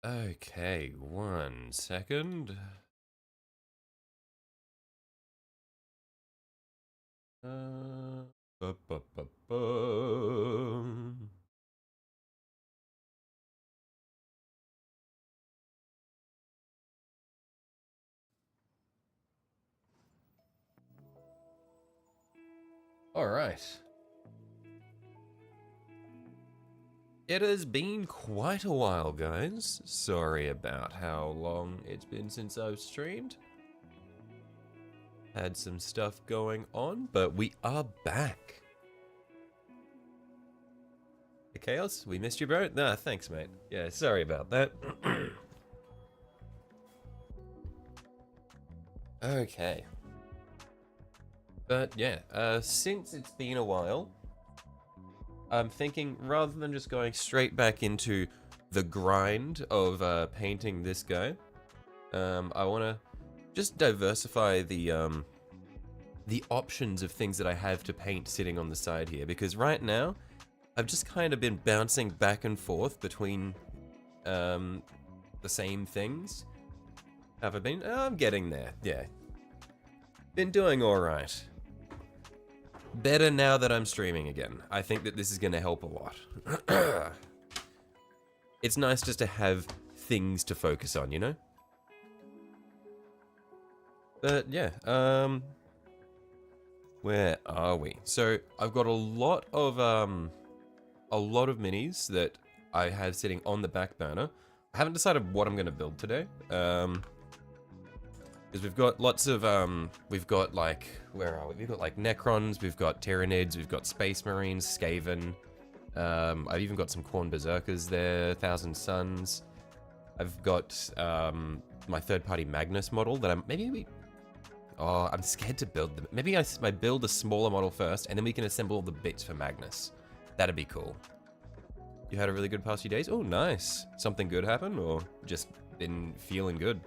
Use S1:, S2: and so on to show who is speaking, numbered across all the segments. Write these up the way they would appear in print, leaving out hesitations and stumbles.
S1: Okay, 1 second. Uh, bu-bu-bu-bum. All right. It has been quite a while, guys. Sorry about how long it's been since I've streamed. Had some stuff going on, but we are back. Hey, Chaos, we missed you, bro. Nah, thanks, mate. Yeah, sorry about that. Okay. But yeah, since it's been a while, I'm thinking rather than just going straight back into the grind of painting this guy, I want to just diversify the options of things that I have to paint sitting on the side here, because right now I've just kind of been bouncing back and forth between the same things. Have I been? I'm getting there. Yeah, been doing all right. Better now that I'm streaming again. I think that this is going to help a lot. It's nice just to have things to focus on, you know? But yeah, where are we? So I've got a lot of minis that I have sitting on the back burner. I haven't decided what I'm going to build today. Because we've got lots of, we've got like, where are we? We've got like Necrons, we've got Tyranids, we've got Space Marines, Skaven. I've even got some Khorne Berserkers there, Thousand Suns. I've got my third-party Magnus model that I'm scared to build them. Maybe I build a smaller model first, and then we can assemble all the bits for Magnus. That'd be cool. You had a really good past few days? Oh, nice. Something good happened, or just been feeling good?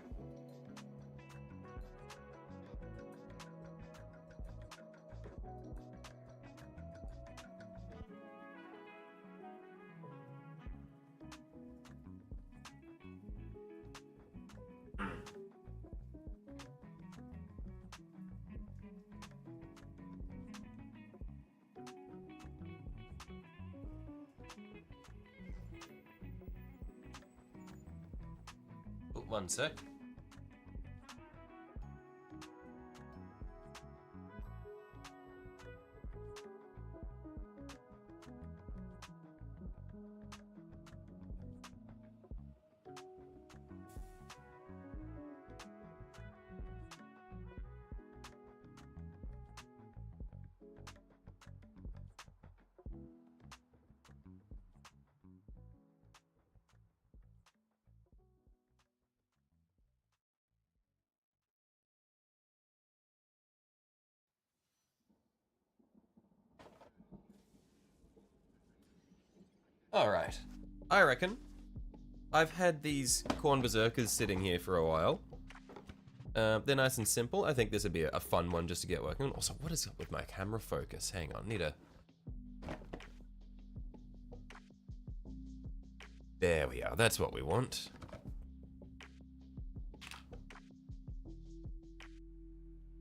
S1: Oh, 1 sec. Alright. I reckon I've had these Khorne Berserkers sitting here for a while. They're nice and simple. I think this would be a fun one just to get working on. Also, what is up with my camera focus? Hang on, need a... There we are, that's what we want.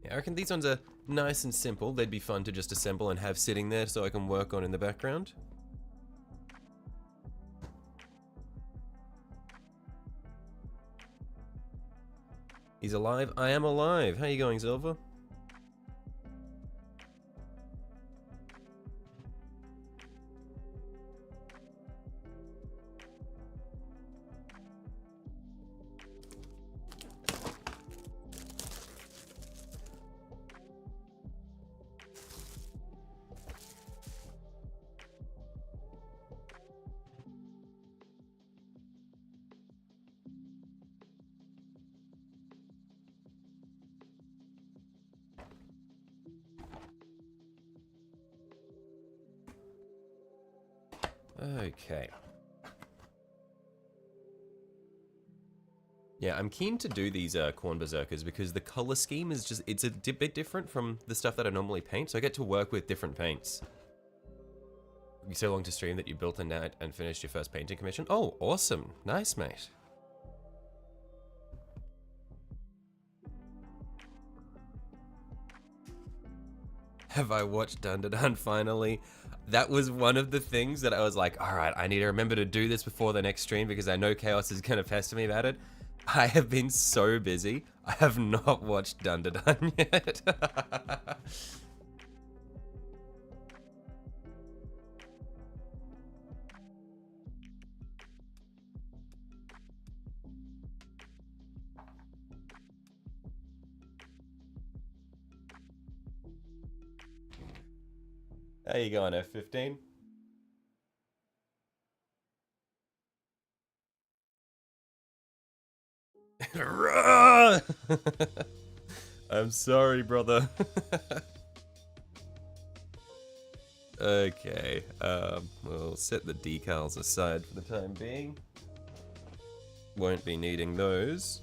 S1: Yeah, I reckon these ones are nice and simple. They'd be fun to just assemble and have sitting there so I can work on in the background. He's alive. I am alive. How you going, Silver? Okay. Yeah, I'm keen to do these Khorne Berserkers because the color scheme is just, it's a bit different from the stuff that I normally paint, so I get to work with different paints. You so long to stream that you built a net and finished your first painting commission? Oh, awesome. Nice, mate. Have I watched Dun finally? That was one of the things that I was like, all right, I need to remember to do this before the next stream because I know Chaos is going to pester me about it. I have been so busy. I have not watched Dun yet. How you going, F15? I'm sorry, brother. Okay, we'll set the decals aside for the time being. Won't be needing those.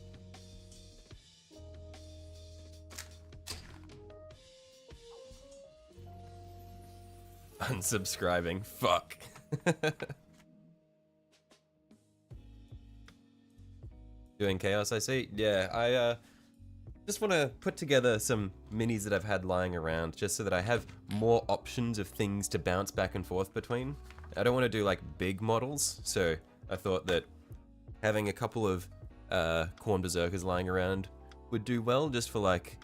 S1: Unsubscribing, fuck. Doing Chaos, I see. Yeah, I just want to put together some minis that I've had lying around just so that I have more options of things to bounce back and forth between. I don't want to do like big models, so I thought that having a couple of Khorne Berserkers lying around would do well, just for like,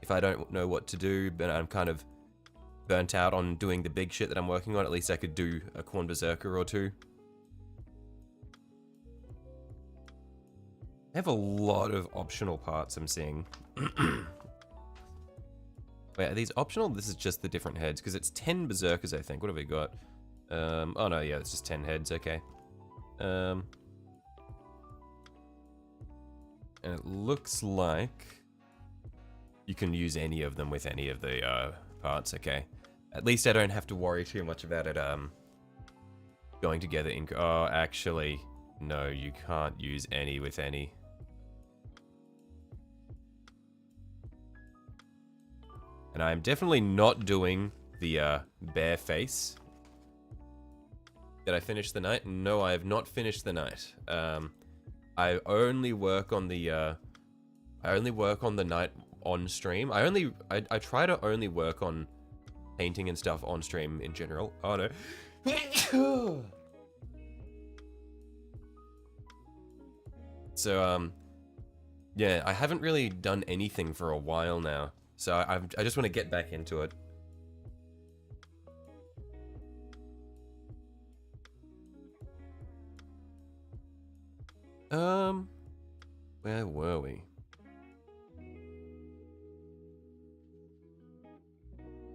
S1: if I don't know what to do, but I'm kind of burnt out on doing the big shit that I'm working on, at least I could do a Khorne Berserker or two. I have a lot of optional parts I'm seeing. Wait, are these optional? This is just the different heads, because it's 10 Berserkers, I think. What have we got? Oh no, yeah, it's just 10 heads, okay. And it looks like you can use any of them with any of the parts, okay. At least I don't have to worry too much about it going together in... Oh, actually, no, you can't use any with any. And I'm definitely not doing the bare face. Did I finish the night? No, I have not finished the night. I only work on the night on stream. I try to only work on painting and stuff on stream in general. Oh no. So yeah, I haven't really done anything for a while now. So I just want to get back into it. Where were we?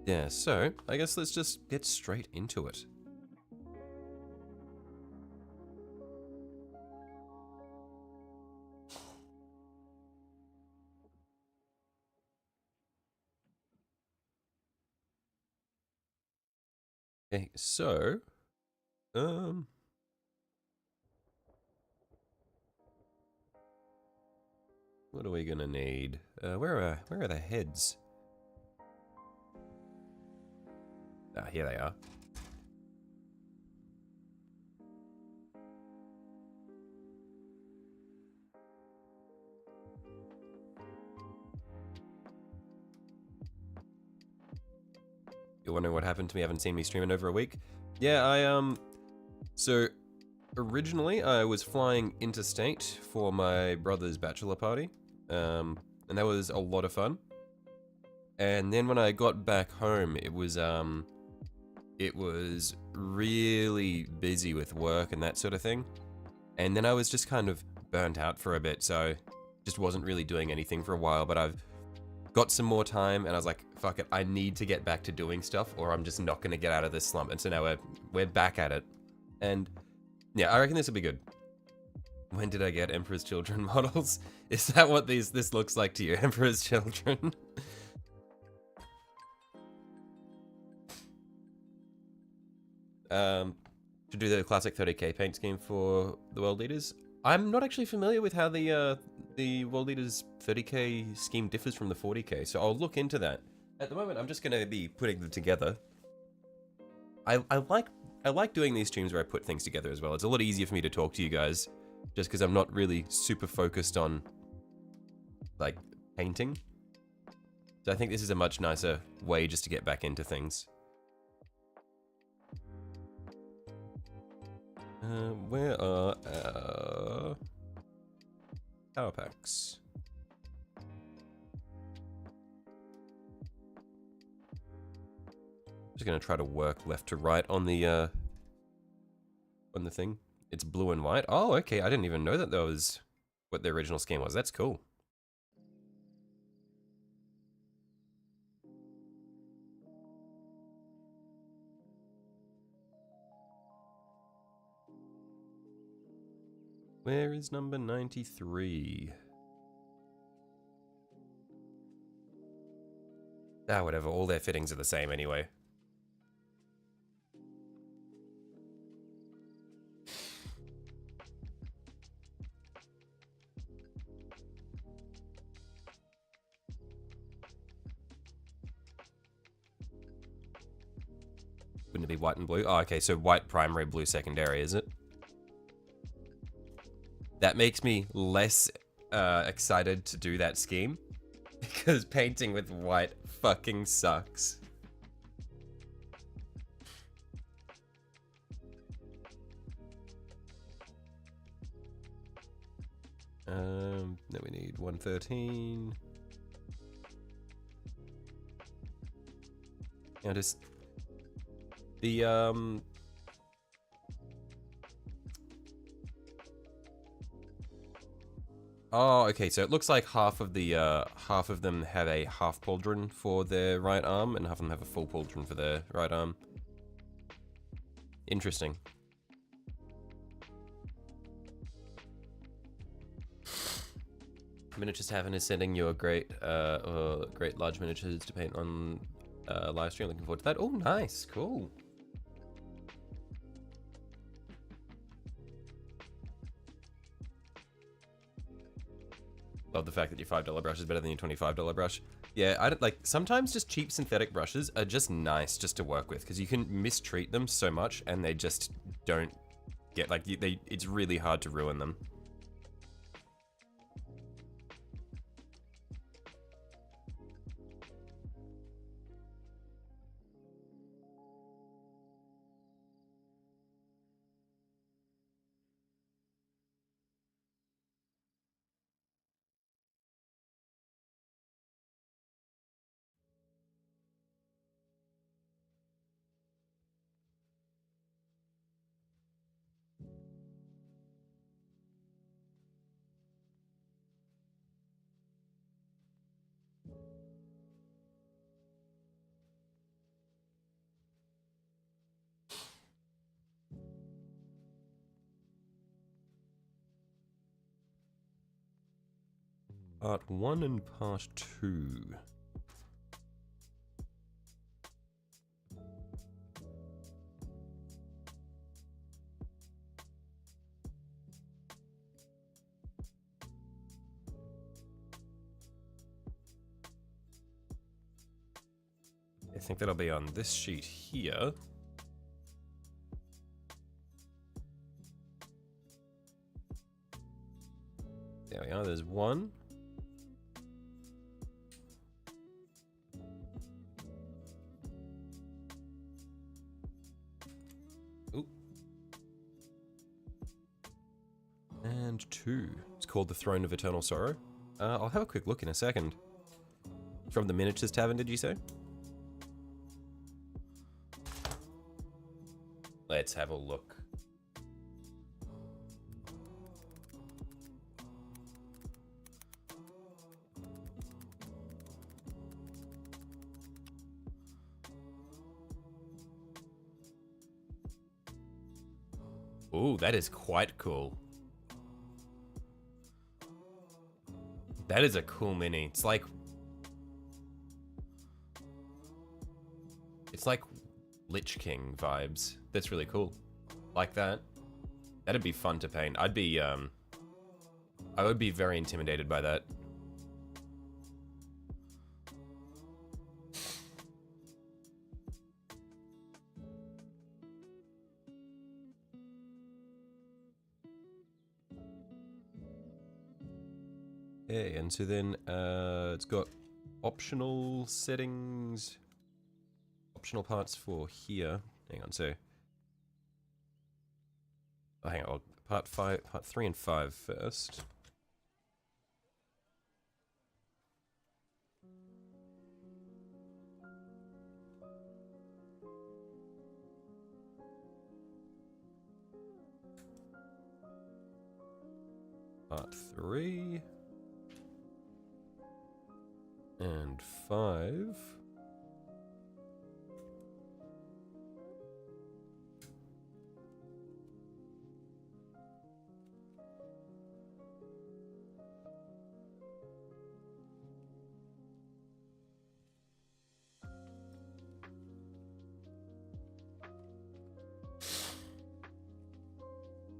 S1: Yeah, so I guess let's just get straight into it. Okay, so what are we gonna need? Where are the heads? Ah, here they are. You're wondering what happened to me? Haven't seen me stream in over a week. Yeah, so originally I was flying interstate for my brother's bachelor party, and that was a lot of fun. And then when I got back home, it was really busy with work and that sort of thing. And then I was just kind of burnt out for a bit, so just wasn't really doing anything for a while, but I've got some more time and I was like, fuck it, I need to get back to doing stuff or I'm just not gonna get out of this slump. And so now we're back at it. And yeah, I reckon this will be good. When did I get Emperor's Children models? Is that what this looks like to you, Emperor's Children? To do the classic 30k paint scheme for the World Leaders. I'm not actually familiar with how the World Leaders 30k scheme differs from the 40k, so I'll look into that. At the moment, I'm just going to be putting them together. I like doing these streams where I put things together as well. It's a lot easier for me to talk to you guys, just because I'm not really super focused on, like, painting. So I think this is a much nicer way just to get back into things. Where are our power packs? Just gonna try to work left to right on the thing. It's blue and white. Oh, okay. I didn't even know that was what the original scheme was. That's cool. Where is number 93? Ah, whatever. All their fittings are the same anyway. Wouldn't it be white and blue? Oh, okay. So white primary, blue secondary, is it? That makes me less excited to do that scheme. Because painting with white fucking sucks. Then we need 113. Yeah, just the oh, okay, so it looks like half of them have a half pauldron for their right arm, and half of them have a full pauldron for their right arm. Interesting. Miniatures Tavern is sending you a great large miniatures to paint on live stream. Looking forward to that. Oh, nice, cool. Love the fact that your $5 brush is better than your $25 brush. Yeah, I don't like, sometimes just cheap synthetic brushes are just nice just to work with, because you can mistreat them so much and they just don't get, like, it's really hard to ruin them. Part 1 and Part 2. I think that'll be on this sheet here. There we are, there's one. Ooh. And two. It's called The Throne of Eternal Sorrow. I'll have a quick look in a second. From the Miniatures Tavern, did you say? Let's have a look. Ooh, that is quite cool. That is a cool mini. It's like Lich King vibes. That's really cool. Like that. That'd be fun to paint. I would be very intimidated by that. Okay, and so then it's got optional settings, optional parts for here. Hang on, so... Oh, hang on, part 3 and 5 first. Part 3 and 5.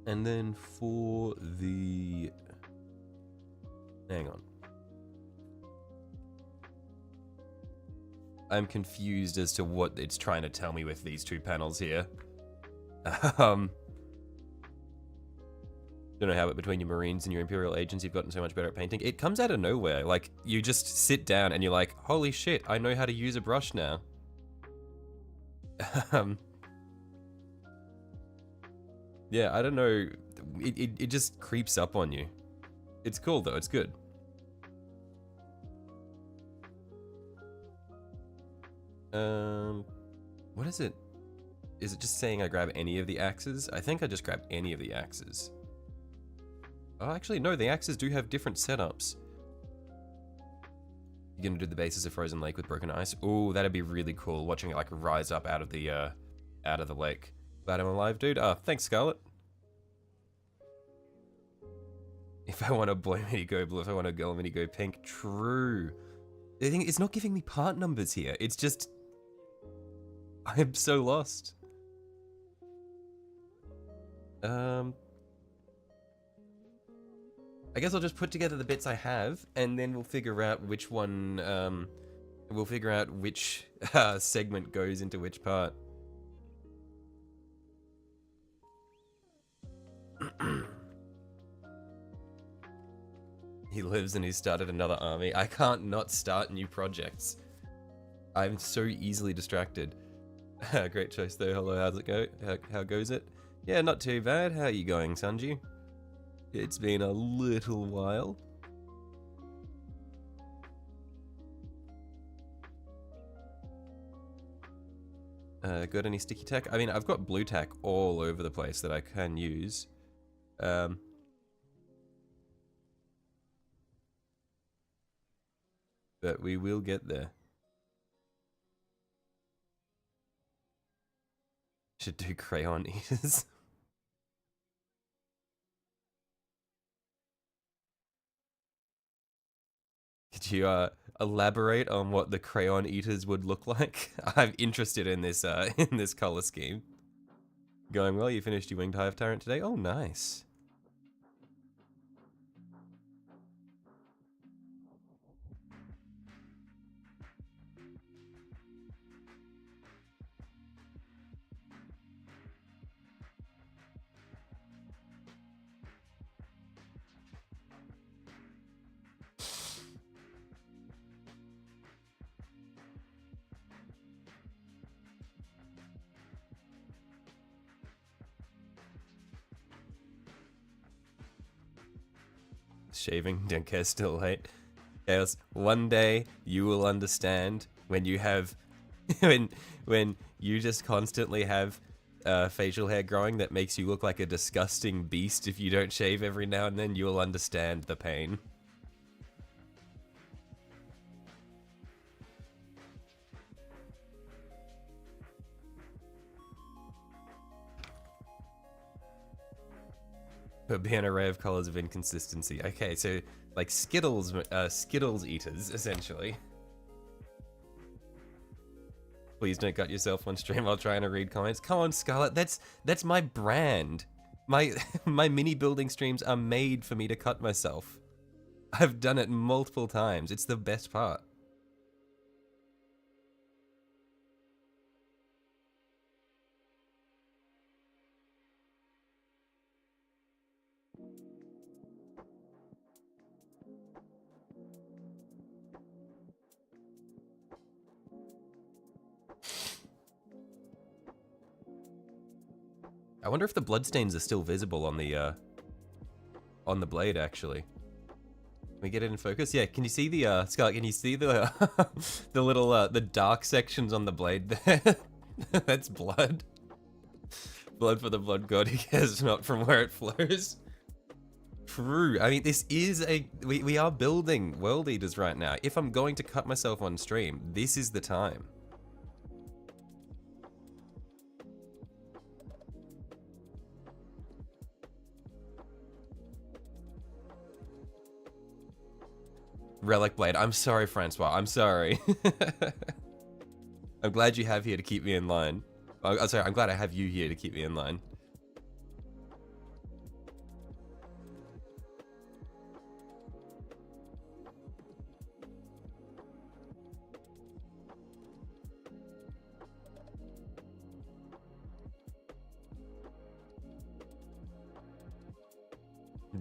S1: And then for the... Hang on. I'm confused as to what it's trying to tell me with these two panels here. Don't know how, but between your Marines and your Imperial agents, you've gotten so much better at painting. It comes out of nowhere. Like, you just sit down and you're like, holy shit, I know how to use a brush now. Yeah, I don't know. It just creeps up on you. It's cool though, it's good. What is it? Is it just saying I grab any of the axes? I think I just grab any of the axes. Oh, actually, no, the axes do have different setups. You're gonna do the base as a frozen lake with broken ice? Ooh, that'd be really cool, watching it like rise up out of the lake. Glad I'm alive, dude. Thanks, Scarlet. If I want a boy mini go blue, if I want a girl mini go pink. True. The thing, it's not giving me part numbers here. It's just... I'm so lost. I guess I'll just put together the bits I have, and then we'll figure out which one, we'll figure out which segment goes into which part. He lives and he started another army. I can't not start new projects. I'm so easily distracted. Great choice though. Hello, how's it go? How goes it? Yeah, not too bad. How are you going, Sanji? It's been a little while. Got any sticky tack? I mean, I've got blue tack all over the place that I can use. But we will get there. Should do crayon eaters. Could you elaborate on what the crayon eaters would look like? I'm interested in this color scheme. Going well, you finished your winged hive tyrant today? Oh, nice. Shaving, don't care, still hate. Chaos, one day you will understand when you have, when you just constantly have facial hair growing that makes you look like a disgusting beast if you don't shave every now and then, you'll understand the pain. But be an array of colors of inconsistency. Okay, so like Skittles eaters, essentially. Please don't cut yourself on stream while trying to read comments. Come on, Scarlet, that's my brand. My mini building streams are made for me to cut myself. I've done it multiple times. It's the best part. I wonder if the bloodstains are still visible on the blade, actually. Can we get it in focus? Yeah, can you see the, Scarlet, can you see the, the little, the dark sections on the blade there? That's blood. Blood for the blood god who cares not from where it flows. True. I mean, this is we are building world eaters right now. If I'm going to cut myself on stream, this is the time. Relic blade. I'm sorry, Francois. I'm sorry. I'm glad you have here to keep me in line. Oh, sorry, I'm glad I have you here to keep me in line.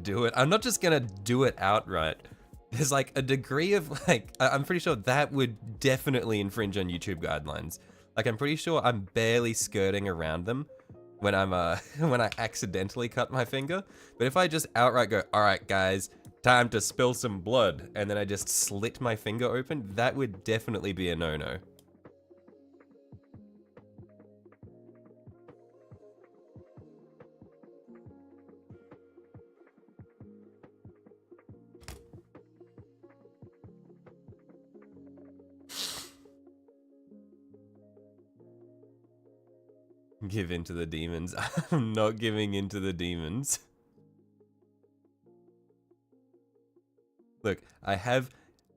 S1: Do it. I'm not just gonna do it outright. There's like a degree of like, I'm pretty sure that would definitely infringe on YouTube guidelines. Like I'm pretty sure I'm barely skirting around them when I'm when I accidentally cut my finger. But if I just outright go, all right guys, time to spill some blood, and then I just slit my finger open, that would definitely be a no-no. Give in to the demons. I'm not giving in to the demons. Look, I have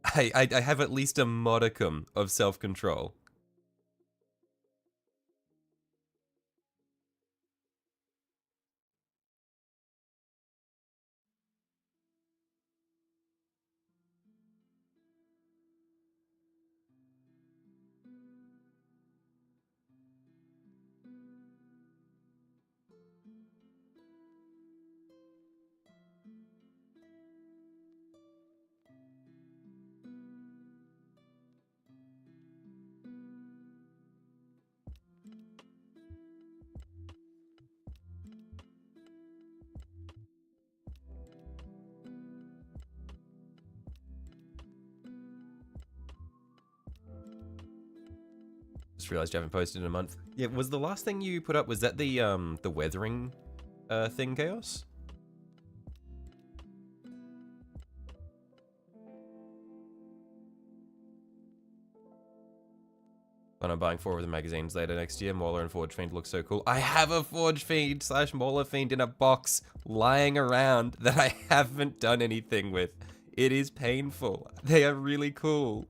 S1: at least a modicum of self-control. Just realized you haven't posted in a month. Yeah, was the last thing you put up, was that the weathering thing, Chaos? When I'm buying 4 of the magazines later next year, Mauler and Forge Fiend look so cool. I have a Forge Fiend / Mauler Fiend in a box lying around that I haven't done anything with. It is painful. They are really cool.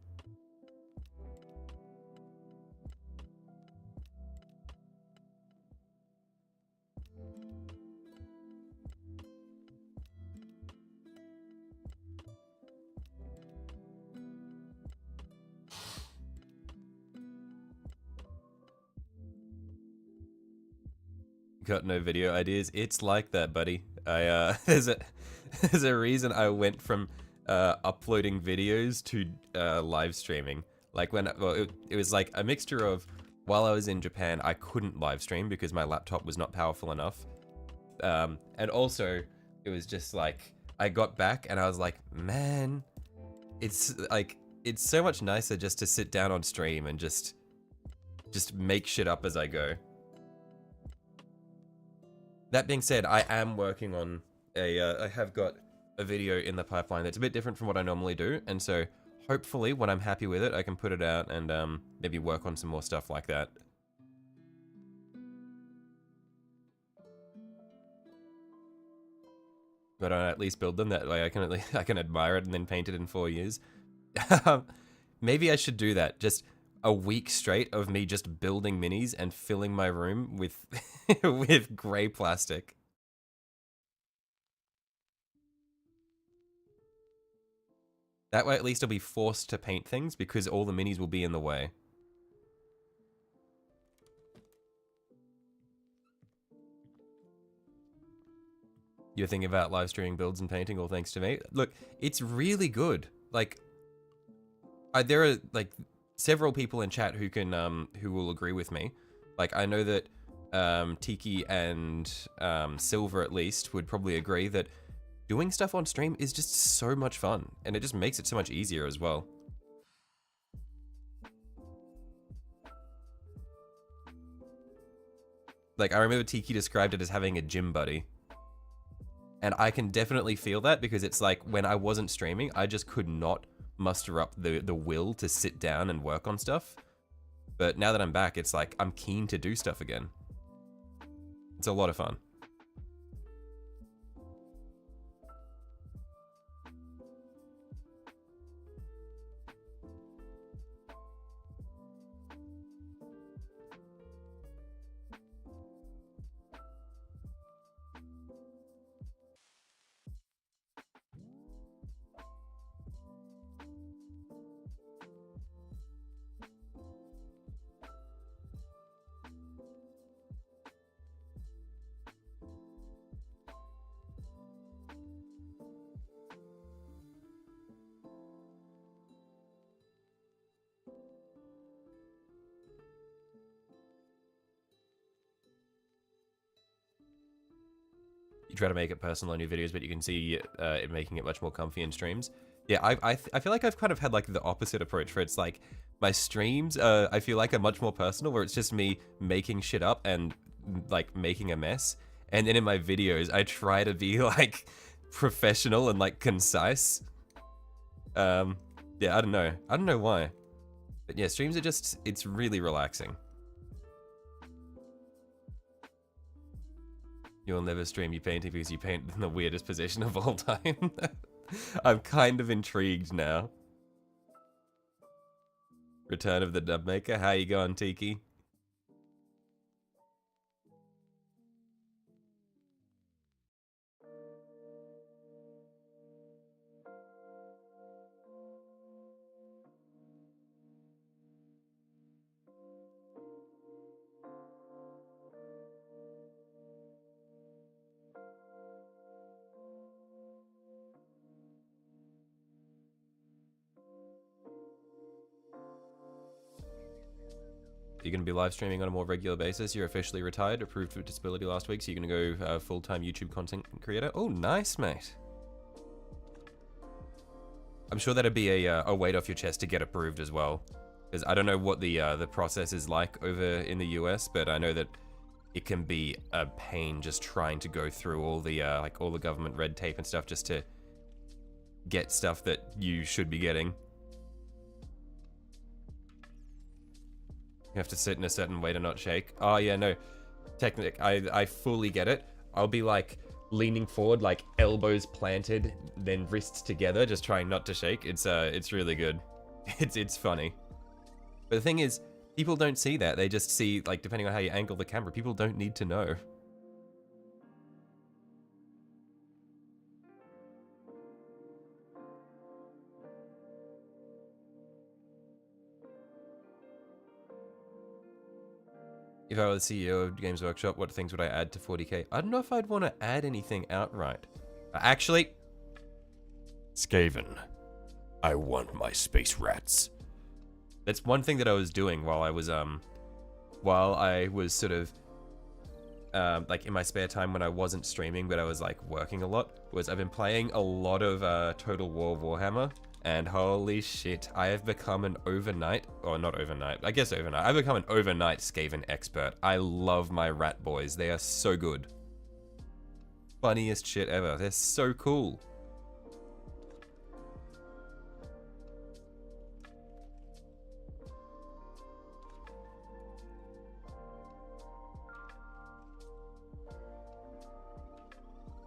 S1: Got no video ideas. It's like that, buddy. There's a reason I went from uploading videos to live streaming. Like it was like a mixture of, while I was in Japan, I couldn't live stream because my laptop was not powerful enough. And also it was just like, I got back and I was like, man, it's so much nicer just to sit down on stream and just make shit up as I go. That being said, I am working on I have got a video in the pipeline that's a bit different from what I normally do, and so hopefully when I'm happy with it, I can put it out and maybe work on some more stuff like that. But I at least build them, that way I can admire it and then paint it in 4 years. Maybe I should do that, just a week straight of me just building minis and filling my room with with grey plastic. That way at least I'll be forced to paint things because all the minis will be in the way. You're thinking about live streaming builds and painting all thanks to me? Look, it's really good. Like, there are like several people in chat who can who will agree with me. Like, I know that Tiki and Silver at least would probably agree that doing stuff on stream is just so much fun, and it just makes it so much easier as well. Like, I remember Tiki described it as having a gym buddy. And I can definitely feel that, because it's like, when I wasn't streaming, I just could not muster up the will to sit down and work on stuff. But now that I'm back, it's like, I'm keen to do stuff again. It's a lot of fun. You try to make it personal in your videos, but you can see it making it much more comfy in streams. Yeah, I feel like I've kind of had like the opposite approach, where it's like my streams, I feel like are much more personal, where it's just me making shit up and like making a mess. And then in my videos, I try to be like professional and like concise. Yeah, I don't know why. But yeah, streams are just, it's really relaxing. You'll never stream you painting because you paint in the weirdest position of all time. I'm kind of intrigued now. Return of the Dub Maker. How you going, Tiki? You're going to be live streaming on a more regular basis. You're officially retired, approved for disability last week, so you're going to go full-time YouTube content creator. Oh, nice, mate. I'm sure that'd be a weight off your chest to get approved as well, because I don't know what the process is like over in the US, but I know that it can be a pain just trying to go through all the like all the government red tape and stuff just to get stuff that you should be getting. You have to sit in a certain way to not shake. Oh yeah, no. Technically, I fully get it. I'll be like leaning forward, like elbows planted, then wrists together, just trying not to shake. It's really good. It's funny. But the thing is, people don't see that. They just see, like, depending on how you angle the camera, people don't need to know. If I were the CEO of Games Workshop, what things would I add to 40k? I don't know if I'd want to add anything outright. Actually, Skaven, I want my space rats. That's one thing that I was doing while I was sort of like in my spare time when I wasn't streaming, but I was like working a lot, was I've been playing a lot of Total War Warhammer. And holy shit, I have become an overnight, or not overnight, I guess overnight. I've become an overnight Skaven expert. I love my rat boys. They are so good. Funniest shit ever. They're so cool.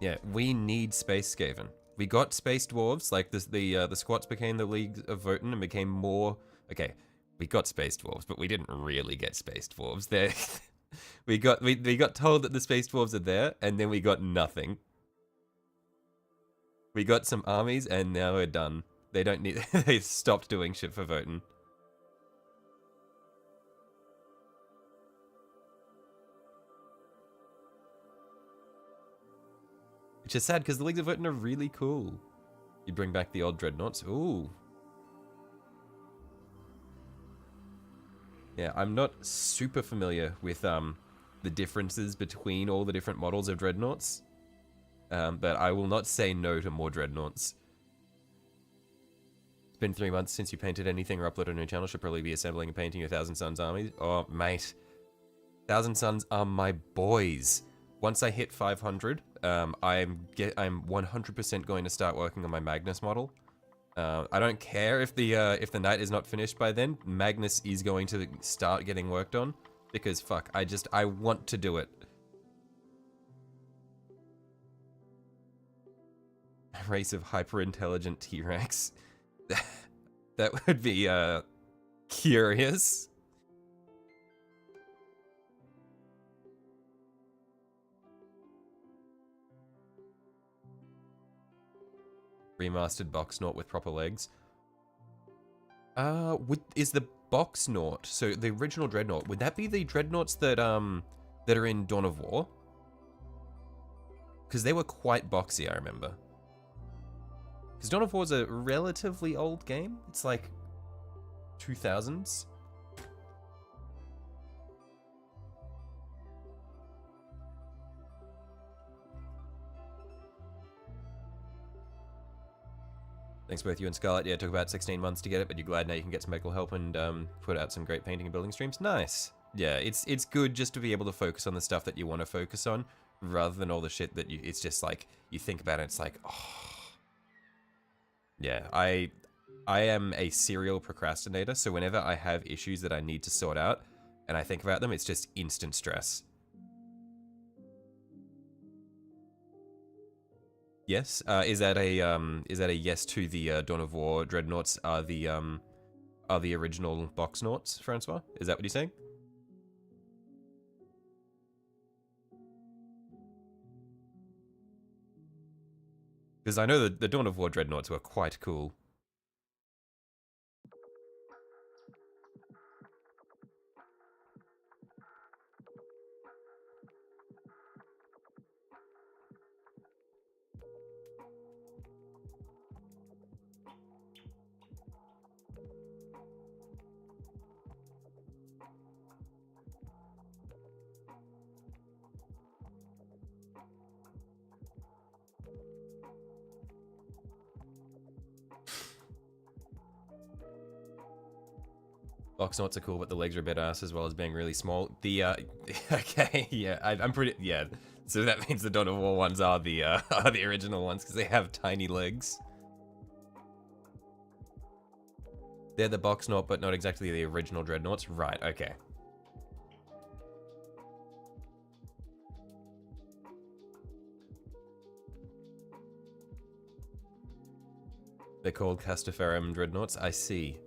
S1: Yeah, we need Space Skaven. We got Space Dwarves, like the squats became the League of Votan and became more... Okay, we got Space Dwarves, but we didn't really get Space Dwarves. we got told that the Space Dwarves are there, and then we got nothing. We got some armies, and now we're done. They don't need... They stopped doing shit for Votan. Which is sad, because the Leagues of Votan are really cool. You bring back the old Dreadnoughts. Ooh. Yeah, I'm not super familiar with the differences between all the different models of dreadnoughts. But I will not say no to more dreadnoughts. It's been 3 months since you painted anything or uploaded on your channel. Should probably be assembling and painting your Thousand Suns armies. Oh, mate. Thousand Suns are my boys. Once I hit 500, I'm 100% going to start working on my Magnus model. I don't care if the knight is not finished by then. Magnus is going to start getting worked on because fuck, I want to do it. A race of hyper-intelligent T-Rex. That would be curious. Remastered Boxnaut with proper legs. Is the Boxnaut, so the original Dreadnought, would that be the Dreadnoughts that that are in Dawn of War? Because they were quite boxy, I remember. Because Dawn of War is a relatively old game. It's like 2000s. Thanks both you and Scarlett. Yeah, it took about 16 months to get it, but you're glad now you can get some medical help and put out some great painting and building streams. Nice. Yeah, it's good just to be able to focus on the stuff that you want to focus on, rather than all the shit that it's just like, you think about it, it's like, oh. Yeah, I am a serial procrastinator, so whenever I have issues that I need to sort out, and I think about them, it's just instant stress. Yes. Is that a yes to the Dawn of War dreadnoughts are the original Boxnauts, Francois? Is that what you're saying? Because I know the Dawn of War dreadnoughts were quite cool. Boxnauts are cool, but the legs are a bit ass as well as being really small. The okay, yeah, I'm pretty, yeah. So that means the Dawn of War ones are the original ones because they have tiny legs. They're the Boxnaut, but not exactly the original dreadnoughts. Right. Okay. They're called Castaferum dreadnoughts. I see.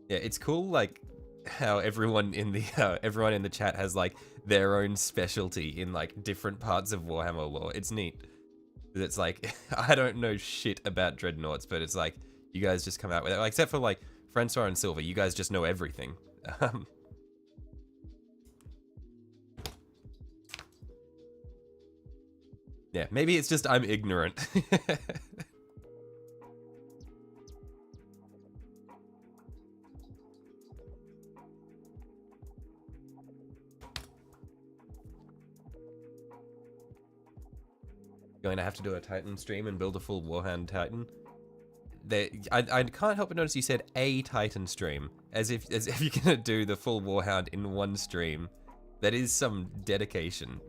S1: Yeah, it's cool, like, how everyone in the chat has, like, their own specialty in, like, different parts of Warhammer lore. It's neat. It's like, I don't know shit about dreadnoughts, but it's like, you guys just come out with it. Like, except for, like, Francois and Silver, you guys just know everything. Yeah, maybe it's just I'm ignorant. Going to have to do a Titan stream and build a full Warhound Titan. I can't help but notice you said a Titan stream, as if you're gonna do the full Warhound in one stream. That is some dedication.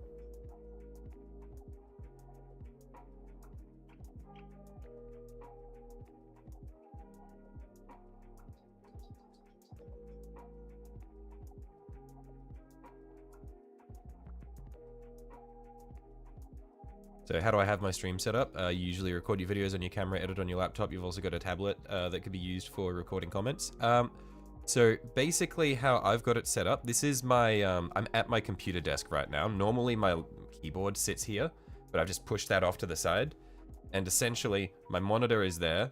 S1: So how do I have my stream set up? You usually record your videos on your camera, edit on your laptop. You've also got a tablet that could be used for recording comments. So basically how I've got it set up, this is my, I'm at my computer desk right now. Normally my keyboard sits here, but I've just pushed that off to the side. And essentially my monitor is there.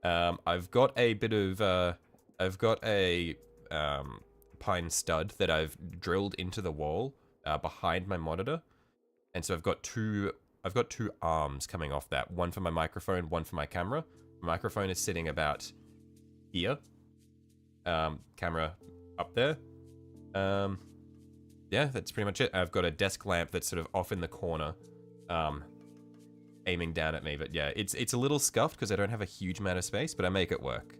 S1: I've got a bit of, I've got a pine stud that I've drilled into the wall behind my monitor. And so I've got two arms coming off that. One for my microphone, one for my camera. My microphone is sitting about here. Camera up there. Yeah, that's pretty much it. I've got a desk lamp that's sort of off in the corner, aiming down at me. But yeah, it's a little scuffed because I don't have a huge amount of space, but I make it work.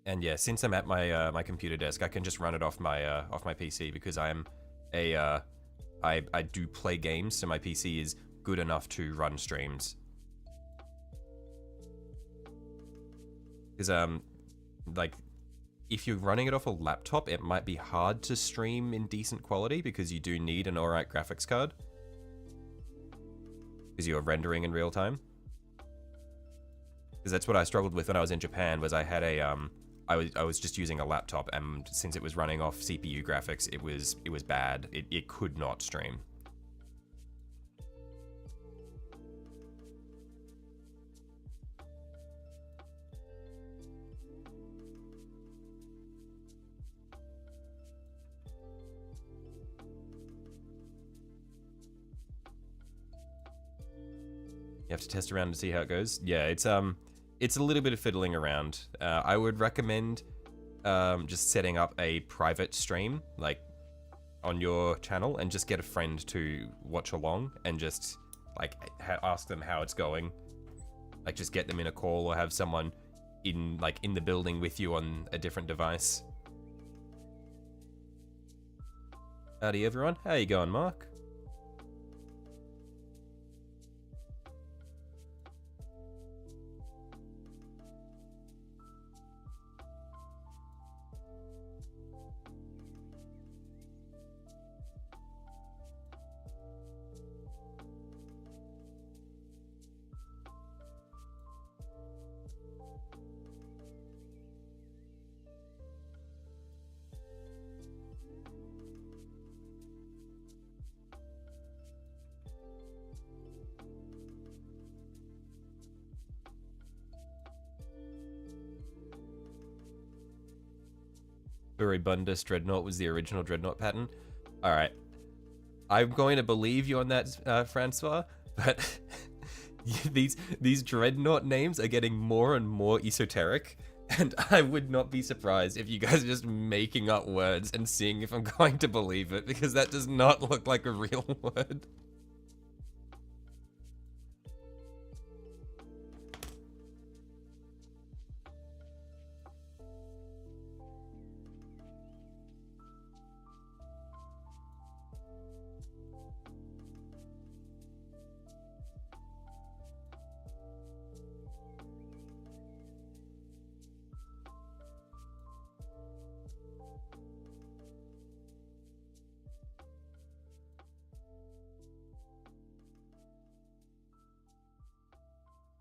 S1: And yeah, since I'm at my my computer desk, I can just run it off my PC because I'm I do play games, so my PC is good enough to run streams. Because like, if you're running it off a laptop, it might be hard to stream in decent quality because you do need an alright graphics card. Because you're rendering in real time. Because that's what I struggled with when I was in Japan, was I had a I was just using a laptop, and since it was running off CPU graphics, it was bad. It could not stream. You have to test around to see how it goes. Yeah, it's a little bit of fiddling around. I would recommend just setting up a private stream, like, on your channel, and just get a friend to watch along and just, like, ask them how it's going. Like, just get them in a call or have someone in the building with you on a different device. Howdy everyone, how you going, Mark? Buribundus Dreadnought was the original Dreadnought pattern. Alright. I'm going to believe you on that, Francois, but these Dreadnought names are getting more and more esoteric, and I would not be surprised if you guys are just making up words and seeing if I'm going to believe it, because that does not look like a real word.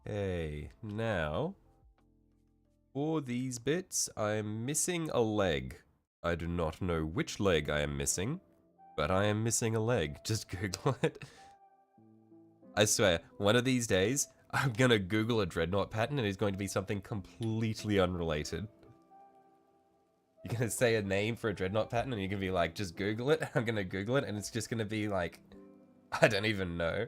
S1: Okay, now, for these bits, I'm missing a leg. I do not know which leg I am missing, but I am missing a leg. Just Google it. I swear, one of these days, I'm gonna Google a Dreadnought pattern and it's going to be something completely unrelated. You're gonna say a name for a Dreadnought pattern and you're gonna be like, just Google it. I'm gonna Google it and it's just gonna be like, I don't even know.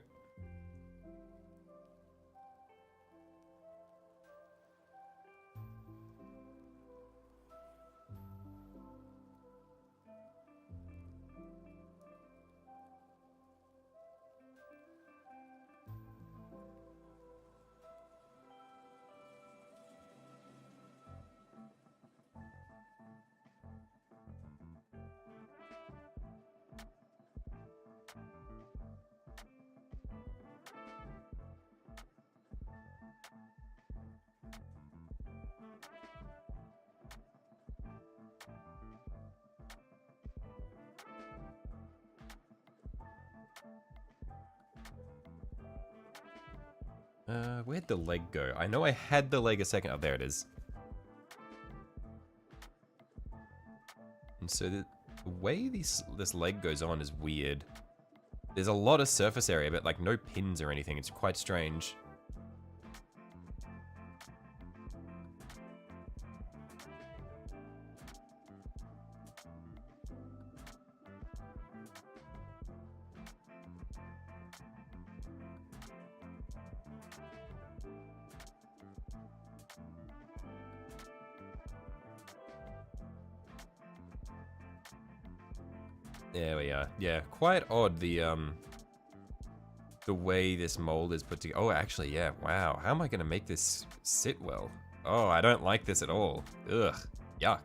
S1: Where'd the leg go? I know I had the leg a second. Oh, there it is. And so the way this leg goes on is weird. There's a lot of surface area, but like no pins or anything. It's quite strange. There we are. Yeah, quite odd the way this mold is put together. Oh, actually, yeah. Wow. How am I gonna make this sit well? Oh, I don't like this at all. Ugh. Yuck.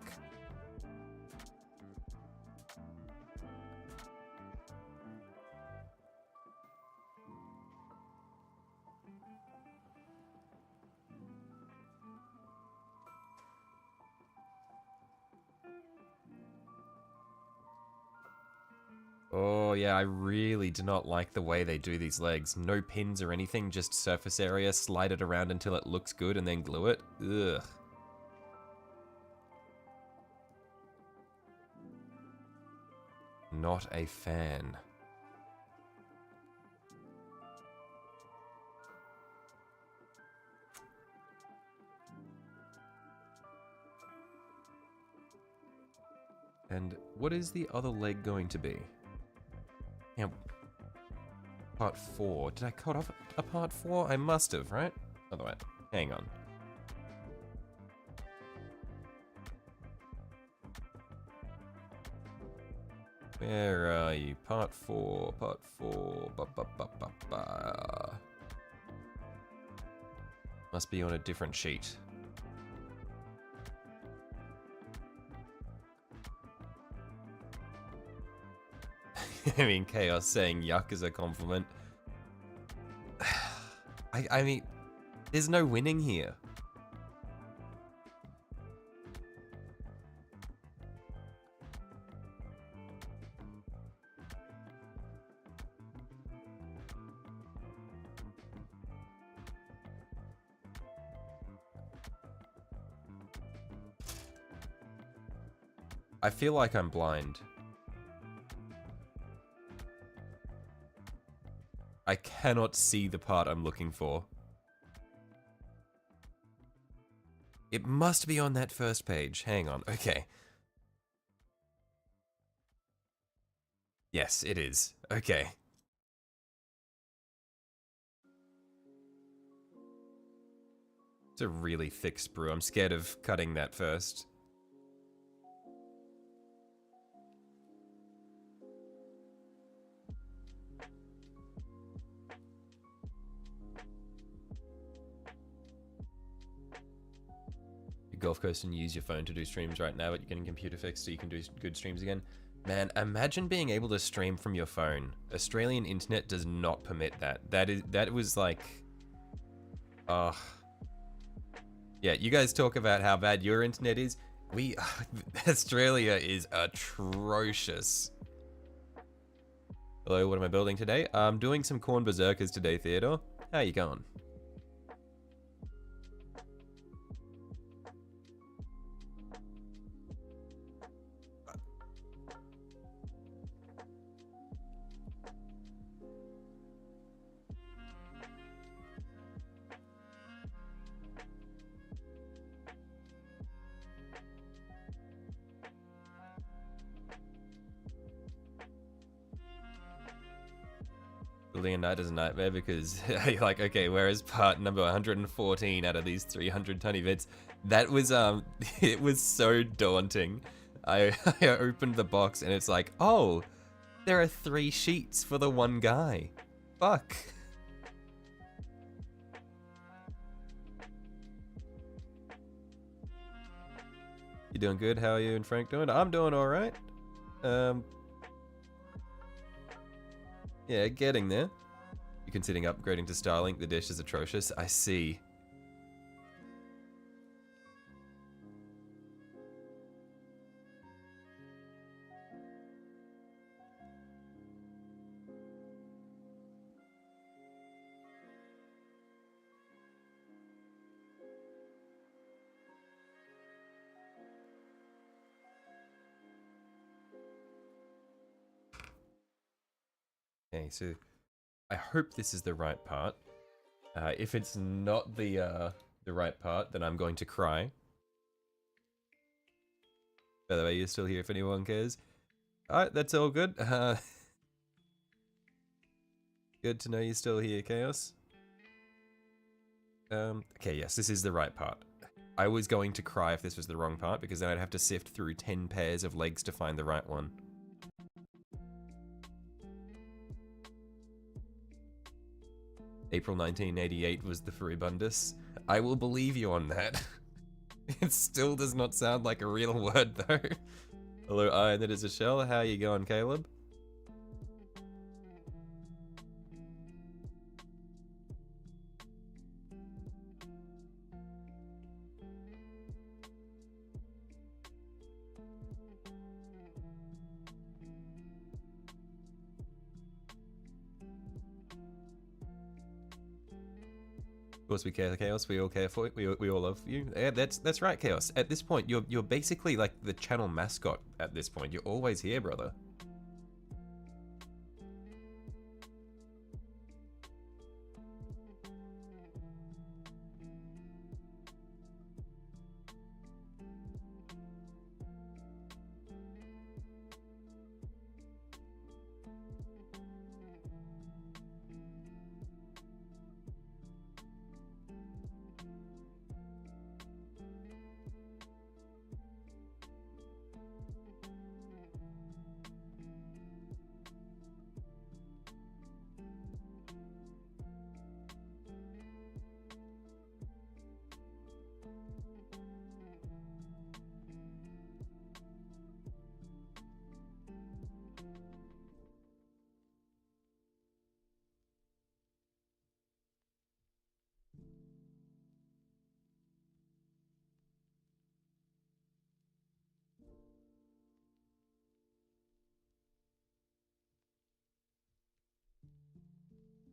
S1: Oh, yeah, I really do not like the way they do these legs. No pins or anything, just surface area, slide it around until it looks good and then glue it. Ugh. Not a fan. And what is the other leg going to be? Yeah, part 4. Did I cut off a part 4? I must have, right? Otherwise, hang on. Where are you? Part 4, part 4. Must be on a different sheet. I mean, Chaos saying yuck is a compliment. I mean, there's no winning here. I feel like I'm blind. I cannot see the part I'm looking for. It must be on that first page. Hang on. Okay. Yes, it is. Okay. It's a really thick sprue. I'm scared of cutting that first. Gulf Coast and use your phone to do streams right now, but you're getting computer fixed so you can do good streams again. Man, imagine being able to stream from your phone. Australian internet does not permit that. That was like, yeah, you guys talk about how bad your internet is. Australia is atrocious. Hello, what am I building today? I'm doing some corn berserkers today, Theodore. How you going? Building a night is a nightmare because you're like, okay, where is part number 114 out of these 300 tiny bits? That was, it was so daunting. I opened the box and it's like, oh, there are 3 sheets for the one guy. Fuck. You doing good? How are you and Frank doing? I'm doing alright. Yeah, getting there. You're considering upgrading to Starlink. The dish is atrocious. I see. Okay, so I hope this is the right part. If it's not the right part, then I'm going to cry. By the way, you're still here if anyone cares. Alright, that's all good. Good to know you're still here, Chaos. Okay, yes, this is the right part. I was going to cry if this was the wrong part, because then I'd have to sift through 10 pairs of legs to find the right one. April 1988 was the furibundus. I will believe you on that. It still does not sound like a real word though. Hello, Iron, that is a shell. How you going, Caleb? Of course we care, Chaos. We all care for you. We all love you. Yeah, that's right, Chaos. At this point, you're basically like the channel mascot. At this point, you're always here, brother.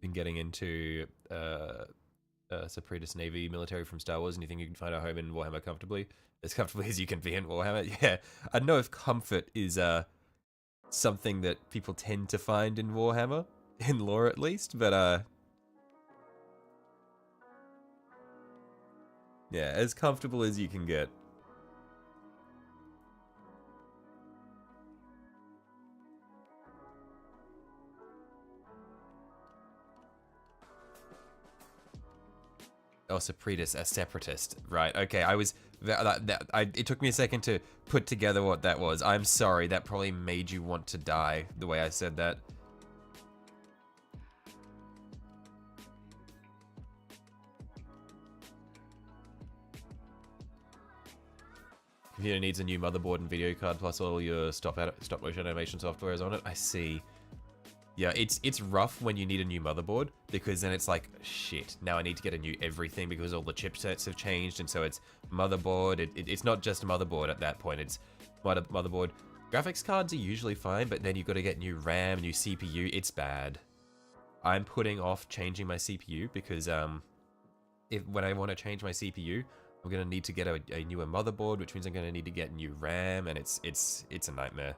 S1: Been getting into Separatist Navy military from Star Wars, and you think you can find a home in Warhammer comfortably as you can be in Warhammer? Yeah, I don't know if comfort is something that people tend to find in Warhammer, in lore at least, but yeah, as comfortable as you can get. Oh, Separatist, a separatist. Right, okay, I was... it took me a second to put together what that was. I'm sorry, that probably made you want to die, the way I said that. Computer needs a new motherboard and video card, plus all your stop motion animation software is on it. I see. Yeah, it's rough when you need a new motherboard, because then it's like, shit, now I need to get a new everything because all the chipsets have changed, and so it's motherboard. It's not just a motherboard at that point, it's motherboard. Graphics cards are usually fine, but then you've got to get new RAM, new CPU, it's bad. I'm putting off changing my CPU because when I want to change my CPU, I'm going to need to get a newer motherboard, which means I'm going to need to get new RAM, and it's a nightmare.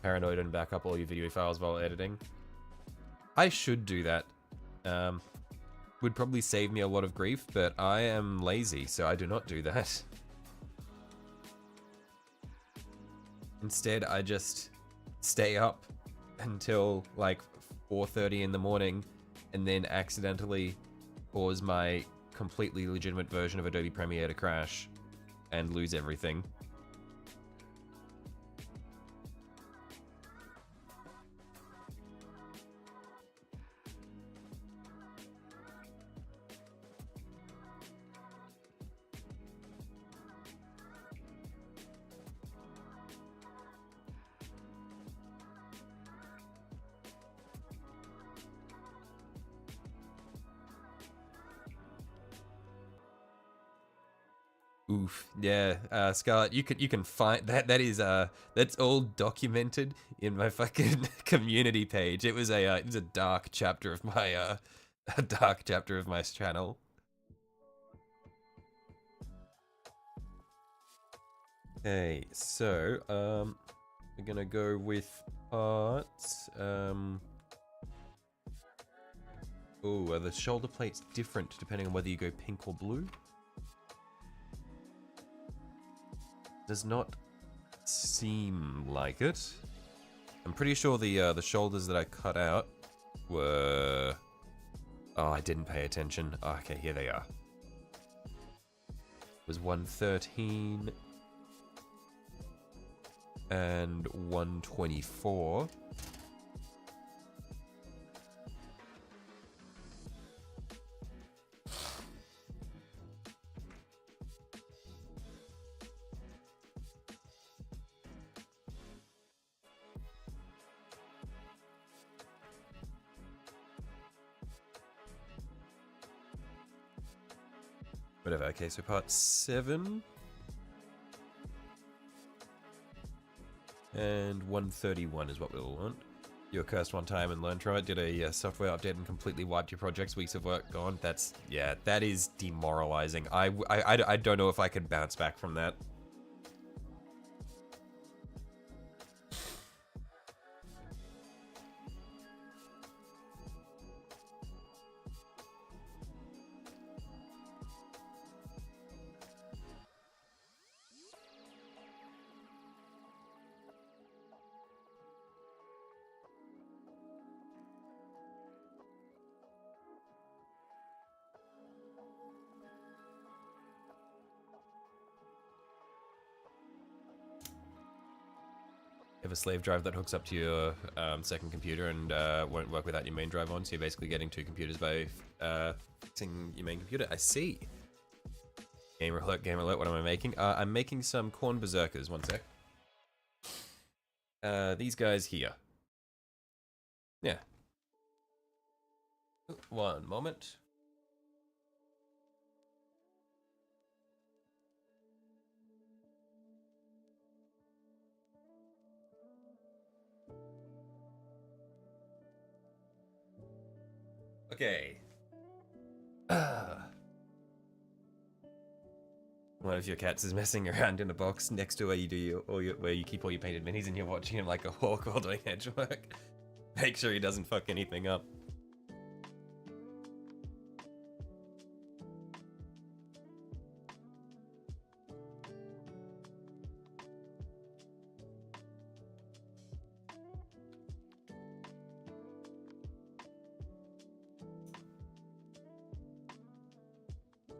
S1: Paranoid and back up all your video files while editing. I should do that. Would probably save me a lot of grief, but I am lazy, so I do not do that. Instead, I just stay up until like 4:30 in the morning and then accidentally cause my completely legitimate version of Adobe Premiere to crash and lose everything. Oof, yeah, Scarlett, you can find that. That's all documented in my fucking community page. It was a dark chapter of my a dark chapter of my channel. Okay, so we're gonna go with parts. Oh, are the shoulder plates different depending on whether you go pink or blue? Does not seem like it. I'm pretty sure the shoulders that I cut out were... Oh, I didn't pay attention. Oh, okay, here they are. It was 113 and 124. Whatever, okay, so part 7. And 131 is what we'll want. You were cursed one time and learned from it, did a software update and completely wiped your projects, weeks of work gone. That's, yeah, that is demoralizing. I don't know if I could bounce back from that. You have a slave drive that hooks up to your second computer and won't work without your main drive on, so you're basically getting 2 computers by fixing your main computer. I see. Gamer alert, what am I making? I'm making some corn berserkers, one sec. These guys here. Yeah. One moment. Okay. One of your cats is messing around in a box next to where you do where you keep all your painted minis, and you're watching him like a hawk while doing edge work. Make sure he doesn't fuck anything up.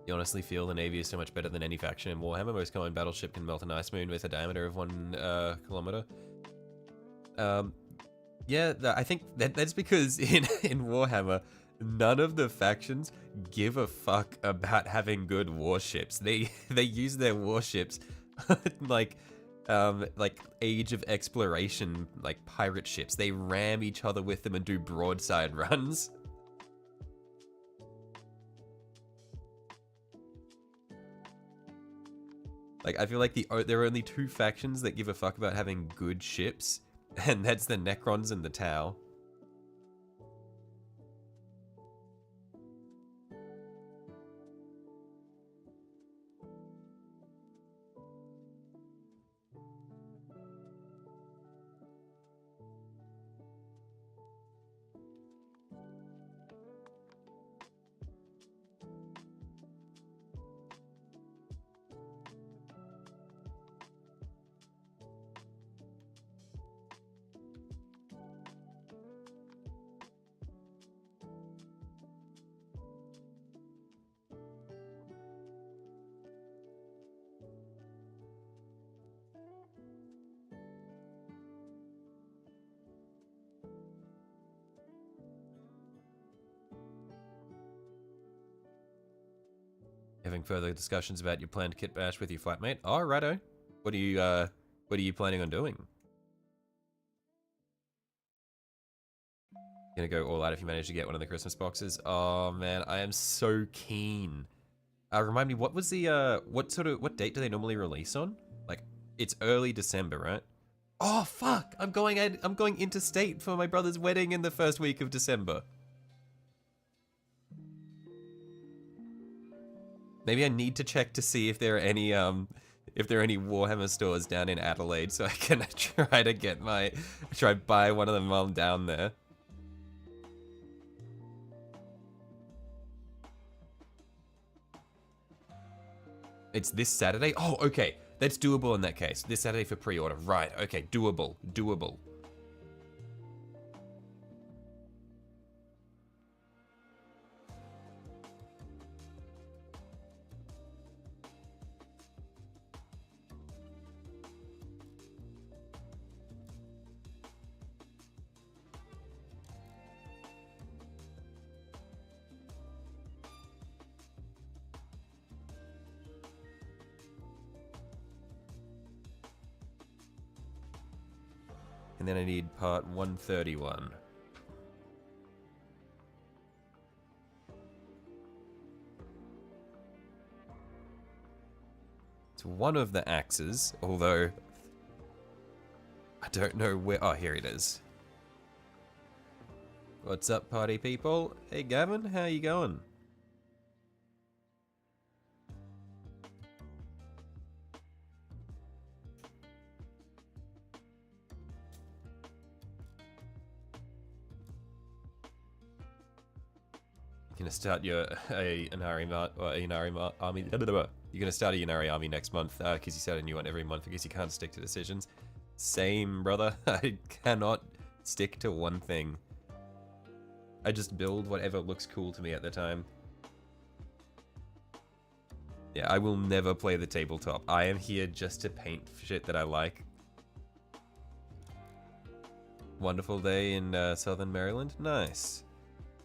S1: You honestly feel the Navy is so much better than any faction in Warhammer? Most common battleship can melt an ice moon with a diameter of 1 kilometer. Yeah, I think that's because in Warhammer, none of the factions give a fuck about having good warships. They use their warships like Age of Exploration, like pirate ships. They ram each other with them and do broadside runs. Like, I feel like there are only 2 factions that give a fuck about having good ships, and that's the Necrons and the Tau. Having further discussions about your planned kit bash with your flatmate. Oh, righto. What are you planning on doing? Gonna go all out if you manage to get one of the Christmas boxes. Oh man, I am so keen. Remind me, what was the what date do they normally release on? Like, it's early December, right? Oh fuck! I'm going interstate for my brother's wedding in the first week of December. Maybe I need to check to see if there are any Warhammer stores down in Adelaide, so I can try buy one of them while I'm down there. It's this Saturday? Oh, okay. That's doable in that case. This Saturday for pre-order. Right, okay. Doable. And then I need part 131. It's one of the axes, although I don't know where. Oh, here it is. What's up, party people? Hey, Gavin, how you going? You're gonna start your Inari army. You're gonna start a Inari army next month because you start a new one every month because you can't stick to decisions. Same, brother. I cannot stick to one thing. I just build whatever looks cool to me at the time. Yeah, I will never play the tabletop. I am here just to paint shit that I like. Wonderful day in southern Maryland. Nice.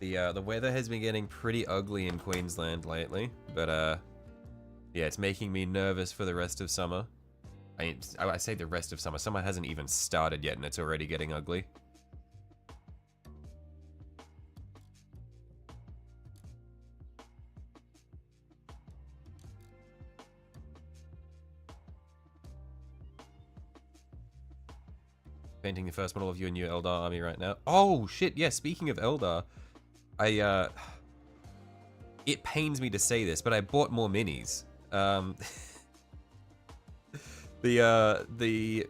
S1: The weather has been getting pretty ugly in Queensland lately, but yeah, it's making me nervous for the rest of summer. I say the rest of summer. Summer hasn't even started yet, and it's already getting ugly. Painting the first model of your new Eldar army right now. Oh shit! Yeah, speaking of Eldar, it pains me to say this, but I bought more minis. The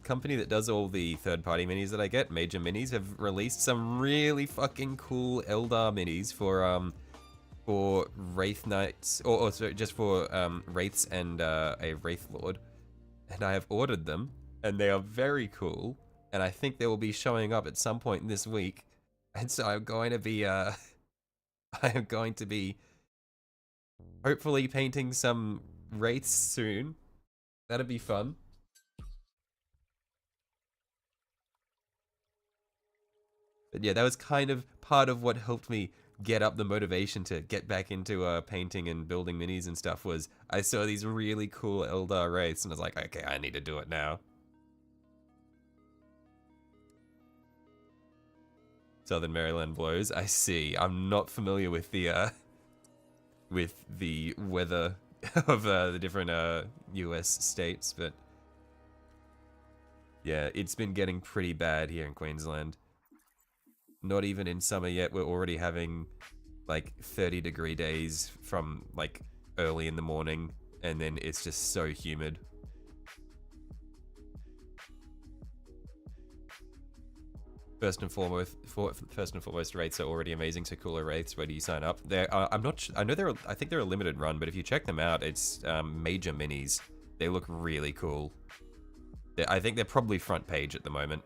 S1: company that does all the third-party minis that I get, Major Minis, have released some really fucking cool Eldar minis for Wraith Knights, or sorry, just for Wraiths and a Wraith Lord, and I have ordered them, and they are very cool, and I think they will be showing up at some point this week, and so I'm going to be I am going to be hopefully painting some Wraiths soon. That'd be fun. But yeah, that was kind of part of what helped me get up the motivation to get back into painting and building minis and stuff. Was I saw these really cool Eldar Wraiths and I was like, okay, I need to do it now. Southern Maryland blows. I see. I'm not familiar with the weather of the different US states, but yeah, it's been getting pretty bad here in Queensland. Not even in summer yet, we're already having like 30-degree days from like early in the morning, and then it's just so humid. First and foremost, Wraiths are already amazing. So cooler Wraiths. Where do you sign up? I'm not. I know I think they're a limited run, but if you check them out, it's Major Minis. They look really cool. I think they're probably front page at the moment.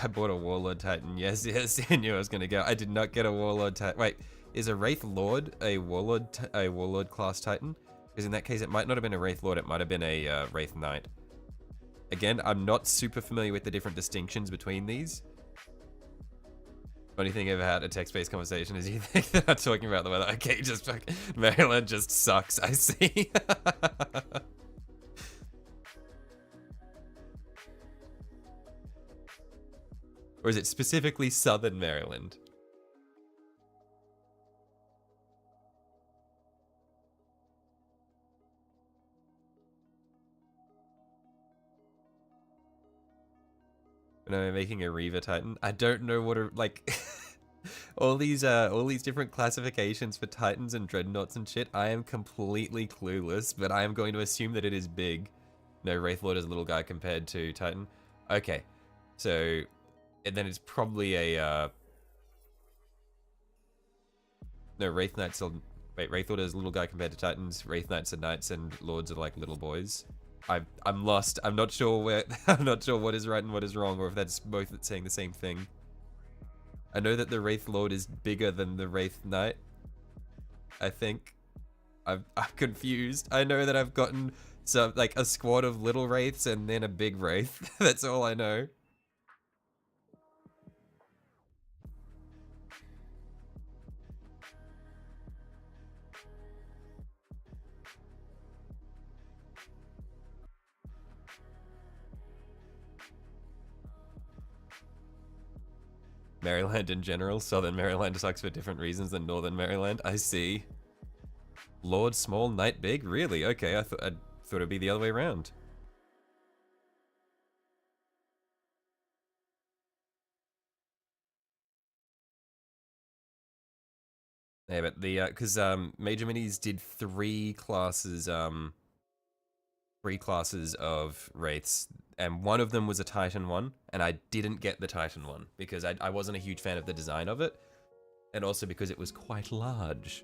S1: I bought a Warlord Titan. Yes, yes, I knew I was gonna go. I did not get a Warlord Titan. Wait, is a Wraith Lord a Warlord class Titan? Because in that case, it might not have been a Wraith Lord. It might have been a Wraith Knight. Again, I'm not super familiar with the different distinctions between these. Funny thing I've had a text-based conversation is you think that I'm talking about the weather. Okay, just Maryland just sucks. I see. Or is it specifically Southern Maryland? When I'm making a Reaver Titan, I don't know what like all these different classifications for Titans and Dreadnoughts and shit. I am completely clueless, but I am going to assume that it is big. No, Wraith Lord is a little guy compared to Titan. Okay, so. And then it's probably a, no, Wraith Knights are, wait, Wraith Lord is a little guy compared to Titans, Wraith Knights are knights, and Lords are like little boys. I'm lost, I'm not sure where, I'm not sure what is right and what is wrong, or if that's both saying the same thing. I know that the Wraith Lord is bigger than the Wraith Knight, I think. I'm confused. I know that I've gotten some, like, a squad of little wraiths and then a big wraith. That's all I know. Maryland in general. Southern Maryland sucks for different reasons than Northern Maryland. I see. Lord small, knight big? Really? Okay, I thought it'd be the other way around. Yeah, but the because Major Minis did three classes of wraiths, and one of them was a Titan one, and I didn't get the Titan one because I wasn't a huge fan of the design of it, and also because it was quite large.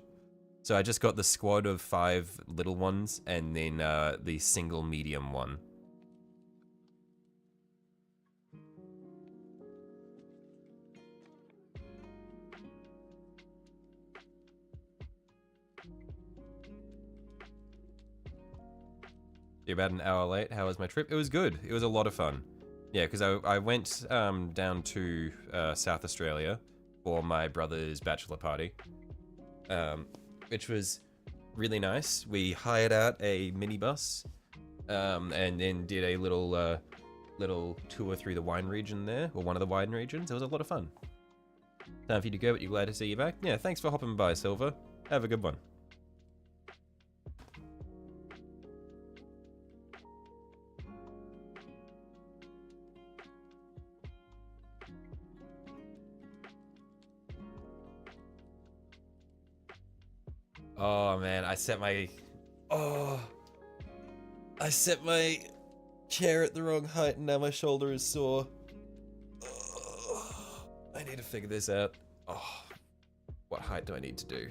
S1: So I just got the squad of 5 little ones, and then the single medium one. You're about an hour late. How was my trip? It was good. It was a lot of fun. Yeah, because I went down to South Australia for my brother's bachelor party, which was really nice. We hired out a minibus and then did a little tour through the wine region there, or one of the wine regions. It was a lot of fun. Time for you to go, but you're glad to see you back. Yeah, thanks for hopping by, Silver. Have a good one. Oh man, I set my chair at the wrong height and now my shoulder is sore. I need to figure this out. Oh, what height do I need to do?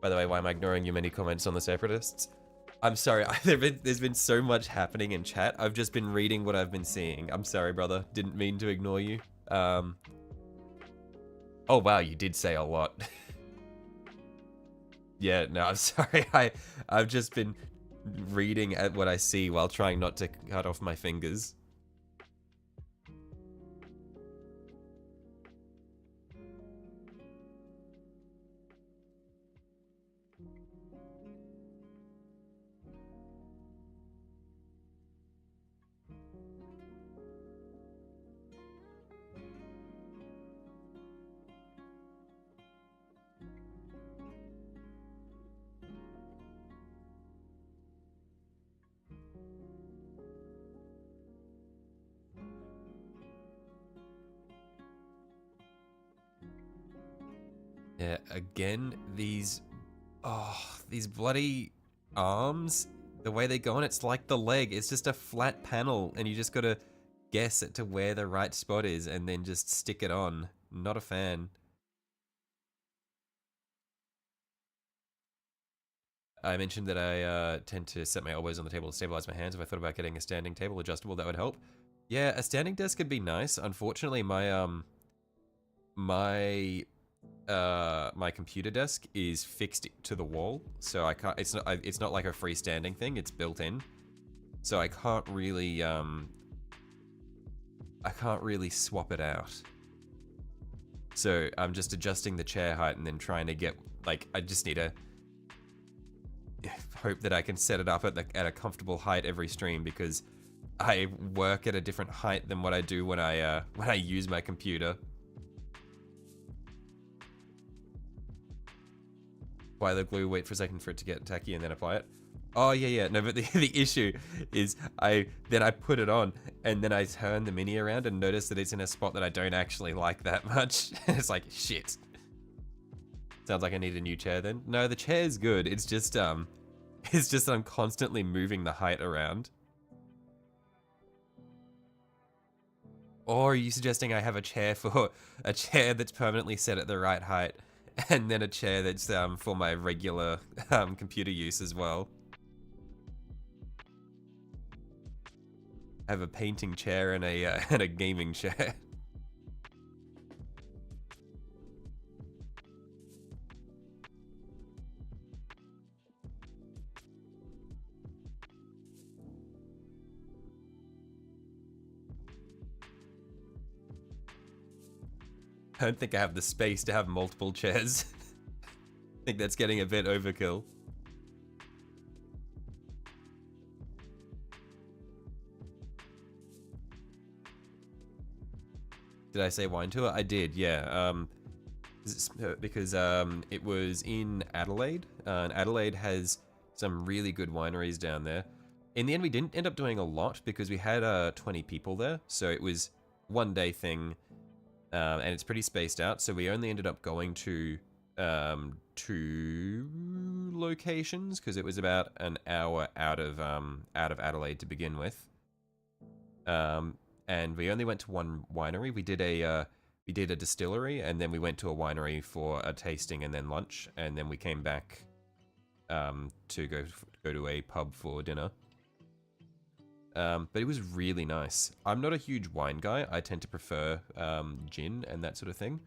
S1: By the way, why am I ignoring your many comments on the Separatists? I'm sorry, there's been so much happening in chat. I've just been reading what I've been seeing. I'm sorry, brother. Didn't mean to ignore you. Oh wow, you did say a lot. Yeah, no, I'm sorry. I've just been reading at what I see while trying not to cut off my fingers. Yeah, again, these bloody arms, the way they go on, it's like the leg. It's just a flat panel, and you just gotta guess it to where the right spot is, and then just stick it on. Not a fan. I mentioned that I tend to set my elbows on the table to stabilize my hands. If I thought about getting a standing table adjustable, that would help. Yeah, a standing desk could be nice. Unfortunately, my computer desk is fixed to the wall, so I can't. It's not like a freestanding thing. It's built in, so I can't really swap it out. So I'm just adjusting the chair height and then trying to get, like, I just need to hope that I can set it up at a comfortable height every stream, because I work at a different height than what I do when I use my computer. Apply the glue, wait for a second for it to get tacky, and then apply it. Oh yeah. No, but the issue is then I put it on, and then I turn the mini around and notice that it's in a spot that I don't actually like that much. It's like, shit. Sounds like I need a new chair then. No, the chair's good. It's just that I'm constantly moving the height around. Or are you suggesting I have a chair that's permanently set at the right height, and then a chair that's for my regular computer use as well? I have a painting chair and a gaming chair. I don't think I have the space to have multiple chairs. I think that's getting a bit overkill. Did I say wine tour? I did, yeah. Because it was in Adelaide, and Adelaide has some really good wineries down there. In the end, we didn't end up doing a lot because we had 20 people there, so it was one day thing, and it's pretty spaced out. So we only ended up going to 2 locations because it was about an hour out of Adelaide to begin with. And we only went to one winery. We did a distillery, and then we went to a winery for a tasting and then lunch, and then we came back to go to a pub for dinner. But it was really nice. I'm not a huge wine guy. I tend to prefer gin and that sort of thing.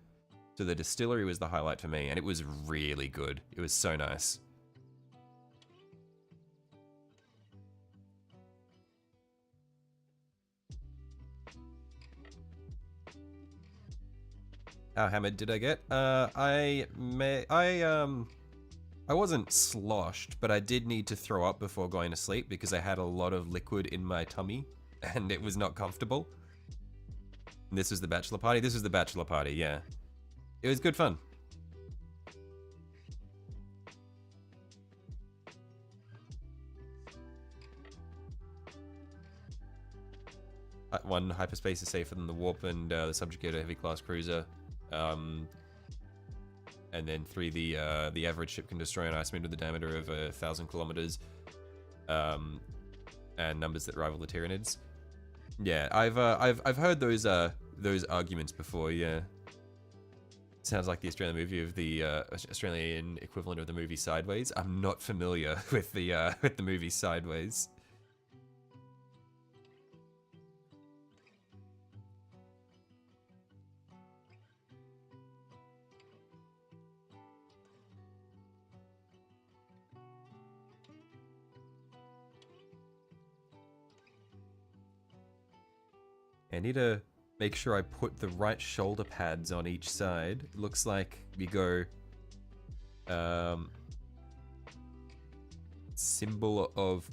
S1: So the distillery was the highlight for me, and it was really good. It was so nice. How hammered did I get? I wasn't sloshed, but I did need to throw up before going to sleep because I had a lot of liquid in my tummy and it was not comfortable. And this was the bachelor party? This was the bachelor party, yeah. It was good fun. One hyperspace is safer than the warp and the subjugator heavy class cruiser. And then 3, the average ship can destroy an ice moon with a diameter of 1,000 kilometers, and numbers that rival the Tyranids. Yeah, I've heard those arguments before. Yeah, sounds like the Australian movie of the Australian equivalent of the movie Sideways. I'm not familiar with the movie Sideways. I need to make sure I put the right shoulder pads on each side. It looks like we go symbol of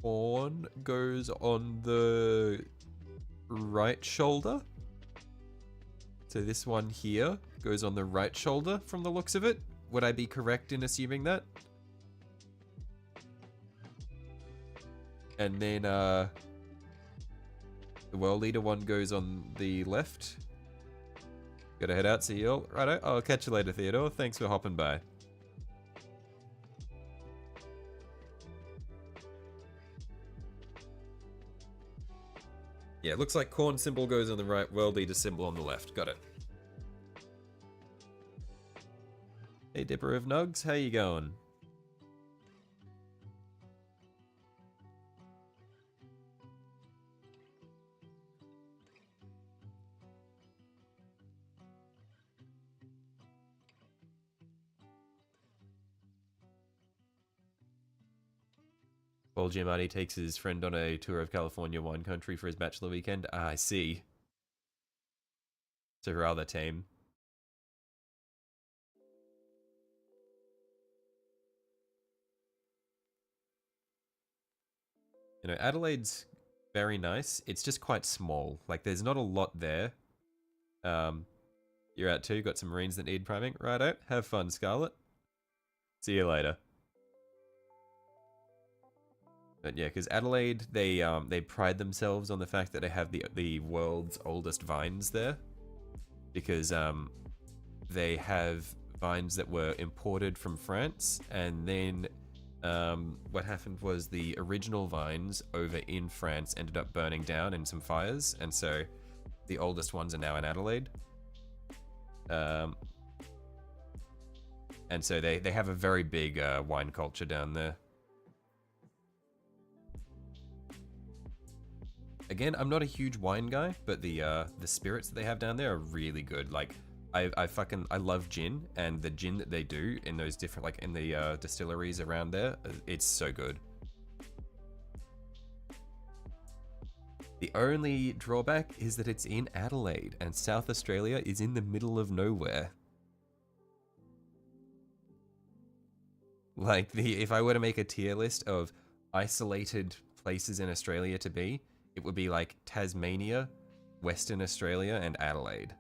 S1: horn goes on the right shoulder. So this one here goes on the right shoulder from the looks of it. Would I be correct in assuming that? And then the world leader one goes on the left. Gotta head out, see you all. Righto, I'll catch you later, Theodore. Thanks for hopping by. Yeah, looks like corn symbol goes on the right, world leader symbol on the left. Got it. Hey, Dipper of Nugs, how you going? Paul Giamatti takes his friend on a tour of California wine country for his bachelor weekend. Ah, I see. So rather tame. You know, Adelaide's very nice. It's just quite small. Like, there's not a lot there. You're out too. Got some Marines that need priming. Righto. Have fun, Scarlet. See you later. But yeah, because Adelaide, they pride themselves on the fact that they have the world's oldest vines there, because they have vines that were imported from France, and then what happened was the original vines over in France ended up burning down in some fires, and so the oldest ones are now in Adelaide. And so they have a very big wine culture down there. Again, I'm not a huge wine guy, but the spirits that they have down there are really good. Like, I love gin, and the gin that they do in those different, like in the distilleries around there, it's so good. The only drawback is that it's in Adelaide, and South Australia is in the middle of nowhere. Like, if I were to make a tier list of isolated places in Australia to be, it would be like Tasmania, Western Australia, and Adelaide.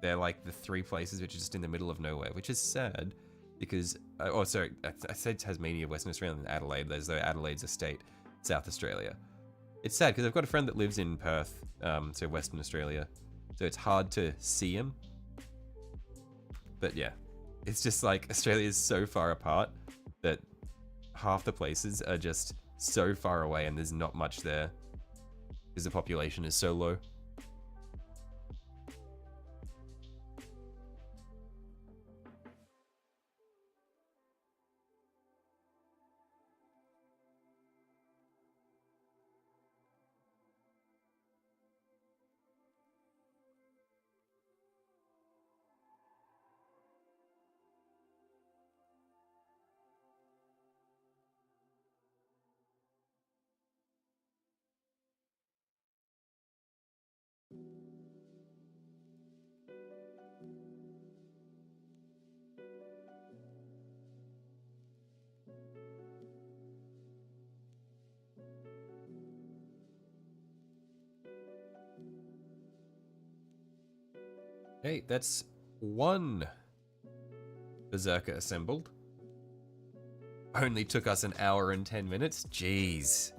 S1: They're like the three places which are just in the middle of nowhere, which is sad because, oh, sorry, I said Tasmania, Western Australia, and Adelaide, as though Adelaide's a state, South Australia. It's sad because I've got a friend that lives in Perth, so Western Australia, so it's hard to see him. But yeah, it's just like Australia is so far apart that half the places are just so far away and there's not much there because the population is so low. Hey, that's one Berserker assembled. Only took us an hour and 10 minutes. Jeez.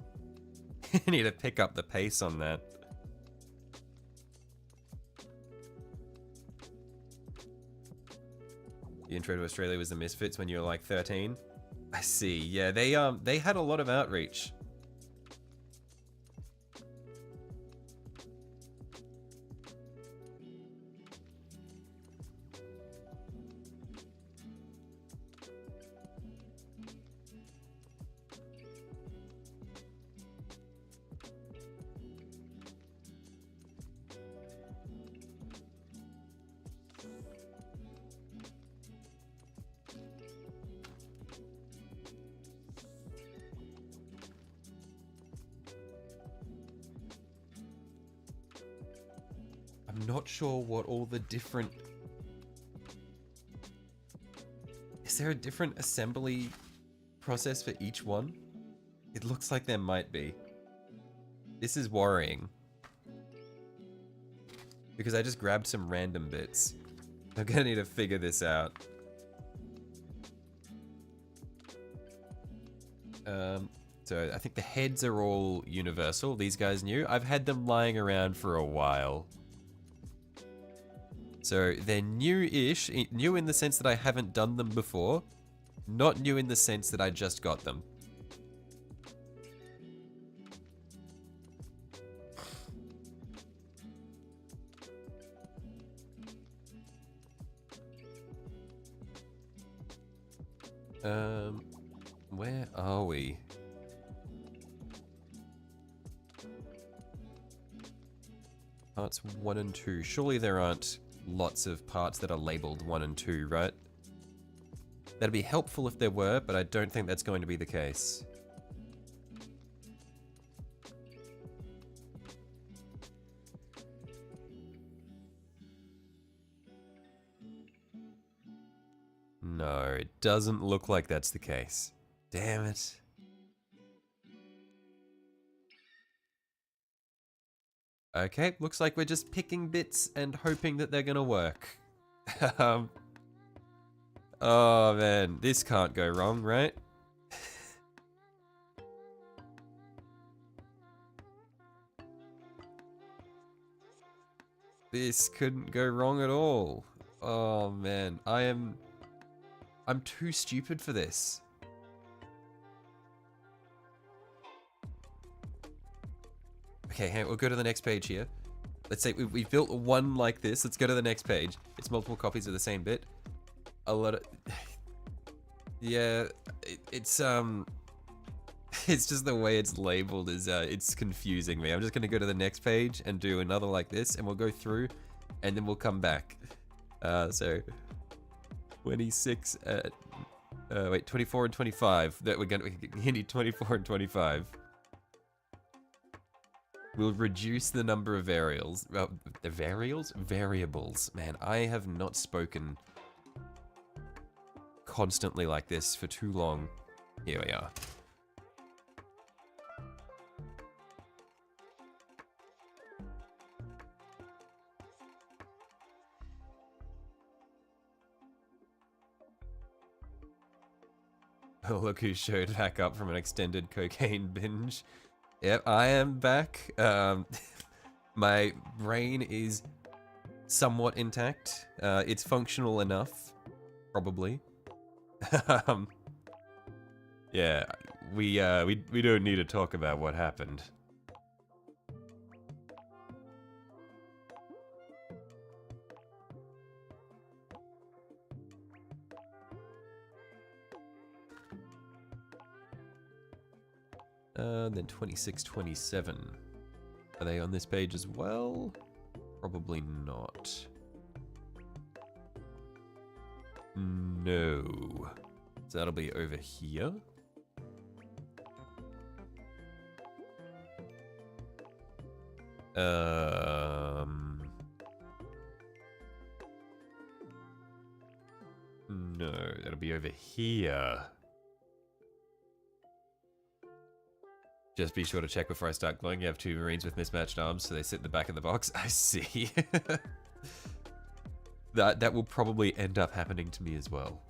S1: Need to pick up the pace on that. The intro to Australia was the Misfits when you were like 13. I see. Yeah, they had a lot of outreach. I'm not sure what all the different... Is there a different assembly process for each one? It looks like there might be. This is worrying. Because I just grabbed some random bits. I'm gonna need to figure this out. So I think the heads are all universal. These guys new. I've had them lying around for a while. So they're new-ish, new in the sense that I haven't done them before, not new in the sense that I just got them. Where are we? Parts 1 and 2. Surely there aren't lots of parts that are labeled 1 and 2, right? That'd be helpful if there were, but I don't think that's going to be the case. No, it doesn't look like that's the case. Damn it. Okay, looks like we're just picking bits and hoping that they're gonna work. Oh man, this can't go wrong, right? This couldn't go wrong at all. Oh man, I'm too stupid for this. Okay, we'll go to the next page here. Let's say we've built one like this. Let's go to the next page. It's multiple copies of the same bit. A lot of... Yeah, it's just the way it's labeled is, it's confusing me. I'm just gonna go to the next page and do another like this, and we'll go through, and then we'll come back. So... 26, wait, 24 and 25. That we need 24 and 25. We'll reduce the number of variables. The variables? Variables. Man, I have not spoken constantly like this for too long. Here we are. Oh, look who showed back up from an extended cocaine binge. Yep, I am back. My brain is somewhat intact. It's functional enough, probably. Yeah, we don't need to talk about what happened. Then 26, 27. Are they on this page as well? Probably not. No. So that'll be over here. No, that'll be over here. Just be sure to check before I start glowing. You have two Marines with mismatched arms, so they sit in the back of the box. I see. That will probably end up happening to me as well.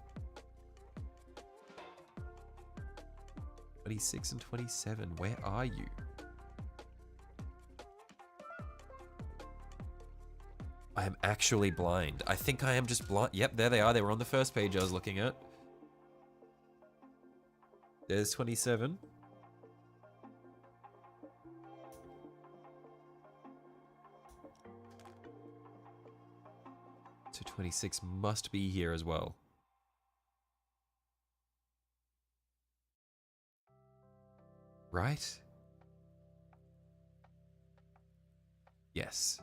S1: 26 and 27, where are you? I am actually blind. I think I am just blind. Yep, there they are. They were on the first page I was looking at. There's 27. So 26 must be here as well. Right? Yes.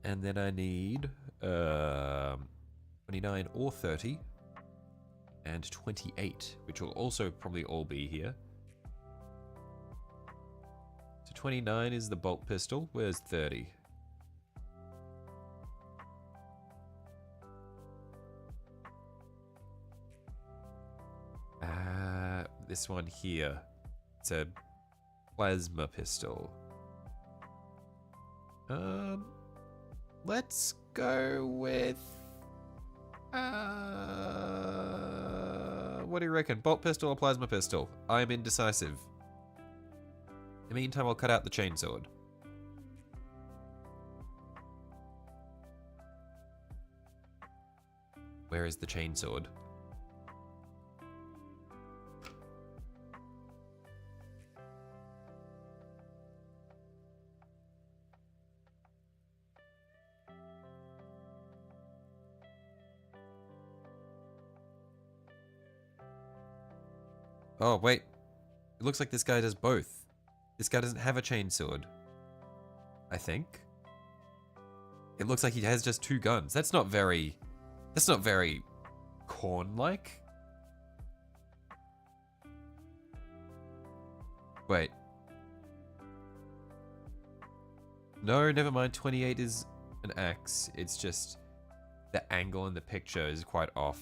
S1: And then I need 29 or 30 and 28, which will also probably all be here. So 29 is the bolt pistol. Where's 30? This one here. It's a plasma pistol. Let's go with... what do you reckon? Bolt pistol or plasma pistol? I'm indecisive. In the meantime, I'll cut out the chainsword. Where is the chainsword? Oh, wait. It looks like this guy does both. This guy doesn't have a chainsword. I think. It looks like he has just two guns. That's not very Korn-like. Wait. No, never mind. 28 is an axe. It's just the angle in the picture is quite off.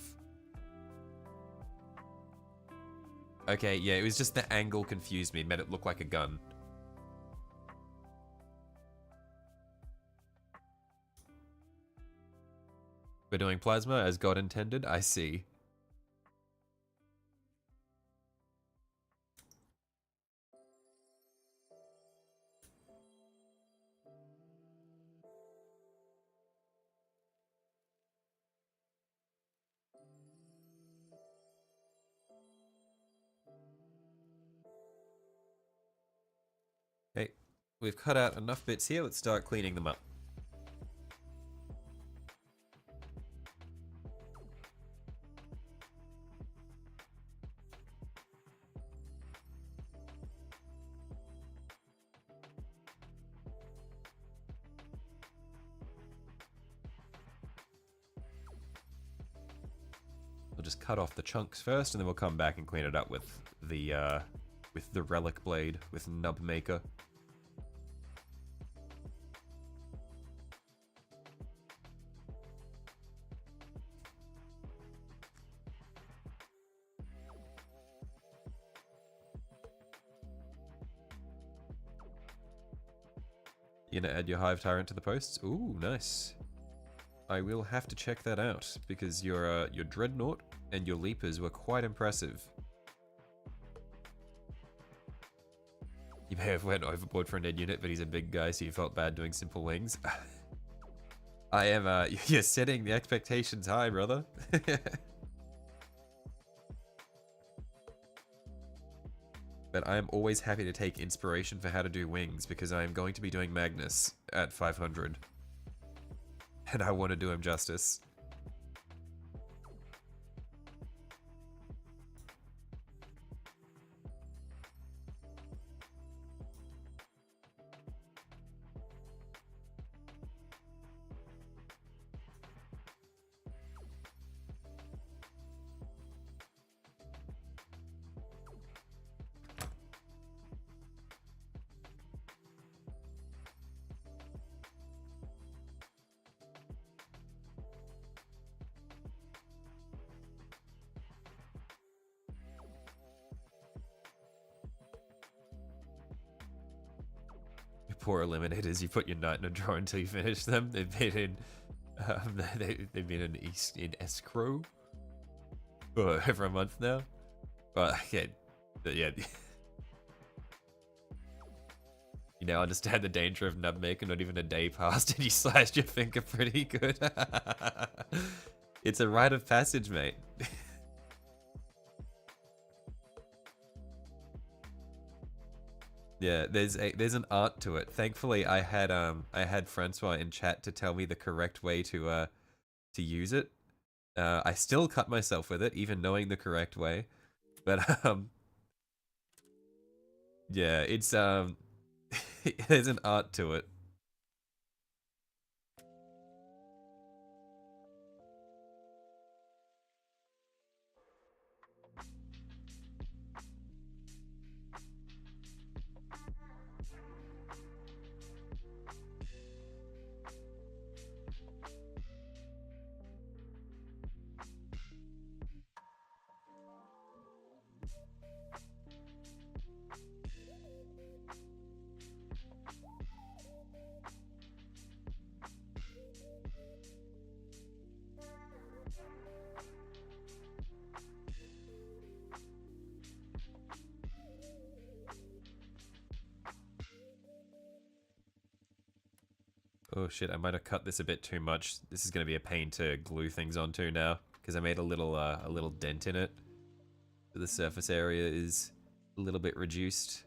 S1: Okay, yeah, it was just the angle confused me. It made it look like a gun. We're doing plasma as God intended? I see. Okay, we've cut out enough bits here. Let's start cleaning them up. We'll just cut off the chunks first, and then we'll come back and clean it up with the relic blade, with Nub Maker. You gonna add your hive tyrant to the posts? Ooh, nice. I will have to check that out, because your dreadnought and your leapers were quite impressive. You may have went overboard for a Ned unit, but he's a big guy, so you felt bad doing simple wings. I am, you're setting the expectations high, brother. But I am always happy to take inspiration for how to do wings, because I am going to be doing Magnus at 500. And I want to do him justice. Poor eliminators, you put your knight in a drawer until you finish them. They've been in, they've been in escrow for over a month now. But yeah, you now understand the danger of Nub Maker. Not even a day passed and you slashed your finger pretty good. It's a rite of passage, mate. Yeah, there's an art to it. Thankfully, I had Francois in chat to tell me the correct way to use it. I still cut myself with it, even knowing the correct way. But yeah, it's there's an art to it. Oh shit, I might have cut this a bit too much. This is going to be a pain to glue things onto now, because I made a little dent in it. So the surface area is a little bit reduced. See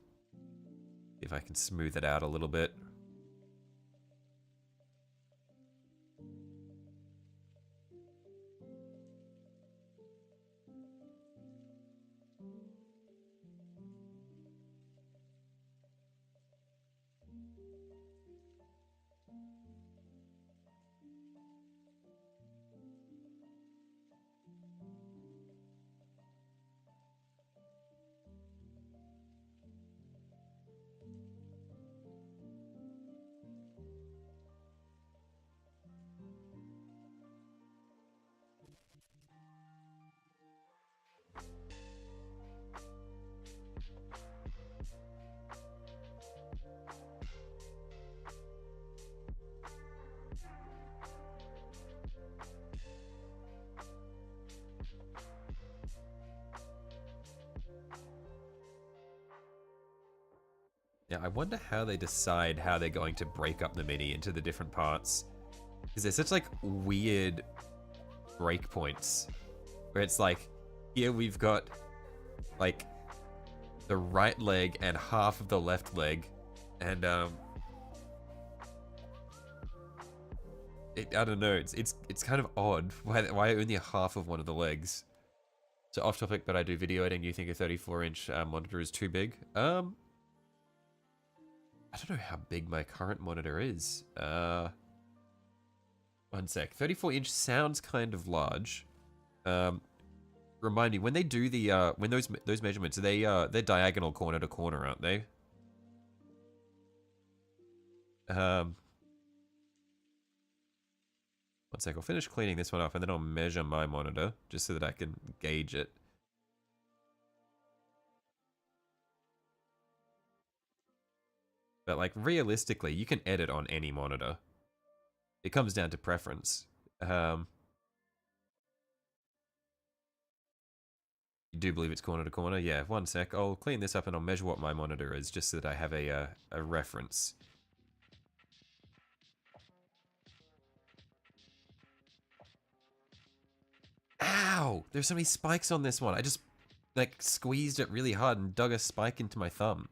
S1: if I can smooth it out a little bit. Yeah, I wonder how they decide how they're going to break up the mini into the different parts. Because there's such like weird breakpoints where it's like, here we've got like the right leg and half of the left leg, and I don't know, it's kind of odd why only half of one of the legs. So off topic, but I do video editing. You think a 34-inch monitor is too big? I don't know how big my current monitor is. 1 sec. 34-inch sounds kind of large. Remind me, when they do the, when those measurements, they're diagonal corner to corner, aren't they? One sec, I'll finish cleaning this one up and then I'll measure my monitor, just so that I can gauge it. But, like, realistically, you can edit on any monitor. It comes down to preference. You do believe it's corner to corner? Yeah, one sec. I'll clean this up and I'll measure what my monitor is, just so that I have a reference. Ow! There's so many spikes on this one. I just, like, squeezed it really hard and dug a spike into my thumb.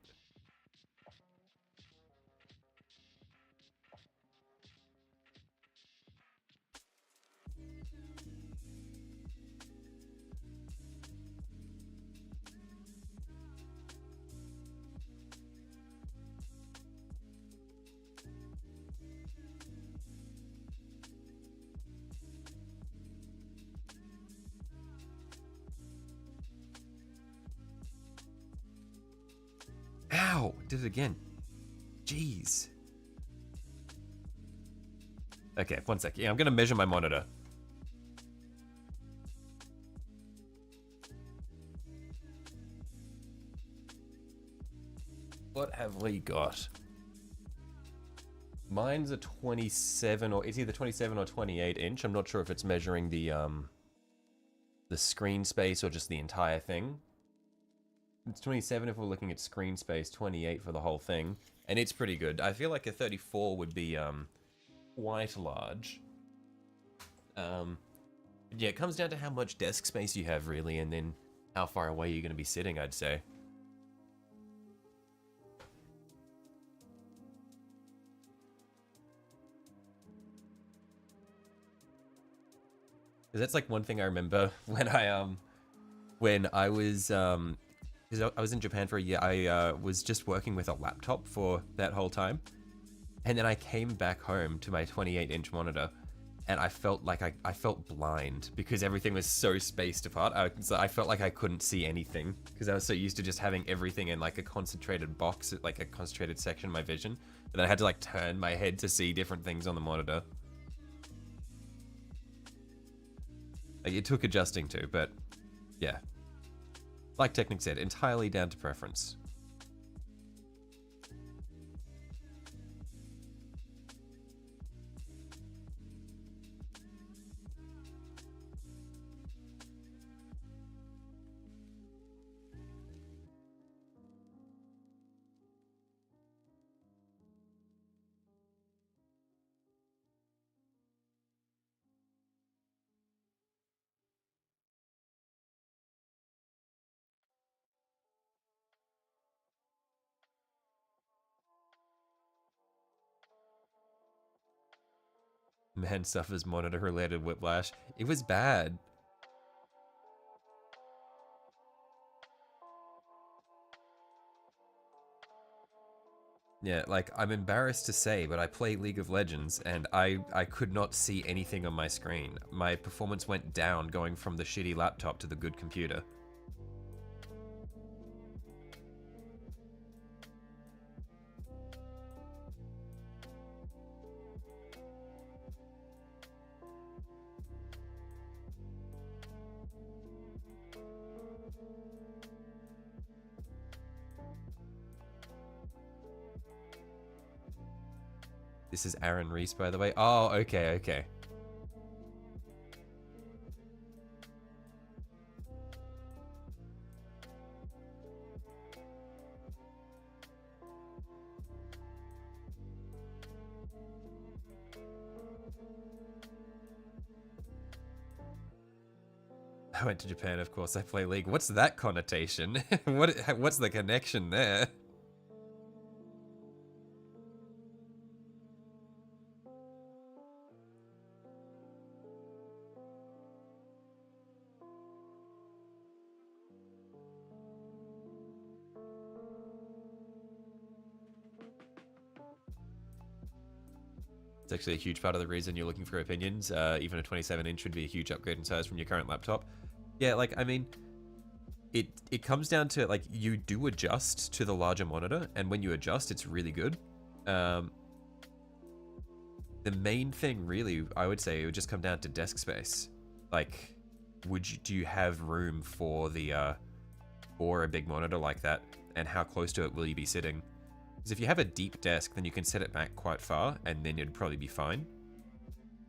S1: Ow! Did it again. Jeez. Okay, one sec. Yeah, I'm gonna measure my monitor. What have we got? Mine's a 27, or it's either 27 or 28 inch. I'm not sure if it's measuring the screen space or just the entire thing. It's 27 if we're looking at screen space, 28 for the whole thing, and it's pretty good. I feel like a 34 would be quite large. Yeah, it comes down to how much desk space you have, really, and then how far away you're going to be sitting, I'd say. Because that's like one thing I remember when I was because I was in Japan for a year. I was just working with a laptop for that whole time, and then I came back home to my 28-inch monitor, and I felt like I felt blind because everything was so spaced apart. So I felt like I couldn't see anything because I was so used to just having everything in like a concentrated box, like a concentrated section of my vision, but then I had to like turn my head to see different things on the monitor. Like, it took adjusting to, but yeah. Like Technic said, entirely down to preference. Man suffers monitor-related whiplash. It was bad. Yeah, like, I'm embarrassed to say, but I play League of Legends, and I could not see anything on my screen. My performance went down going from the shitty laptop to the good computer. This is Aaron Reese, by the way. Oh, okay, okay. I went to Japan, of course. I play League. What's that connotation? What's the connection there? It's actually a huge part of the reason you're looking for opinions. Even a 27-inch would be a huge upgrade in size from your current laptop. Yeah, like, I mean, it comes down to, like, you do adjust to the larger monitor, and when you adjust, it's really good. The main thing, really, I would say, it would just come down to desk space. Like, do you have room for the, for a big monitor like that, and how close to it will you be sitting? Because if you have a deep desk, then you can set it back quite far, and then you'd probably be fine.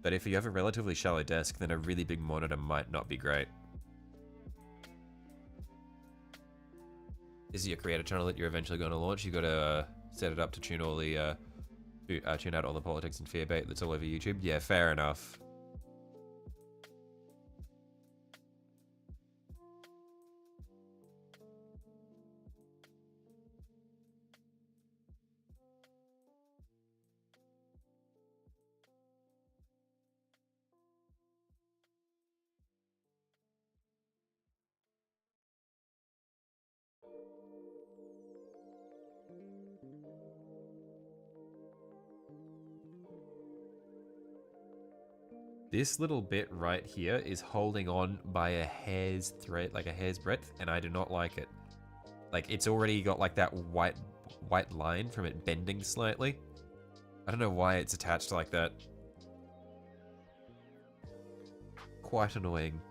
S1: But if you have a relatively shallow desk, then a really big monitor might not be great. This is your creator channel that you're eventually going to launch. You got to set it up to tune all the tune out all the politics and fear bait that's all over YouTube. Yeah, fair enough. This little bit right here is holding on by a hair's thread, like a hair's breadth, and I do not like it. Like, it's already got like that white line from it bending slightly. I don't know why it's attached like that. Quite annoying.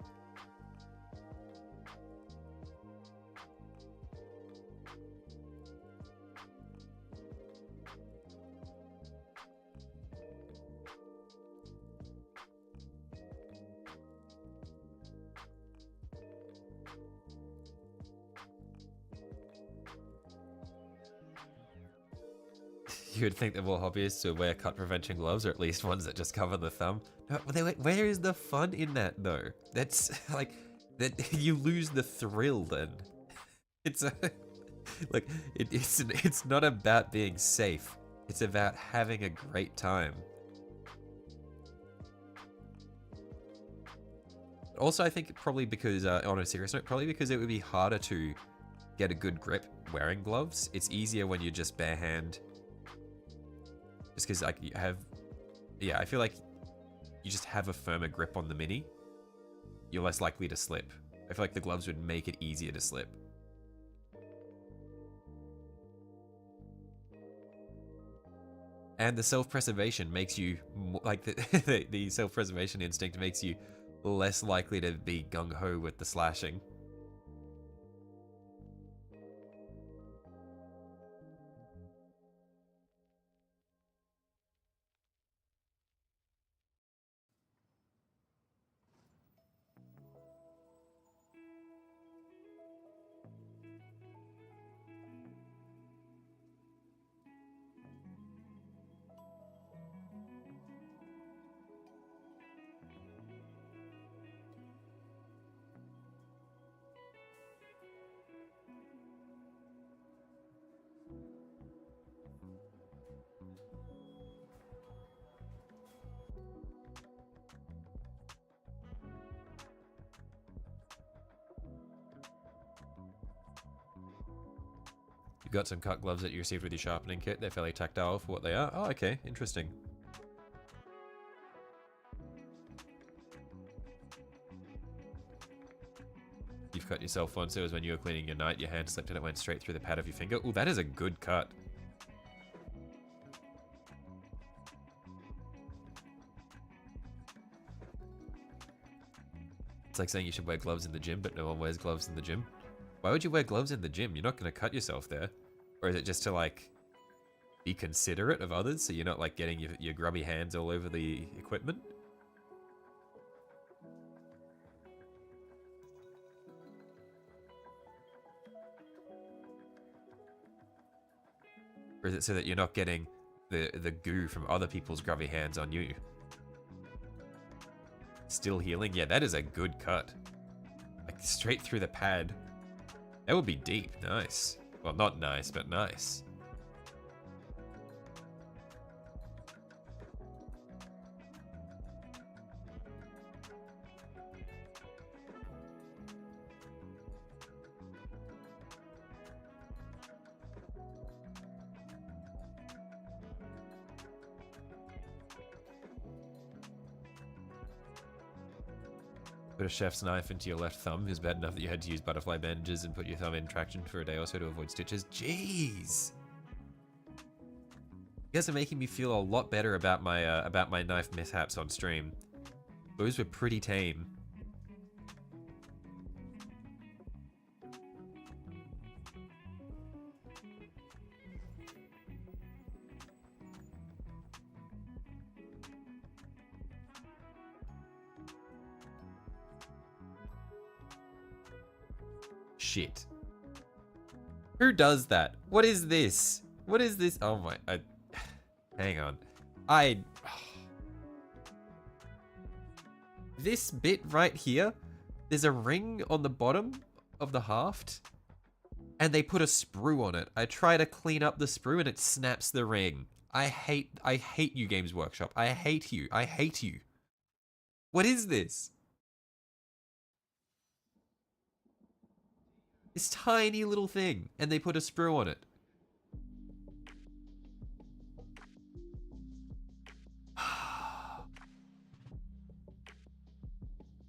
S1: You would think that more hobbyists would wear cut prevention gloves, or at least ones that just cover the thumb. No, where is the fun in that, though? That's like, that you lose the thrill then. It's a, like, it's not about being safe. It's about having a great time. Also, I think probably because, on a serious note, probably because it would be harder to get a good grip wearing gloves. It's easier when you're just bare hand. Just because, like, you have... Yeah, I feel like you just have a firmer grip on the Mini. You're less likely to slip. I feel like the gloves would make it easier to slip. And the self-preservation makes you... Like, the self-preservation instinct makes you less likely to be gung-ho with the slashing. You've got some cut gloves that you received with your sharpening kit. They're fairly tactile for what they are. Oh, okay. Interesting. You've cut yourself once. It was when you were cleaning your knife. Your hand slipped and it went straight through the pad of your finger. Oh, that is a good cut. It's like saying you should wear gloves in the gym, but no one wears gloves in the gym. Why would you wear gloves in the gym? You're not going to cut yourself there. Or is it just to, like, be considerate of others so you're not, like, getting your grubby hands all over the equipment? Or is it so that you're not getting the goo from other people's grubby hands on you? Still healing? Yeah, that is a good cut. Like, straight through the pad. That would be deep. Nice. Well, not nice, but nice. Put a chef's knife into your left thumb. It was bad enough that you had to use butterfly bandages and put your thumb in traction for a day or so to avoid stitches. Jeez! You guys are making me feel a lot better about my knife mishaps on stream. Those were pretty tame. Shit. Who does that? What is this? What is this? Oh my... hang on. This bit right here, there's a ring on the bottom of the haft, and they put a sprue on it. I try to clean up the sprue and it snaps the ring. I hate you, Games Workshop. I hate you. I hate you. What is this? This tiny little thing, and they put a sprue on it.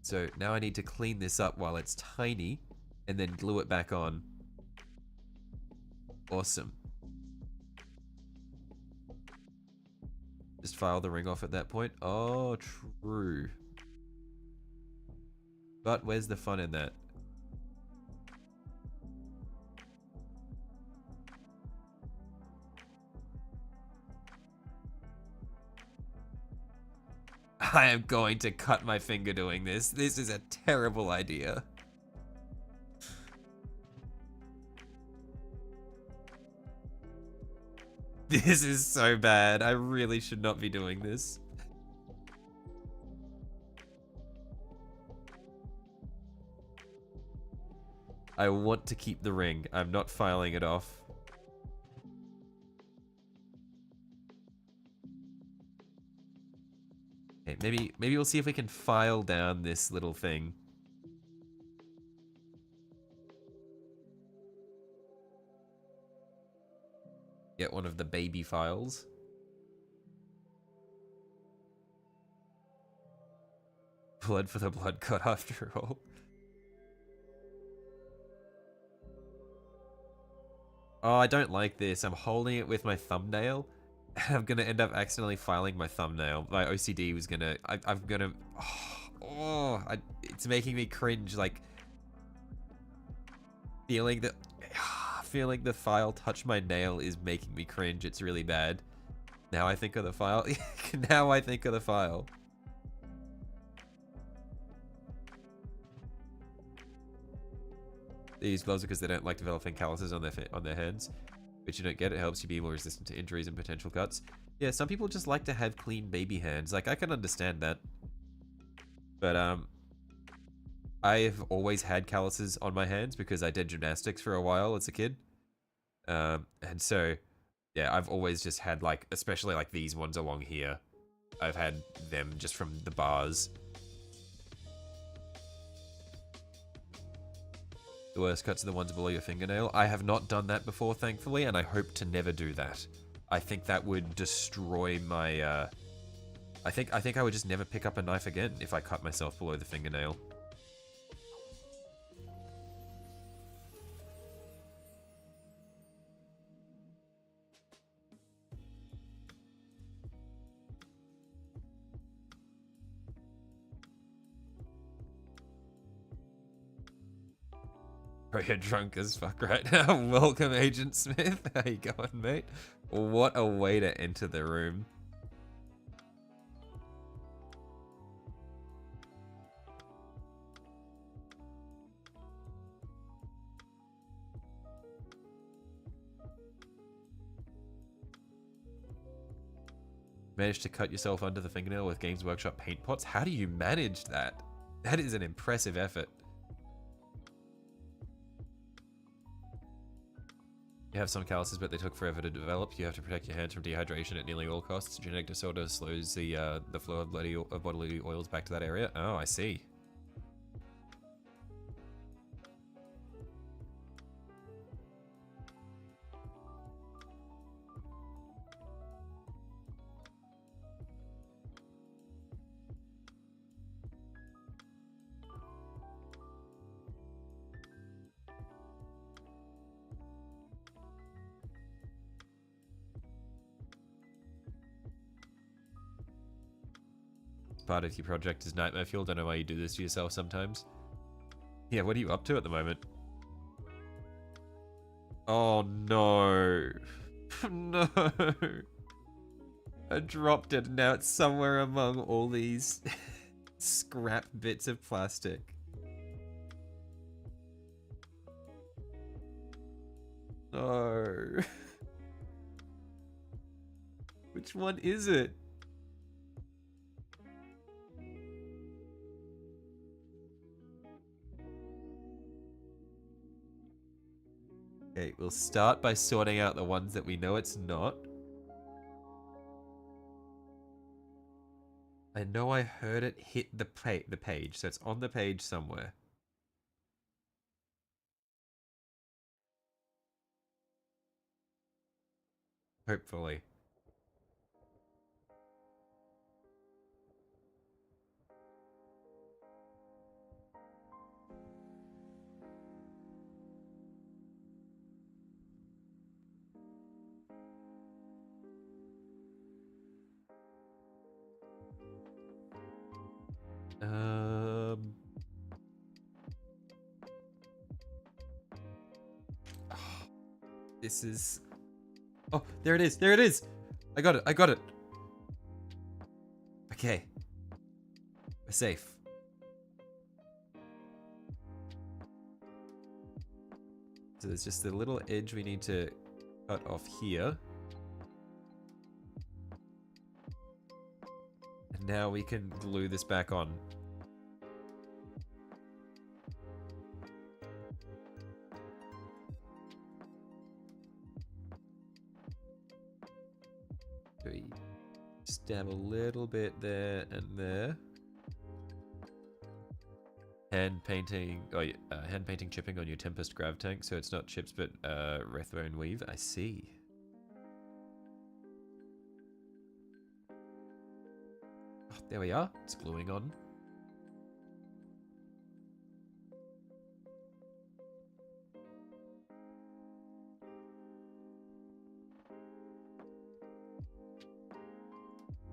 S1: So now I need to clean this up while it's tiny, and then glue it back on. Awesome. Just file the ring off at that point. Oh, true. But where's the fun in that? I am going to cut my finger doing this. This is a terrible idea. This is so bad. I really should not be doing this. I want to keep the ring. I'm not filing it off. Okay, maybe we'll see if we can file down this little thing. Get one of the baby files. Blood for the blood cut after all. Oh, I don't like this. I'm holding it with my thumbnail. And I'm gonna end up accidentally filing my thumbnail. My OCD was gonna... I'm gonna... it's making me cringe, like... Feeling the file touch my nail is making me cringe. It's really bad. Now I think of the file. Now I think of the file. They use gloves because they don't like developing calluses on their hands. But you don't get it. Helps you be more resistant to injuries and potential cuts. Yeah, some people just like to have clean baby hands. Like, I can understand that. But, I've always had calluses on my hands because I did gymnastics for a while as a kid. And so, yeah, I've always just had, like, especially, like, these ones along here. I've had them just from the bars. The worst cuts are the ones below your fingernail. I have not done that before, thankfully, and I hope to never do that. I think that would destroy my, I think I would just never pick up a knife again if I cut myself below the fingernail. Oh, you're drunk as fuck right now. Welcome, Agent Smith. How you going, mate? What a way to enter the room. Managed to cut yourself under the fingernail with Games Workshop paint pots? How do you manage that? That is an impressive effort. You have some calluses, but they took forever to develop. You have to protect your hands from dehydration at nearly all costs. Genetic disorder slows the flow of bodily oils back to that area. Oh, I see. part of your project is nightmare fuel. Don't know why you do this to yourself sometimes. Yeah, what are you up to at the moment? Oh no. No. I dropped it and now it's somewhere among all these scrap bits of plastic. No. Which one is it? Okay, we'll start by sorting out the ones that we know it's not. I know I heard it hit the page, so it's on the page somewhere. Hopefully. This is... Oh, there it is. There it is. I got it. I got it. Okay. We're safe. So there's just a little edge we need to cut off here. And now we can glue this back on. We just dab a little bit there and there. Hand painting chipping on your Tempest grav tank, so it's not chips but Rathbone weave. I see. Oh, there we are. It's gluing on.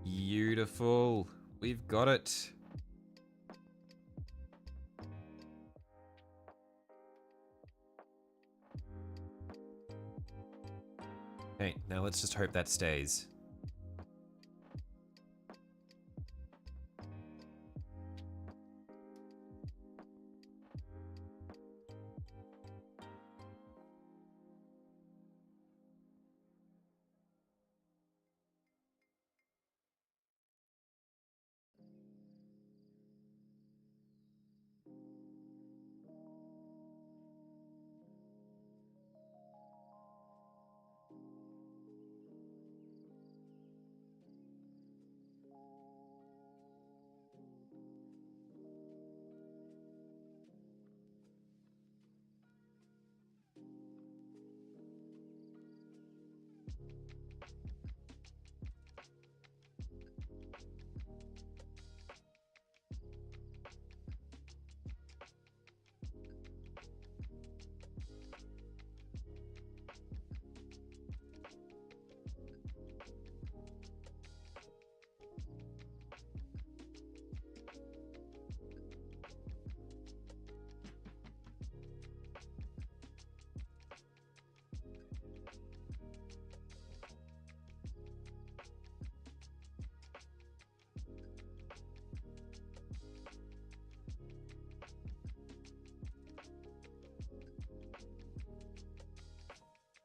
S1: Beautiful. We've got it. Okay, now let's just hope that stays.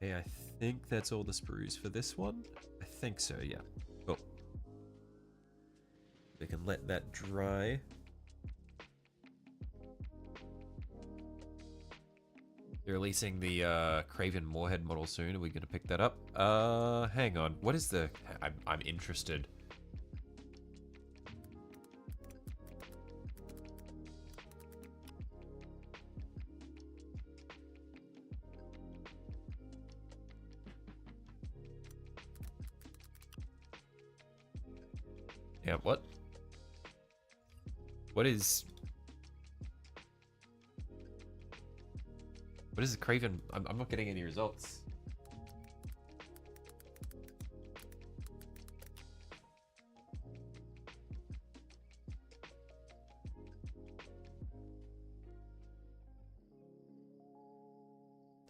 S1: Okay, I think that's all the sprues for this one. I think so, yeah. Cool. We can let that dry. They're releasing the Craven Moorhead model soon. Are we going to pick that up? Hang on. What is the... I'm interested. Yeah, what? What is the Craven? I'm not getting any results.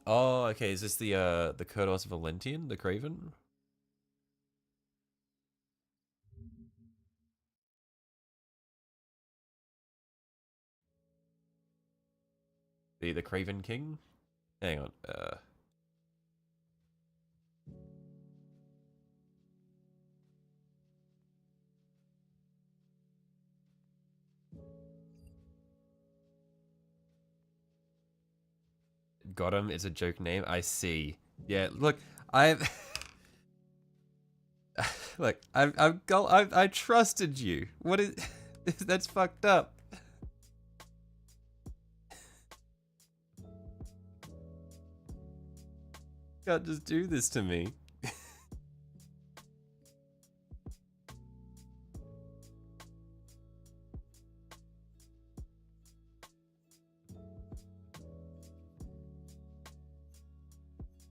S1: Oh, okay. Is this the Kurdos Valentian, the Craven? The Craven King? Hang on. Got him. It's a joke name. I see. Yeah. Look, I've look. I trusted you. What is? That's fucked up. You can't just do this to me.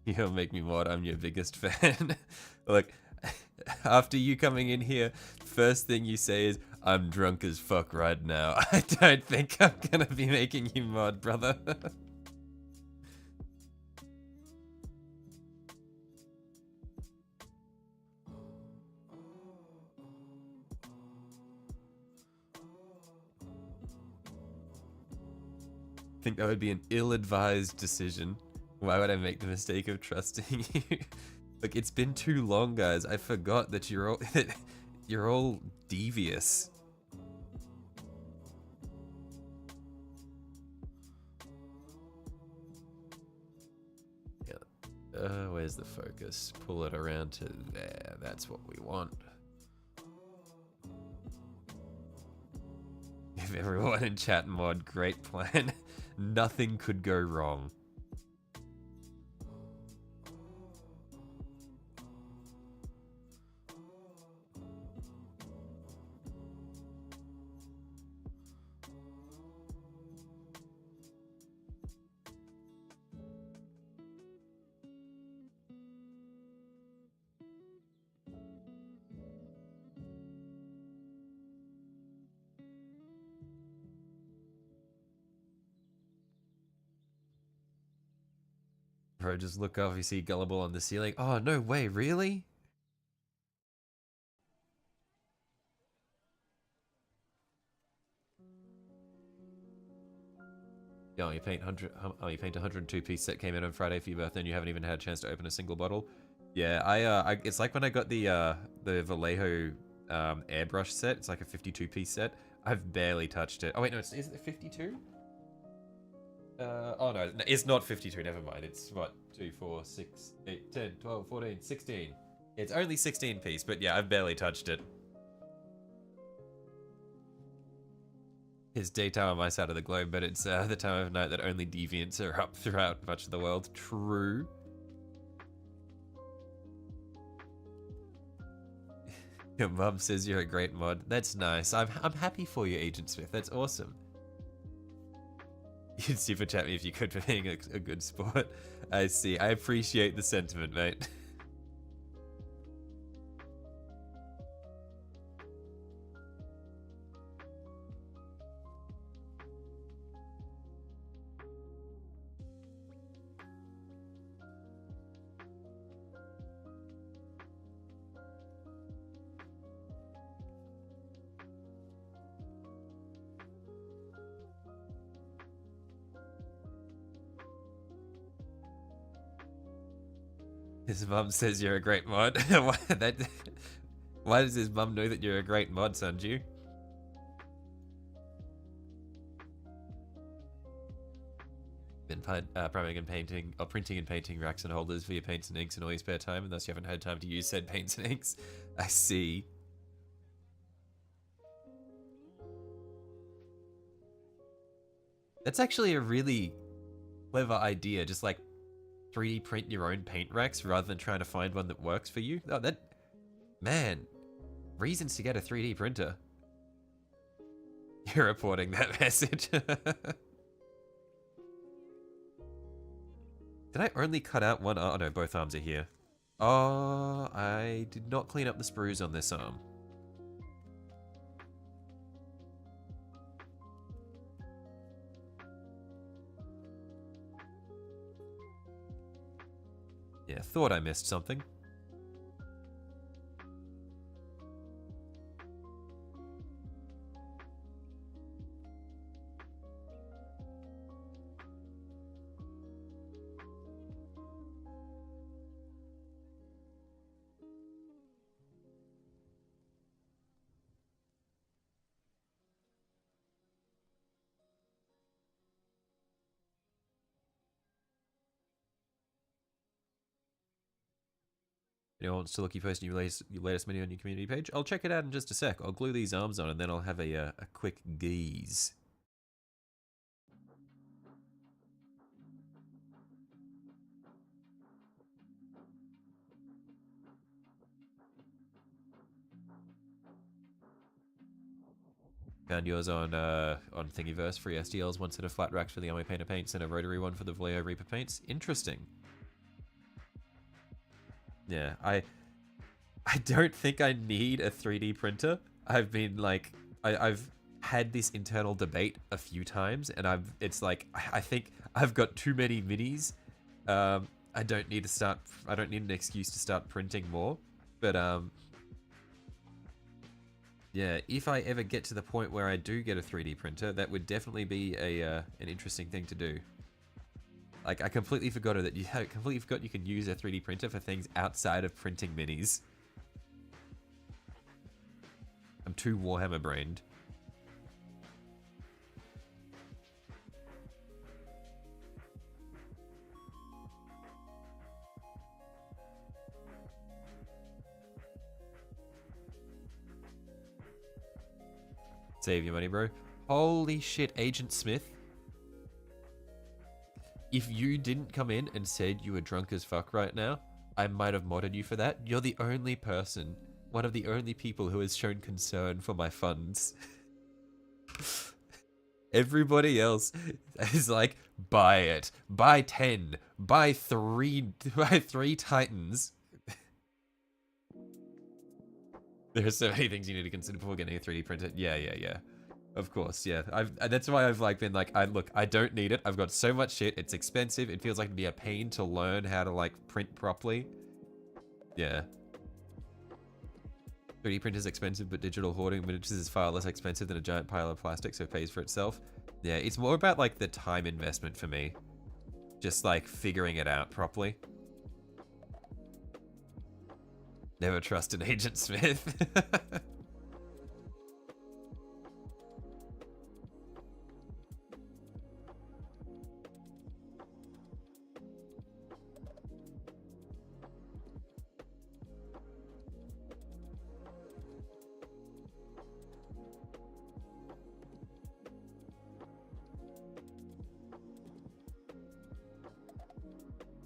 S1: You'll make me mod. I'm your biggest fan. Look, after you coming in here, first thing you say is, I'm drunk as fuck right now. I don't think I'm gonna be making you mod, brother. I think that would be an ill-advised decision. Why would I make the mistake of trusting you? Look, it's been too long, guys. I forgot that you're all devious. Yeah. Where's the focus? Pull it around to there. That's what we want. If everyone in chat mod, great plan. Nothing could go wrong. Bro, just look up, you see Gullible on the ceiling. Oh, no way, really? Oh, you paint 102-piece set came in on Friday for your birthday and you haven't even had a chance to open a single bottle. Yeah, it's like when I got the Vallejo airbrush set. It's like a 52-piece set. I've barely touched it. Oh wait, no, is it 52? Oh no, it's not 52, never mind. It's what, 2, 4, 6, 8, 10, 12, 14, 16. It's only 16 piece, but yeah, I've barely touched it. It's daytime on my side of the globe, but it's the time of night that only deviants are up throughout much of the world. True. Your mum says you're a great mod. That's nice. I'm happy for you, Agent Smith. That's awesome. You'd super chat me if you could for being a good sport. I see. I appreciate the sentiment, mate. His mum says you're a great mod. Why does his mum know that you're a great mod, Sanju? Been priming and painting, or printing and painting racks and holders for your paints and inks in all your spare time, and thus you haven't had time to use said paints and inks. I see. That's actually a really clever idea. Just like 3D print your own paint racks rather than trying to find one that works for you. Oh, man, reasons to get a 3D printer. You're reporting that message. Did I only cut out one arm? Oh no, both arms are here. Oh, I did not clean up the sprues on this arm. Yeah, thought I missed something. Anyone wants to look, you posting your latest video on your community page? I'll check it out in just a sec. I'll glue these arms on and then I'll have a quick geeze. Found yours on Thingiverse, free STLs, one set of flat racks for the Army Painter paints and a rotary one for the Vallejo Reaper paints. Interesting. Yeah, I don't think I need a 3D printer. I've been like, I've had this internal debate a few times, and it's like, I think I've got too many minis. I don't need an excuse to start printing more. But yeah, if I ever get to the point where I do get a 3D printer, that would definitely be an interesting thing to do. Like, I completely forgot that you can use a 3D printer for things outside of printing minis. I'm too Warhammer brained. Save your money, bro. Holy shit, Agent Smith. If you didn't come in and said you were drunk as fuck right now, I might have modded you for that. You're the only person, one of the only people who has shown concern for my funds. Everybody else is like, buy it, buy 10, buy 3 Titans. There are so many things you need to consider before getting a 3D printer. Yeah. Of course, yeah. That's why I've like been like, look, I don't need it. I've got so much shit. It's expensive. It feels like it'd be a pain to learn how to like print properly. Yeah. 3D print is expensive, but digital hoarding miniatures is far less expensive than a giant pile of plastic, so it pays for itself. Yeah, it's more about like the time investment for me. Just like figuring it out properly. Never trust an Agent Smith.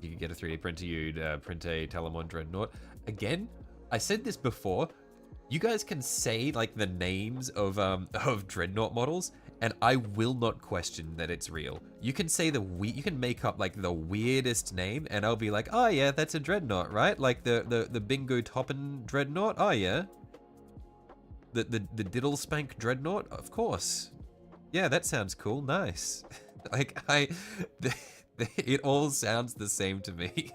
S1: You could get a 3D printer, you'd print a Telemon Dreadnought. Again, I said this before, you guys can say like the names of Dreadnought models, and I will not question that it's real. You can say you can make up like the weirdest name, and I'll be like, oh yeah, that's a Dreadnought, right? Like the Bingo Toppin Dreadnought, oh yeah. The Diddle Spank Dreadnought, of course. Yeah, that sounds cool, nice. Like it all sounds the same to me.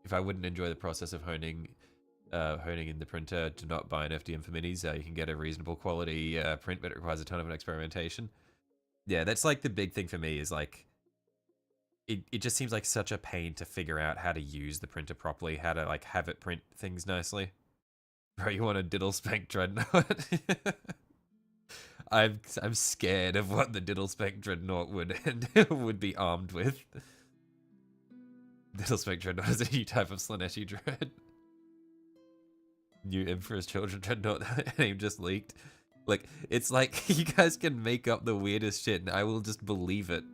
S1: If I wouldn't enjoy the process of honing in the printer, do not buy an FDM for minis. You can get a reasonable quality print, but it requires a ton of experimentation. Yeah, that's like the big thing for me is like, it just seems like such a pain to figure out how to use the printer properly, how to like have it print things nicely. Bro, you want a Diddle Spank Dreadnought? I'm scared of what the Diddle Spank Dreadnought would be armed with. Diddle Spank Dreadnought is a new type of Slaneshi Dread. New Emperor's Children Dreadnought name just leaked. Like, it's like, you guys can make up the weirdest shit and I will just believe it.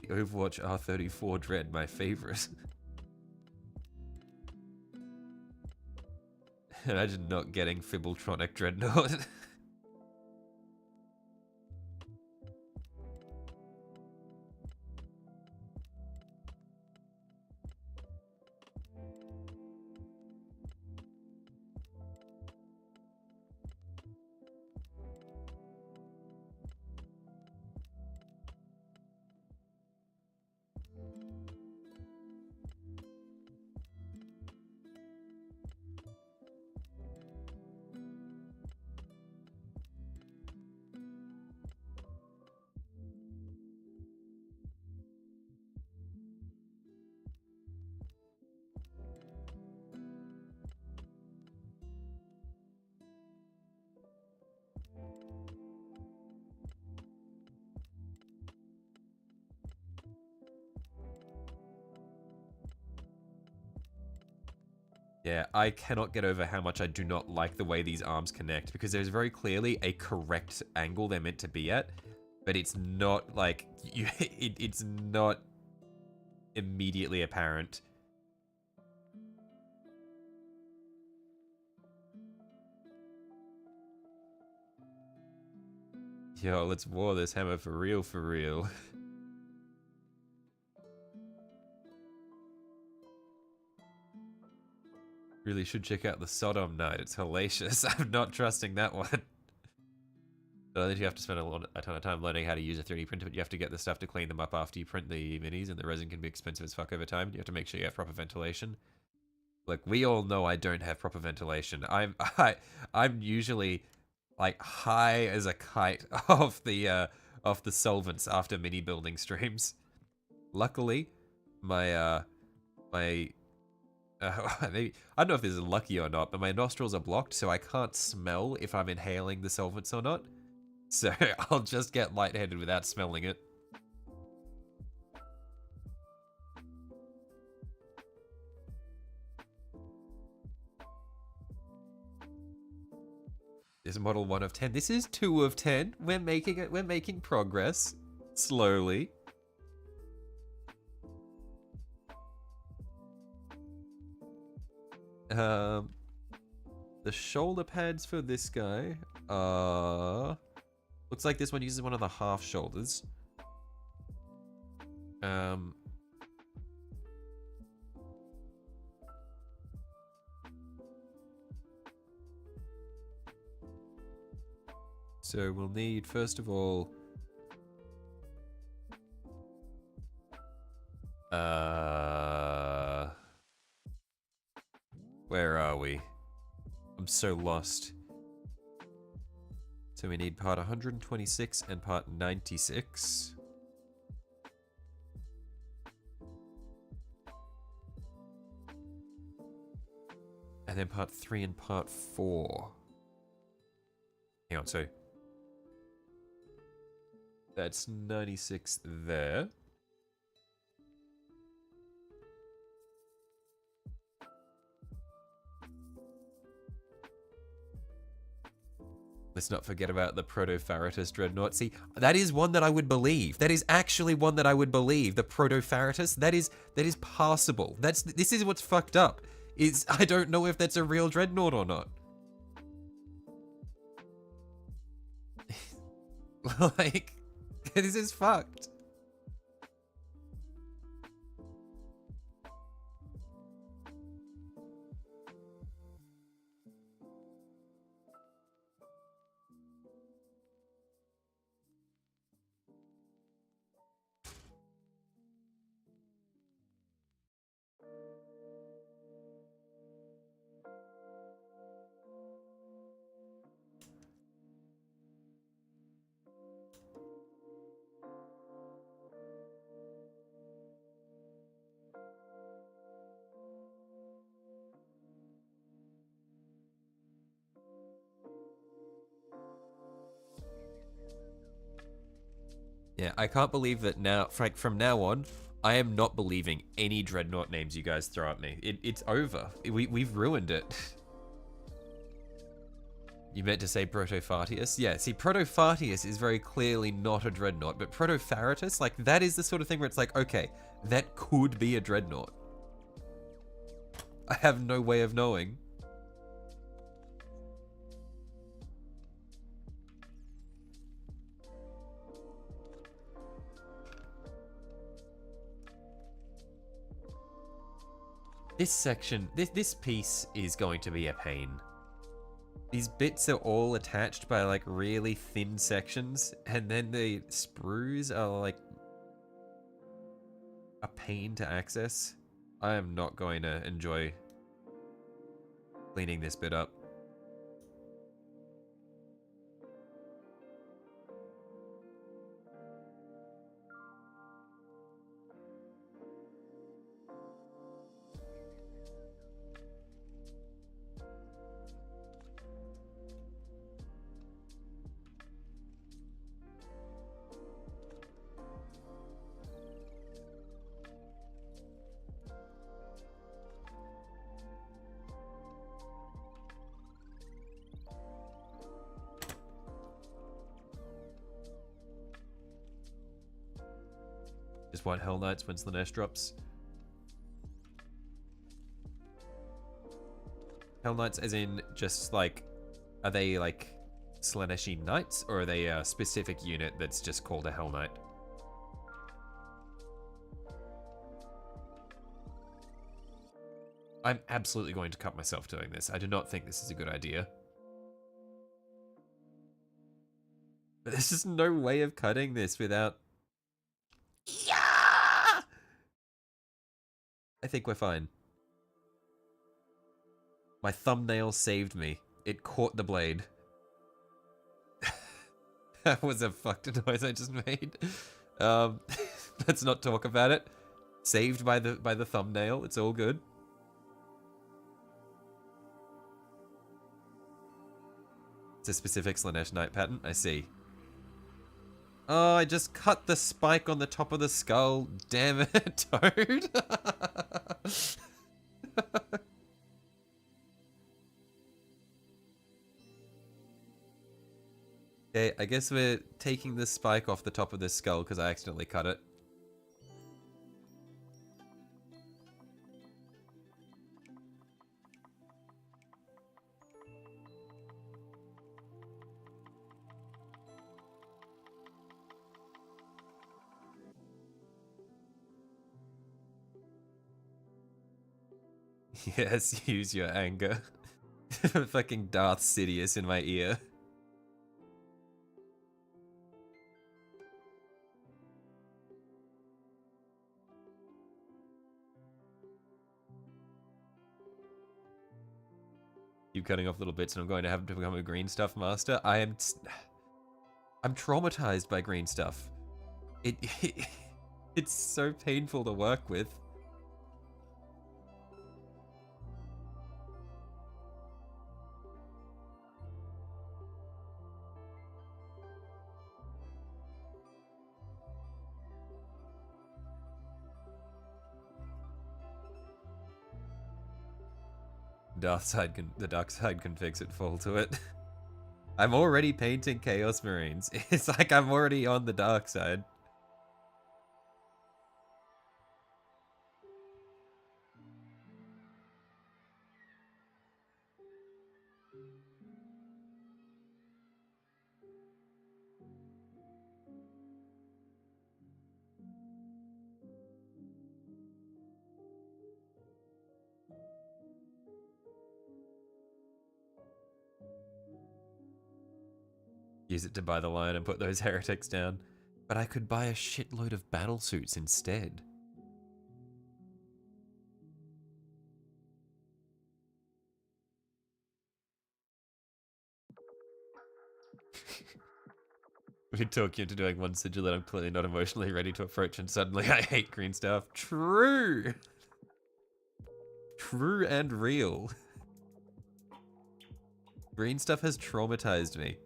S1: The Overwatch R34 Dread, my favorite. Imagine not getting Fibbletronic Dreadnought. Yeah, I cannot get over how much I do not like the way these arms connect, because there's very clearly a correct angle they're meant to be at, but it's not like it's not immediately apparent. Yo, let's war this hammer for real, for real. Really should check out the Sodom Knight. It's hellacious. I'm not trusting that one. So you have to spend a ton of time learning how to use a 3D printer, but you have to get the stuff to clean them up after you print the minis, and the resin can be expensive as fuck over time. You have to make sure you have proper ventilation. Like, we all know I don't have proper ventilation. I'm usually like high as a kite off the solvents after mini building streams. Luckily, my maybe, I don't know if this is lucky or not, but my nostrils are blocked, so I can't smell if I'm inhaling the solvents or not. So I'll just get lightheaded without smelling it. This is model 1 of 10. This is 2 of 10. We're making it. We're making progress. Slowly. The shoulder pads for this guy looks like this one uses one of the half shoulders. So we'll need, first of all, where are we? I'm so lost. So we need part 126 and part 96. And then part 3 and part 4. Hang on, so that's 96 there. Let's not forget about the Proto-Faratus Dreadnought. See, that is one that I would believe. That is actually one that I would believe. The Proto-Faratus, that is passable. This is what's fucked up. I don't know if that's a real Dreadnought or not. Like, this is fucked. Yeah, I can't believe that now, Frank, from now on, I am not believing any Dreadnought names you guys throw at me. It's over. We've ruined it. You meant to say Protophartius? Yeah, see, Protophartius is very clearly not a dreadnought, but Protophartius, like, that is the sort of thing where it's like, okay, that could be a dreadnought. I have no way of knowing. This section, this piece is going to be a pain. These bits are all attached by like really thin sections, and then the sprues are like a pain to access. I am not going to enjoy cleaning this bit up. Just want Hell Knights when Slanesh drops. Hell Knights as in just like, are they like Slaneshi Knights, or are they a specific unit that's just called a Hell Knight? I'm absolutely going to cut myself doing this. I do not think this is a good idea. But there's just no way of cutting this without... Yeah! I think we're fine. My thumbnail saved me. It caught the blade. That was a fucked noise I just made. Let's not talk about it. Saved by the thumbnail. It's all good. It's a specific Slanesh Knight pattern. I see. Oh, I just cut the spike on the top of the skull. Damn it, Toad. Okay, I guess we're taking the spike off the top of this skull because I accidentally cut it. Yes, use your anger. Fucking Darth Sidious in my ear. Keep cutting off little bits and I'm going to have to become a green stuff master. I'm traumatized by green stuff. It's so painful to work with. The dark side can fix it, fall to it. I'm already painting Chaos Marines. It's like I'm already on the dark side. Use it to buy the lion and put those heretics down. But I could buy a shitload of battle suits instead. We talk you into doing one sigil that I'm clearly not emotionally ready to approach, and suddenly I hate green stuff. True! True and real. Green stuff has traumatized me.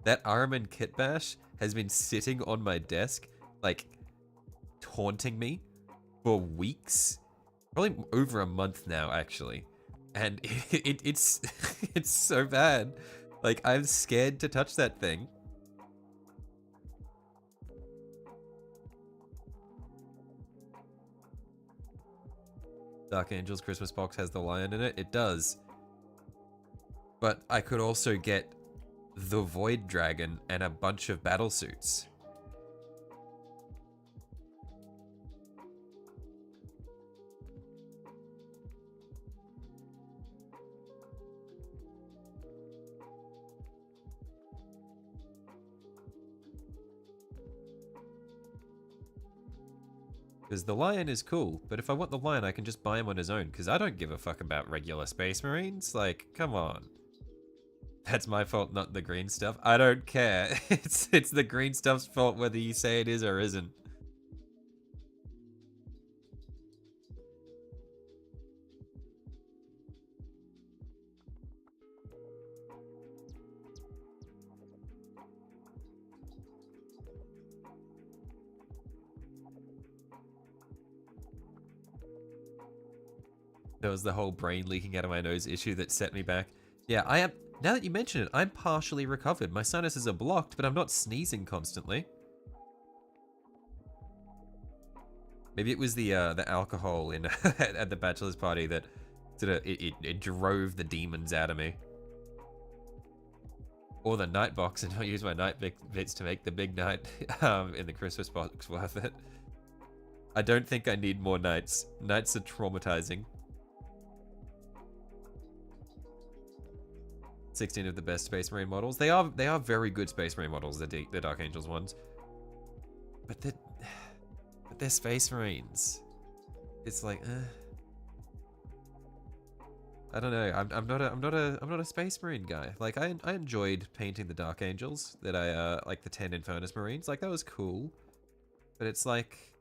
S1: That Ahriman kit bash has been sitting on my desk, like, taunting me for weeks. Probably over a month now, actually. and it's it's so bad. Like, I'm scared to touch that thing. Dark Angel's Christmas box has the lion in it. It does. But I could also get the Void Dragon and a bunch of battle suits. Because the lion is cool, but if I want the lion, I can just buy him on his own, because I don't give a fuck about regular Space Marines. Like, come on. That's my fault, not the green stuff. I don't care. It's the green stuff's fault whether you say it is or isn't. There was the whole brain leaking out of my nose issue that set me back. Yeah, I am. Now that you mention it, I'm partially recovered. My sinuses are blocked, but I'm not sneezing constantly. Maybe it was the alcohol in at the bachelor's party that sort of it drove the demons out of me. Or the night box, and I'll use my night bits to make the big night in the Christmas box worth it. I don't think I need more nights. Nights are traumatizing. 16 of the best Space Marine models. They are very good Space Marine models, the Dark Angels ones. But they're Space Marines. It's like, I don't know. I'm not a Space Marine guy. Like, I enjoyed painting the Dark Angels that I like the 10 Infernus Marines. Like, that was cool. But it's like,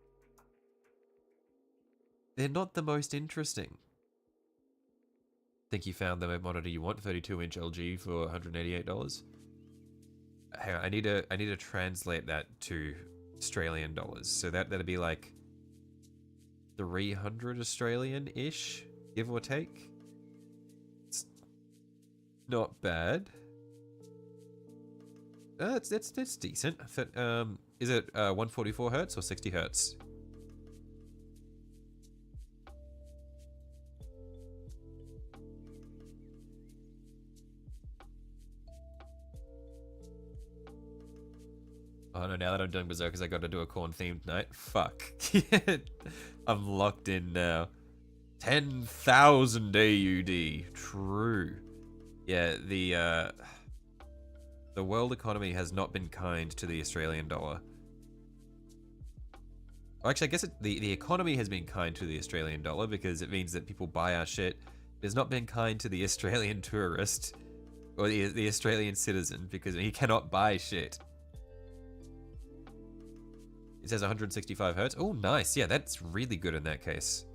S1: they're not the most interesting. Think you found the monitor you want, 32-inch LG for $188. Hang on, I need to translate that to Australian dollars. So that'd be like 300 Australian-ish, give or take. It's not bad. It's decent. Is it 144 hertz or 60 hertz? Oh no, now that I'm doing Berserkers, I gotta do a corn themed night. Fuck. I'm locked in now. 10,000 AUD. True. Yeah, the world economy has not been kind to the Australian dollar. Well, actually, I guess the economy has been kind to the Australian dollar because it means that people buy our shit. It has not been kind to the Australian tourist or the Australian citizen because he cannot buy shit. It says 165 hertz. Oh, nice. Yeah, that's really good in that case.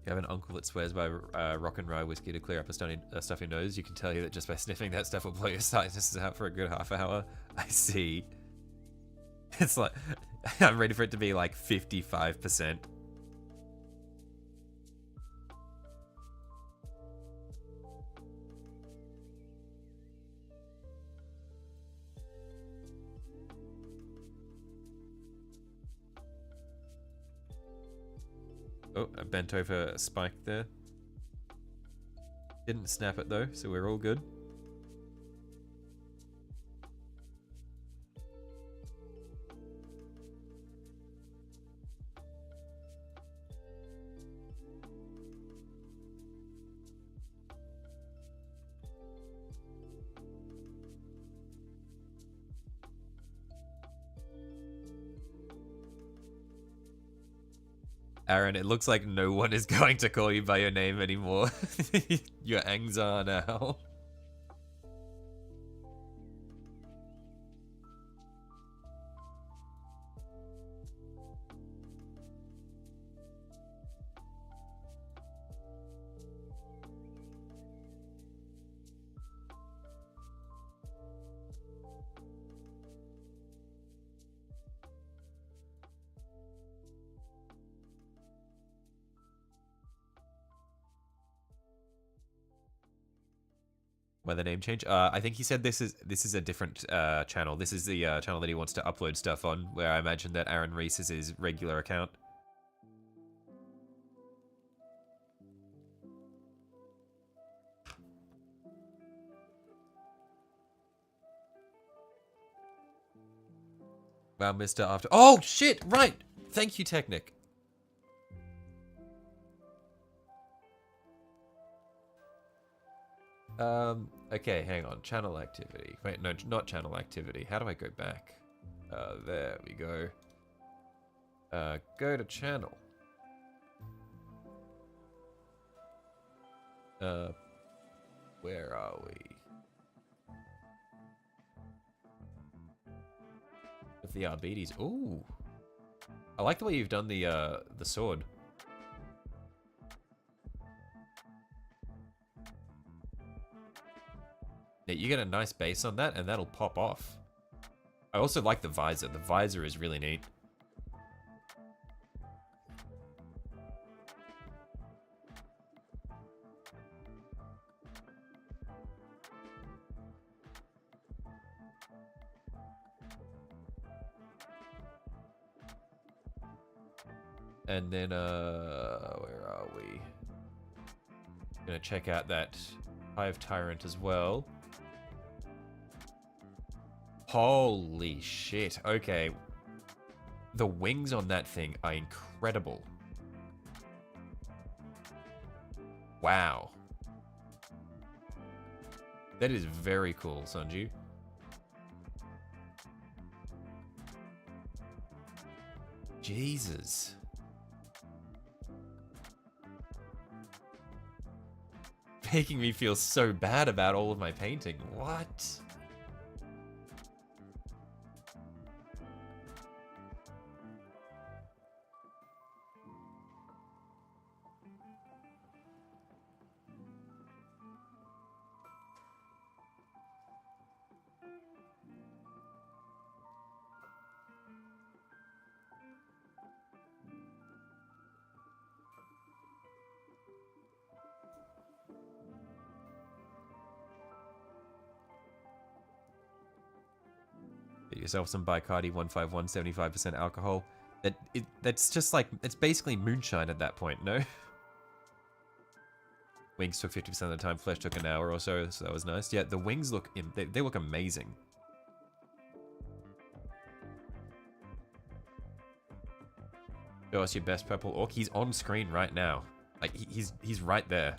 S1: You have an uncle that swears by rock and rye whiskey to clear up a stuffy nose. You can tell you that just by sniffing that stuff will blow your sinuses out for a good half hour. I see. It's like, I'm ready for it to be like 55%. Oh, I bent over a spike there. Didn't snap it though, so we're all good. Aaron, it looks like no one is going to call you by your name anymore. Your angs are now. Why the name change? I think he said this is a different channel. This is the channel that he wants to upload stuff on, where I imagine that Aaron Reese is his regular account. Wow, Mr. After. Oh shit! Right. Thank you, Technic. Okay, hang on. Channel activity. Wait, no, not channel activity. How do I go back? There we go. Go to channel. Where are we? With the Arbites. Ooh. I like the way you've done the sword. Yeah, you get a nice base on that, and that'll pop off. I also like the visor. The visor is really neat. And then, where are we? Gonna check out that Hive Tyrant as well. Holy shit. Okay. The wings on that thing are incredible. Wow. That is very cool, Sanju. Jesus. Making me feel so bad about all of my painting. What? Get yourself some Bacardi 151, 75% alcohol. That's just like, it's basically moonshine at that point, no? Wings took 50% of the time, flesh took an hour or so that was nice. Yeah, the wings look, they look amazing. Show us your best purple orc. He's on screen right now. Like, he's right there.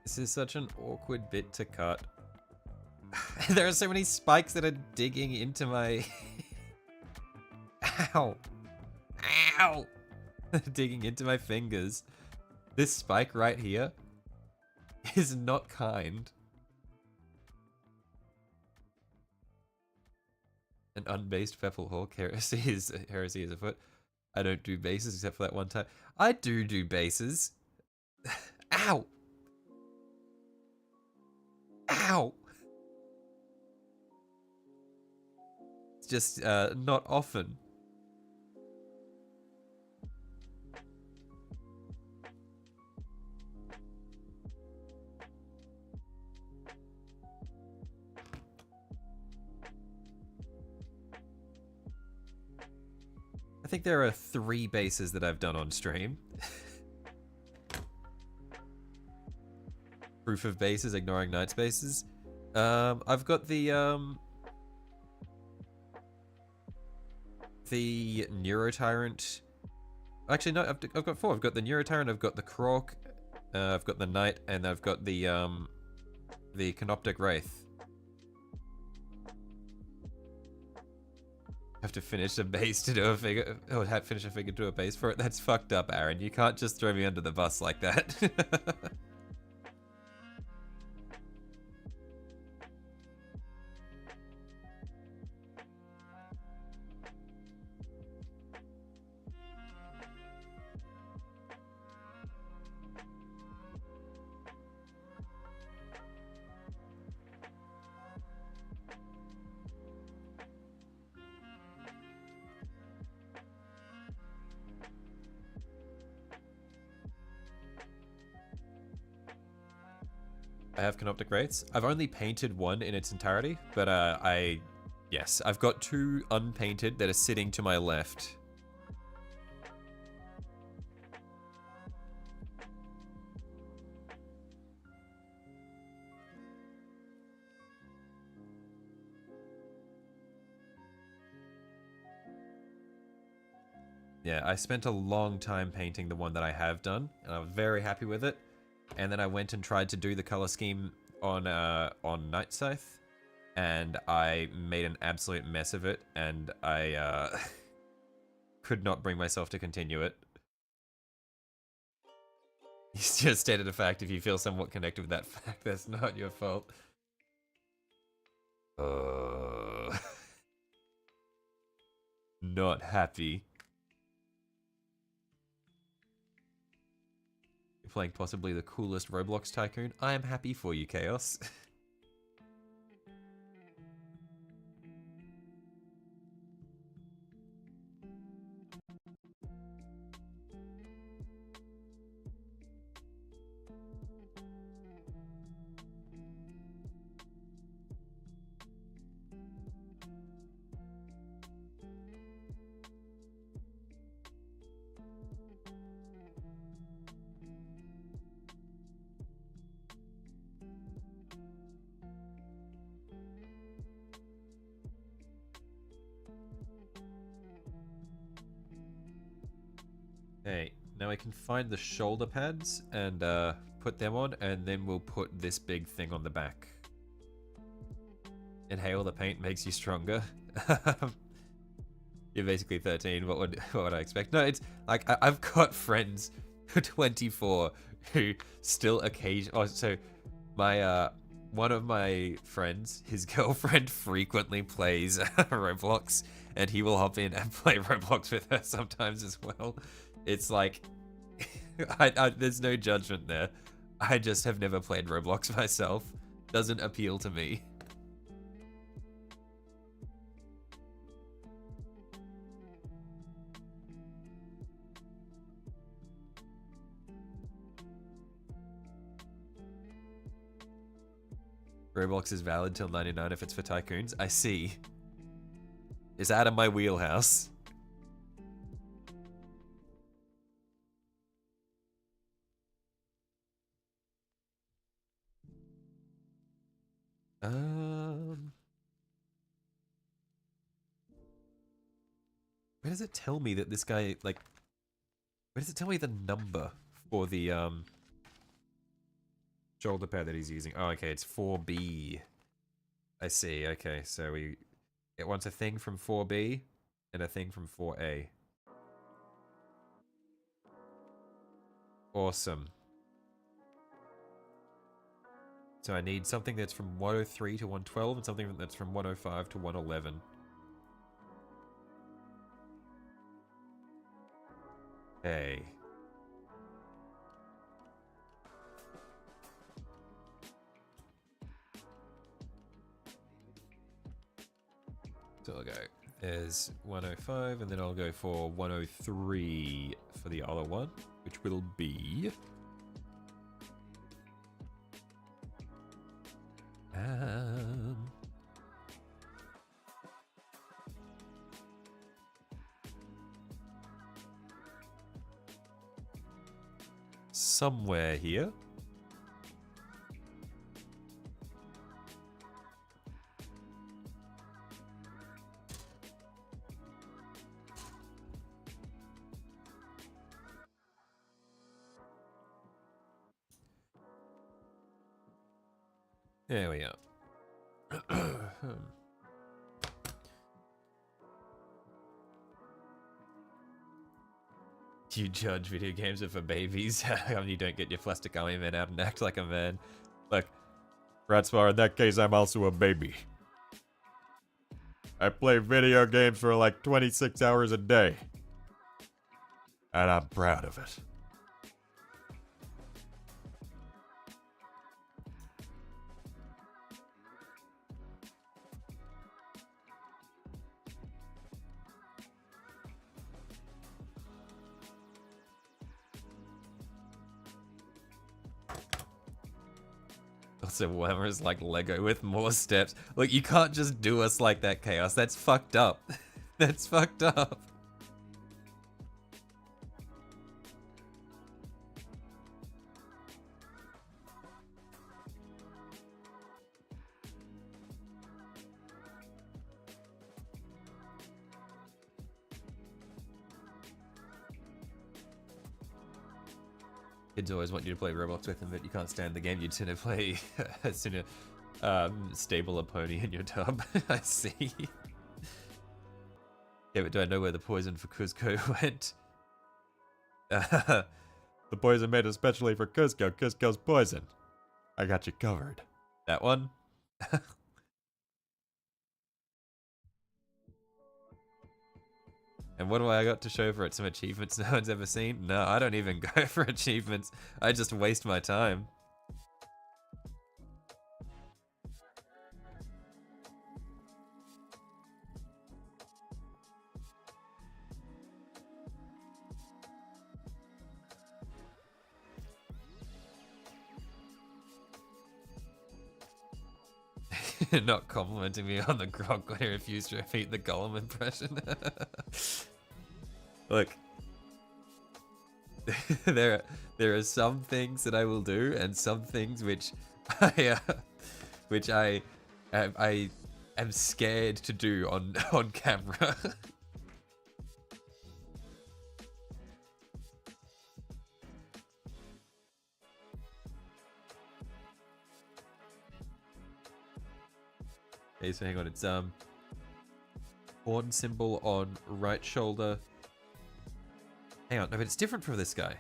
S1: This is such an awkward bit to cut. There are so many spikes that are digging into my... Ow! Ow! Digging into my fingers. This spike right here is not kind. An unbased Pfeffel Hawk heresy is afoot. I don't do bases except for that one time. I do bases. Ow! Ow! It's just not often. think there are 3 bases that I've done on stream. Proof of bases, ignoring night spaces. I've got the Neurotyrant. Actually, no, I've got 4. I've got the Neurotyrant, I've got the Krork, I've got the Knight, and I've got the Canoptic Wraith. Have to finish a base to do a figure. Oh, finish a figure to do a base for it. That's fucked up, Aaron. You can't just throw me under the bus like that. I have Canoptic Wraiths. I've only painted 1 in its entirety, but yes, I've got 2 unpainted that are sitting to my left. Yeah, I spent a long time painting the one that I have done, and I was very happy with it. And then I went and tried to do the color scheme on Night Scythe, and I made an absolute mess of it, and I could not bring myself to continue it. He's just stated a fact. If you feel somewhat connected with that fact, that's not your fault. Not happy. Playing possibly the coolest Roblox tycoon. I am happy for you, Chaos. Okay, now I can find the shoulder pads and put them on, and then we'll put this big thing on the back. Inhale the paint makes you stronger. You're basically 13. What would I expect? No, it's like I've got friends who are 24 who still occasionally. Oh, so my one of my friends, his girlfriend frequently plays Roblox, and he will hop in and play Roblox with her sometimes as well. It's like, there's no judgment there. I just have never played Roblox myself. Doesn't appeal to me. Roblox is valid till 99 if it's for tycoons. I see. It's out of my wheelhouse. Where does it tell me that this guy, like, where does it tell me the number for the, shoulder pad that he's using? Oh, okay, it's 4B. I see, okay, so it wants a thing from 4B and a thing from 4A. Awesome. So I need something that's from 103 to 112 and something that's from 105 to 111. Hey. So I'll go, there's 105, and then I'll go for 103 for the other one, which will be... somewhere here. There we are. You judge video games are for babies. How come you don't get your plastic army man out and act like a man? Look, Ratswar, in that case, I'm also a baby. I play video games for like 26 hours a day. And I'm proud of it. Also, Warhammer is like Lego with more steps. Look, you can't just do us like that, Chaos. That's fucked up. That's fucked up. Kids always want you to play Roblox with them, but you can't stand the game. You'd sooner play, sooner stable a pony in your tub. I see. Yeah, but do I know where the poison for Cusco went? The poison made especially for Cusco. Cusco's poison. I got you covered. That one? And what do I got to show for it? Some achievements no one's ever seen? No, I don't even go for achievements. I just waste my time. Not complimenting me on the grog when I refuse to repeat the Gollum impression. Look, there are some things that I will do, and some things which I am scared to do on camera. Okay, so hang on, it's horn symbol on right shoulder. Hang on, no, but it's different for this guy.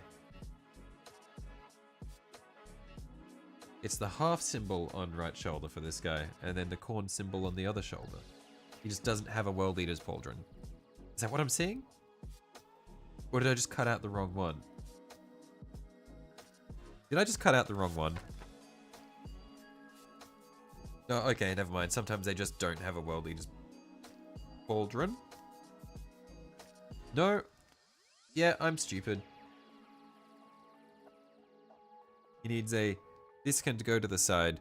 S1: It's the half symbol on right shoulder for this guy, and then the corn symbol on the other shoulder. He just doesn't have a World Eater's Pauldron. Is that what I'm seeing? Or did I just cut out the wrong one? Did I just cut out the wrong one? Oh, okay, never mind. Sometimes they just don't have a World Eater's Pauldron. No. Yeah, I'm stupid. He needs a... This can go to the side.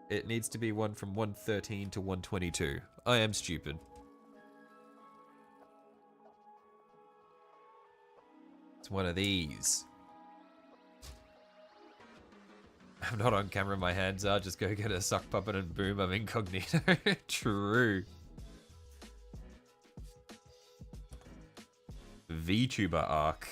S1: It needs to be one from 113 to 122. I am stupid. It's one of these. I'm not on camera, my hands are. Just go get a sock puppet and boom, I'm incognito. True. VTuber arc.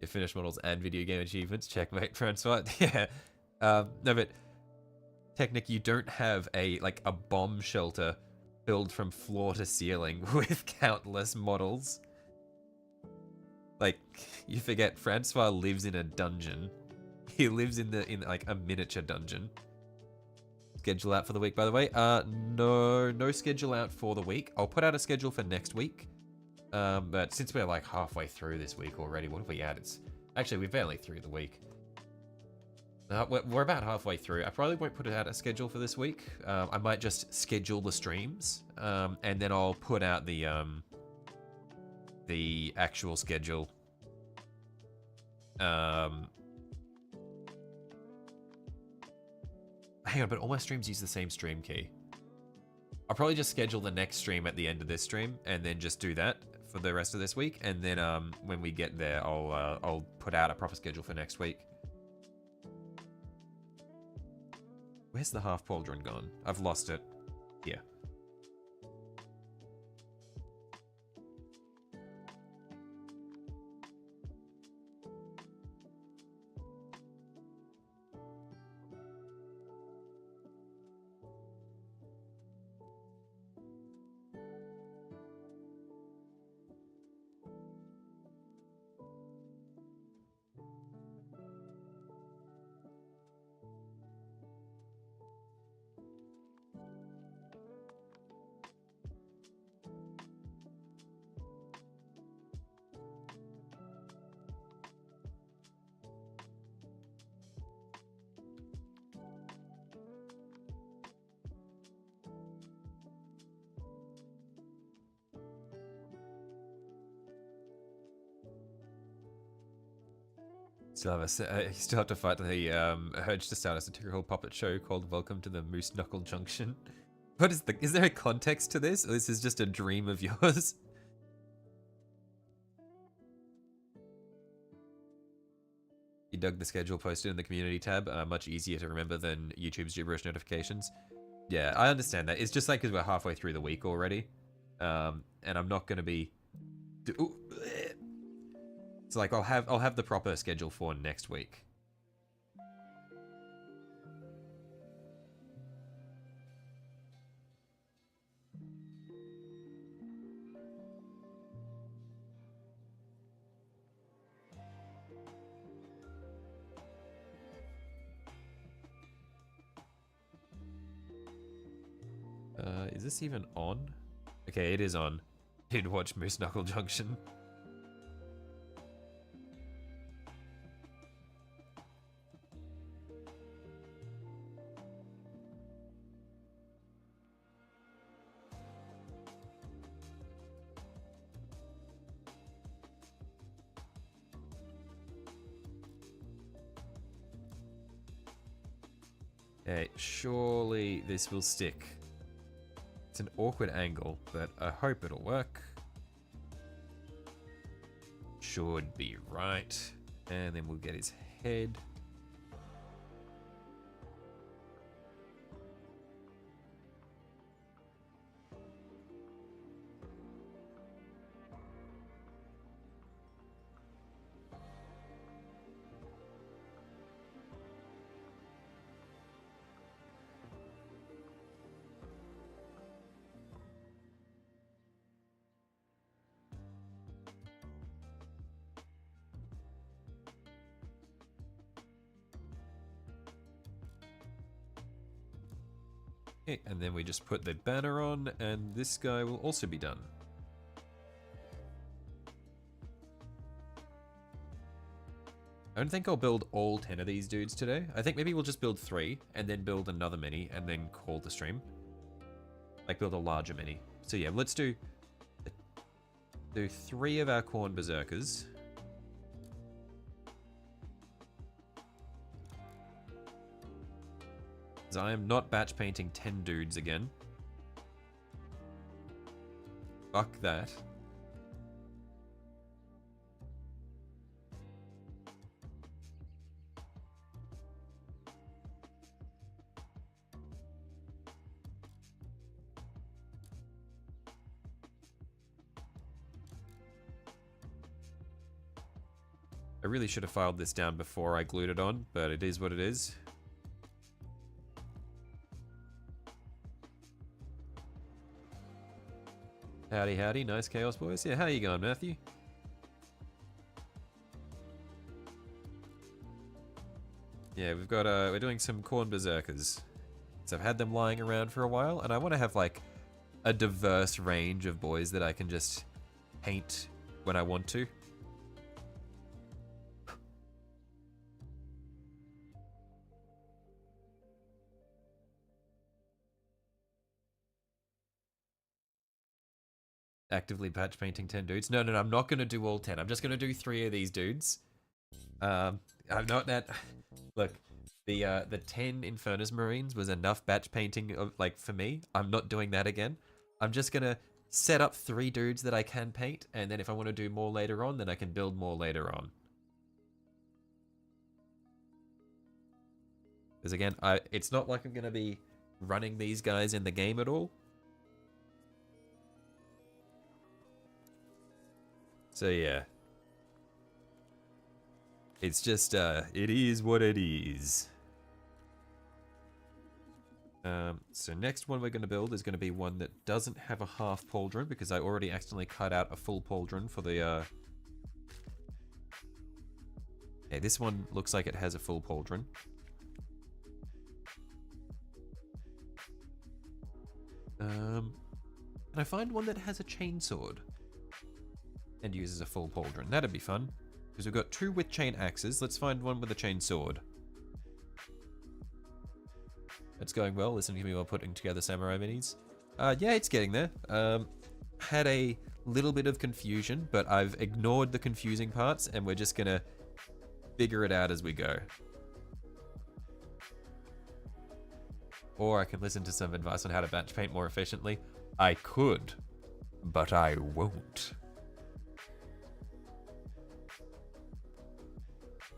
S1: Your finished models and video game achievements. Checkmate, Francois. Yeah. No, but Technic, you don't have a bomb shelter filled from floor to ceiling with countless models. Like, you forget Francois lives in a dungeon. He lives in like a miniature dungeon. Schedule out for the week, by the way. No schedule out for the week. I'll put out a schedule for next week. But since we're like halfway through this week already, what have we had? Actually, we're barely through the week. We're about halfway through. I probably won't put out a schedule for this week. I might just schedule the streams, and then I'll put out the actual schedule Hang on, but all my streams use the same stream key. I'll probably just schedule the next stream at the end of this stream and then just do that for the rest of this week. And then when we get there, I'll put out a proper schedule for next week. Where's the half pauldron gone? I've lost it. Here. Still have to fight the urge to start a satirical puppet show called Welcome to the Moose Knuckle Junction. What is there a context to this? Or this is just a dream of yours? You dug the schedule posted in the community tab. Much easier to remember than YouTube's gibberish notifications. Yeah, I understand that. It's just like because we're halfway through the week already. And I'm not going to be... So like I'll have the proper schedule for next week. Is this even on? Okay, it is on. Did watch Moose Knuckle Junction. Okay, surely this will stick. It's an awkward angle, but I hope it'll work. Should be right. And then we'll get his head. Okay, and then we just put the banner on, and this guy will also be done. I don't think I'll build all 10 of these dudes today. I think maybe we'll just build 3, and then build another mini, and then call the stream. Like, build a larger mini. So yeah, let's do 3 of our Corn Berserkers. Because I am not batch painting 10 dudes again. Fuck that. I really should have filed this down before I glued it on, but it is what it is. Howdy, howdy. Nice Chaos Boys. Yeah, how you going, Matthew? Yeah, we've got, we're doing some Corn Berserkers. So I've had them lying around for a while, and I want to have, like, a diverse range of boys that I can just paint when I want to. Actively patch painting 10 dudes. No, I'm not going to do all 10. I'm just going to do 3 of these dudes. I'm not that... Look, The 10 Infernus Marines was enough batch painting of, like, for me. I'm not doing that again. I'm just gonna set up 3 dudes that I can paint, and then if I want to do more later on, then I can build more later on. Because again, it's not like I'm gonna be running these guys in the game at all. So yeah. It's just, it is what it is. So next one we're going to build is going to be one that doesn't have a half pauldron, because I already accidentally cut out a full pauldron for the, Yeah, this one looks like it has a full pauldron. Can I find one that has a chainsword and uses a full pauldron? That'd be fun, because we've got 2 with chain axes. Let's find one with a chain sword. It's going well. Listen to me while putting together samurai minis. Yeah, it's getting there. Had a little bit of confusion, but I've ignored the confusing parts, and we're just gonna figure it out as we go. Or I can listen to some advice on how to batch paint more efficiently. I could, but I won't.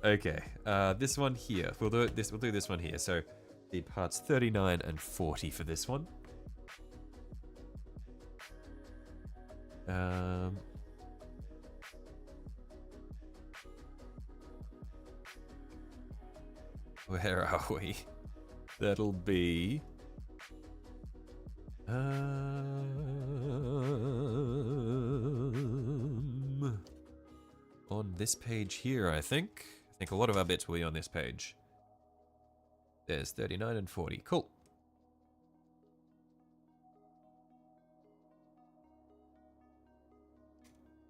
S1: Okay, this one here. We'll do this one here. So the parts 39 and 40 for this one. Where are we? That'll be... on this page here, I think. I think a lot of our bits will be on this page. There's 39 and 40. Cool.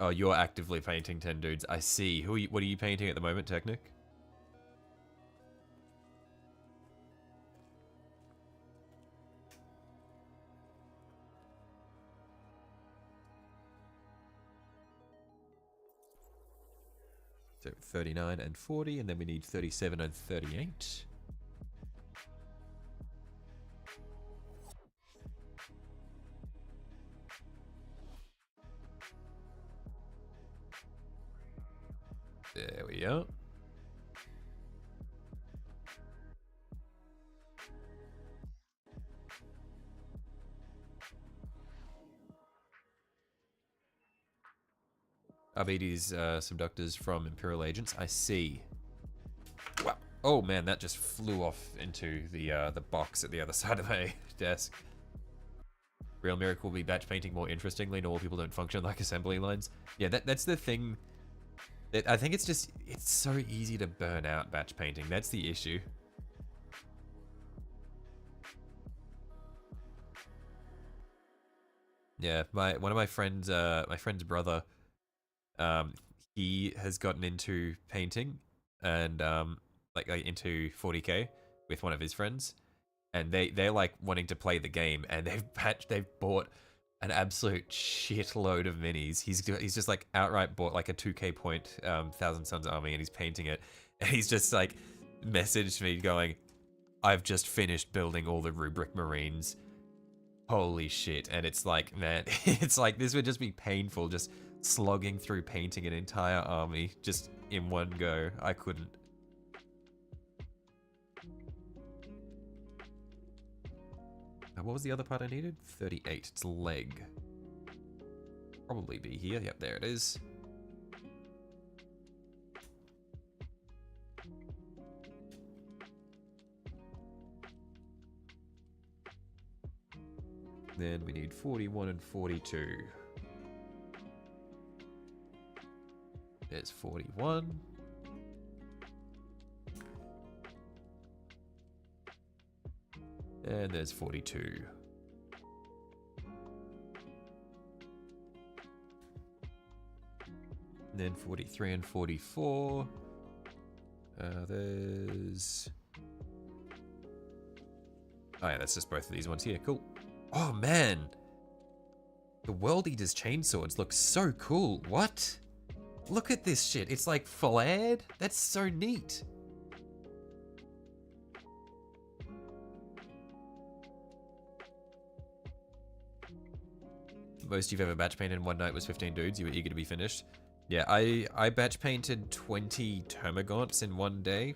S1: Oh, you're actively painting 10 dudes. I see. What are you painting at the moment, Technic? So 39 and 40, and then we need 37 and 38. There we are. Abedi's subductors from Imperial Agents. I see. Wow. Oh man, that just flew off into the box at the other side of my desk. Real miracle will be batch painting more interestingly. Normal people don't function like assembly lines. Yeah, that's the thing. I think it's so easy to burn out batch painting. That's the issue. Yeah, one of my friends, my friend's brother, he has gotten into painting and like into 40k with one of his friends, and they're like wanting to play the game, and they've bought an absolute shitload of minis. He's just like outright bought like a 2k point Thousand Suns army, and he's painting it, and he's just like messaged me going, I've just finished building all the rubric marines. Holy shit. And it's like, man, it's like this would just be painful, just slogging through painting an entire army just in one go. I couldn't. What was the other part I needed? 38. It's leg. Probably be here. Yep, there it is. Then we need 41 and 42. There's 41. And there's 42. And then 43 and 44. There's... Oh yeah, that's just both of these ones here. Cool. Oh man! The World Eater's chainswords look so cool. What? Look at this shit. It's like flared. That's so neat. most you've ever batch painted in one night was 15 dudes. You were eager to be finished. Yeah, I batch painted 20 termagants in one day.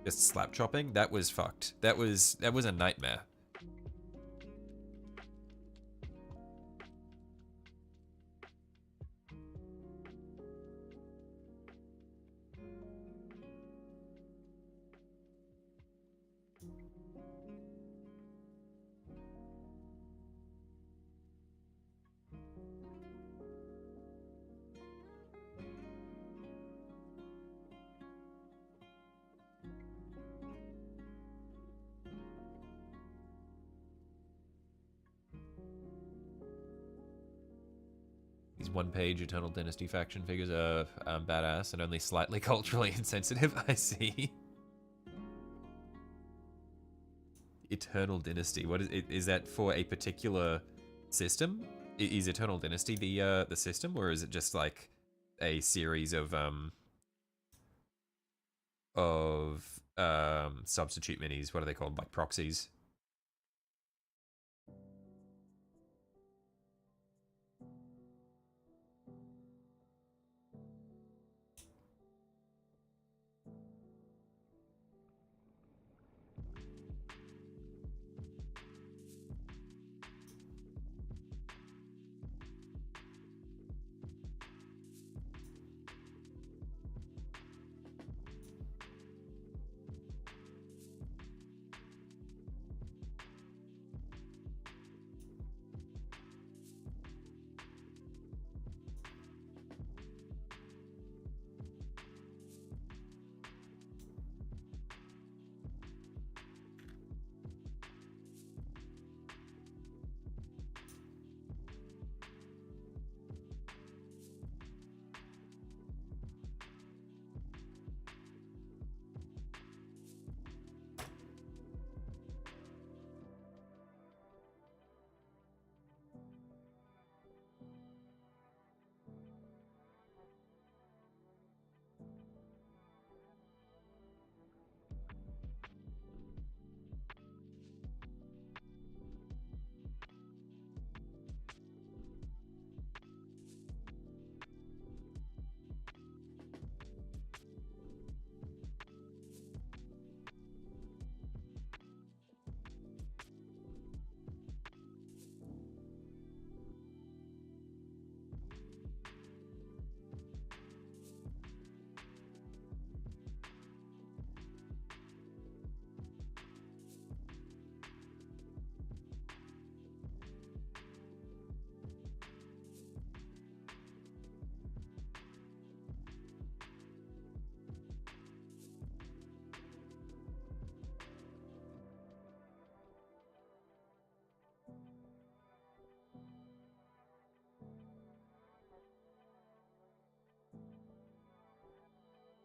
S1: Just slap chopping. That was fucked. That was a nightmare. These one-page Eternal Dynasty faction figures are badass and only slightly culturally insensitive. I see. Eternal Dynasty. What is it? Is that for a particular system? Is Eternal Dynasty the system, or is it just like a series of substitute minis? What are they called? Like proxies?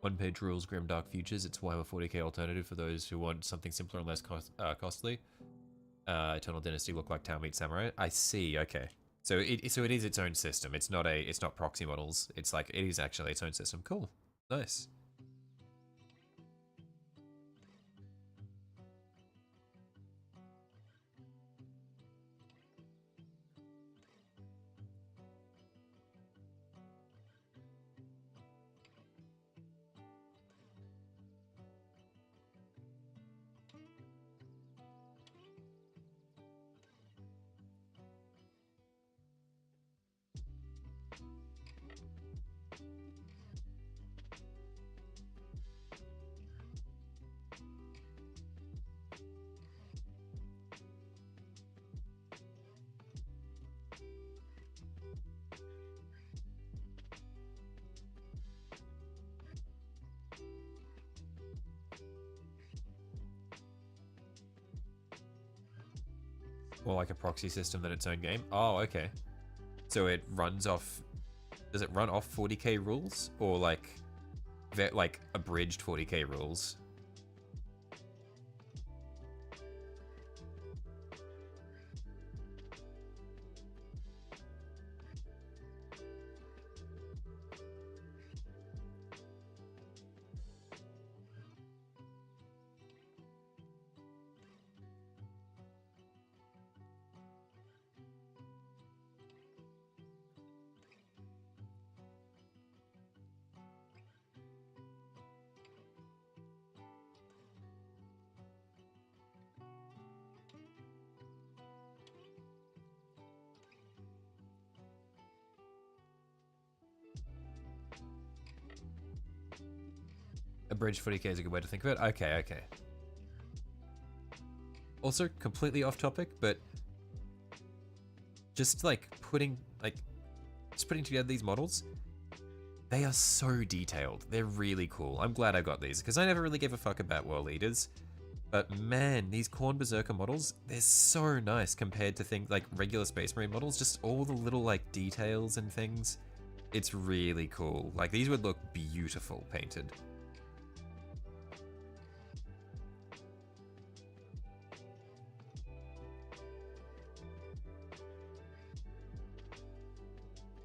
S1: One-page rules, Grimdark Futures. It's Warhammer 40k alternative for those who want something simpler and less costly. Eternal Dynasty look like Town Meet Samurai. I see. Okay, so it is its own system. It's not proxy models. It's like it is actually its own system. Cool, nice. Or like a proxy system than its own game. Oh, okay. So it runs off. Does it run off 40k rules, or like abridged 40k rules? Abridged 40k is a good way to think of it. Okay, okay. Also, completely off topic, but just like putting together these models, they are so detailed. They're really cool. I'm glad I got these because I never really gave a fuck about World Eaters. But man, these Khorne Berserker models, they're so nice compared to things like regular Space Marine models. Just all the little like details and things. It's really cool. Like these would look beautiful painted.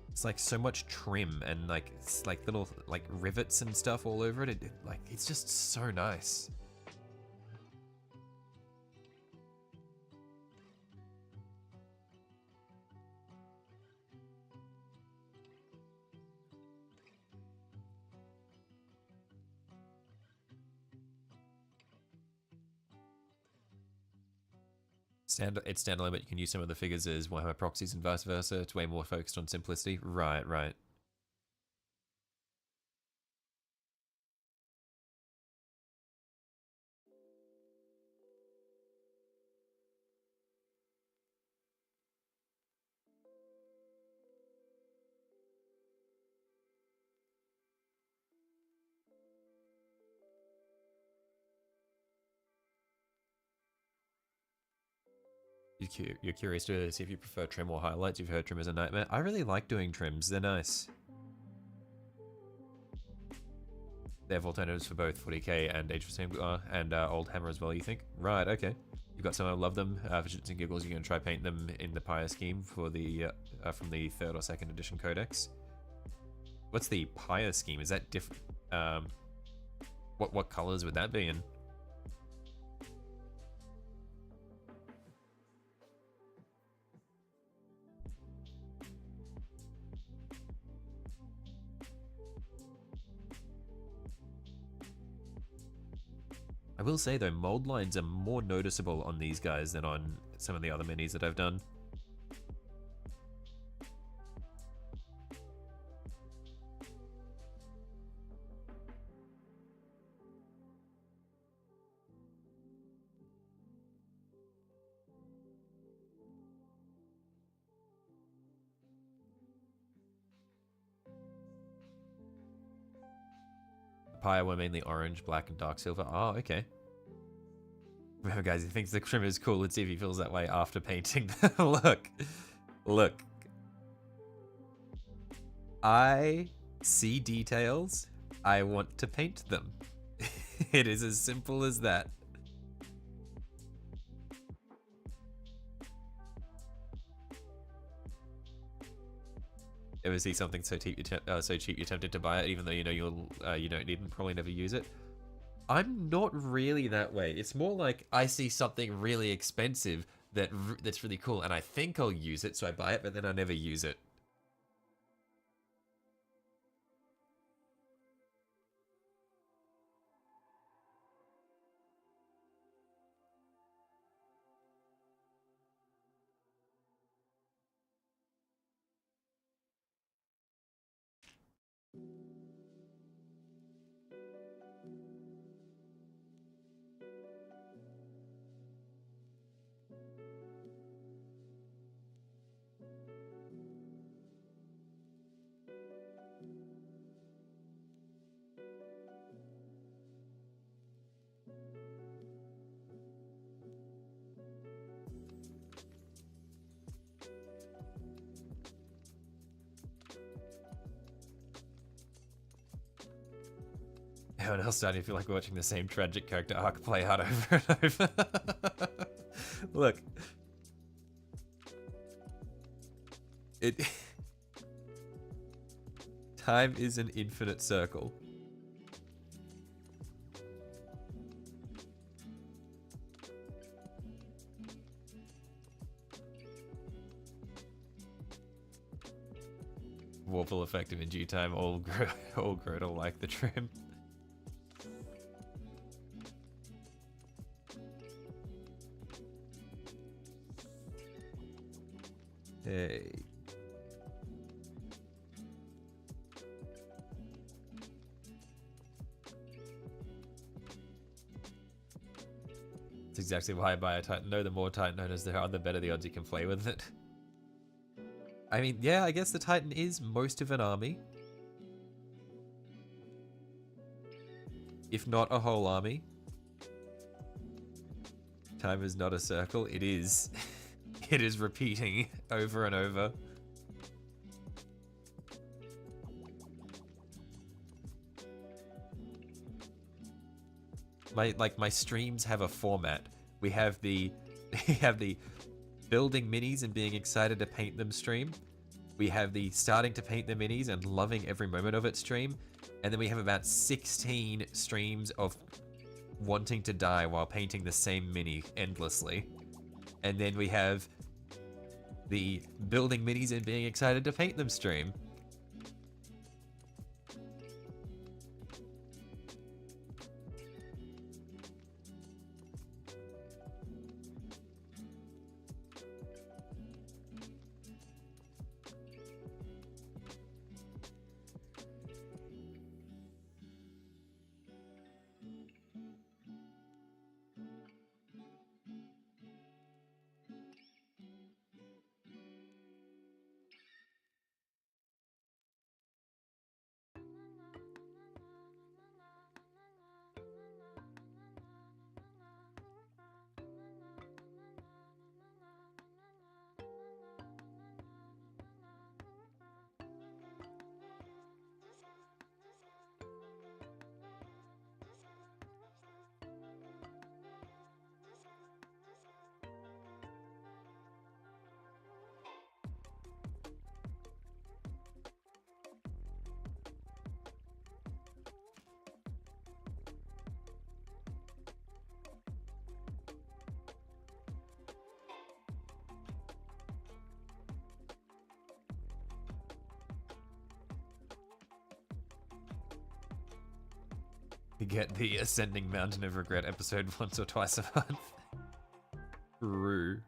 S1: It's like so much trim and like it's like little like rivets and stuff all over it. Like it's just so nice. It's standalone, but you can use some of the figures as Warhammer proxies and vice versa. It's way more focused on simplicity. Right, right. You're curious to see if you prefer trim or highlights. You've heard trim is a nightmare. I really like doing trims. They're nice. They have alternatives for both 40k and Age of Sigmar and Old Hammer as well, you think? Right, okay. You've got some I love them. For shits and giggles, you're going to try paint them in the Pyre scheme for the from the 3rd or 2nd edition codex. What's the Pyre scheme? Is that different? What colors would that be in? I will say though, mold lines are more noticeable on these guys than on some of the other minis that I've done. Pyre were mainly orange, black, and dark silver. Oh, okay. Remember, guys, he thinks the trim is cool. Let's see if he feels that way after painting them. Look. Look. I see details. I want to paint them. It is as simple as that. Ever see something so cheap you're tempted to buy it, even though you know you don't need and probably never use it? I'm not really that way. It's more like I see something really expensive that's really cool, and I think I'll use it, so I buy it, but then I never use it. Everyone else starting to feel like watching the same tragic character arc play out over and over. Look. Time is an infinite circle. Warp will affect him in due time. All grow to like the trim. Hey. exactly why I buy a Titan. No, the more Titan owners there are, the better the odds you can play with it. I mean, yeah, I guess the Titan is most of an army. If not a whole army. Time is not a circle. It is. It is repeating over and over. My streams have a format. We have the building minis and being excited to paint them stream. We have the starting to paint the minis and loving every moment of it stream. And then we have about 16 streams of wanting to die while painting the same mini endlessly. And then we have the building minis and being excited to paint them stream. You get the Ascending Mountain of Regret episode once or twice a month. True.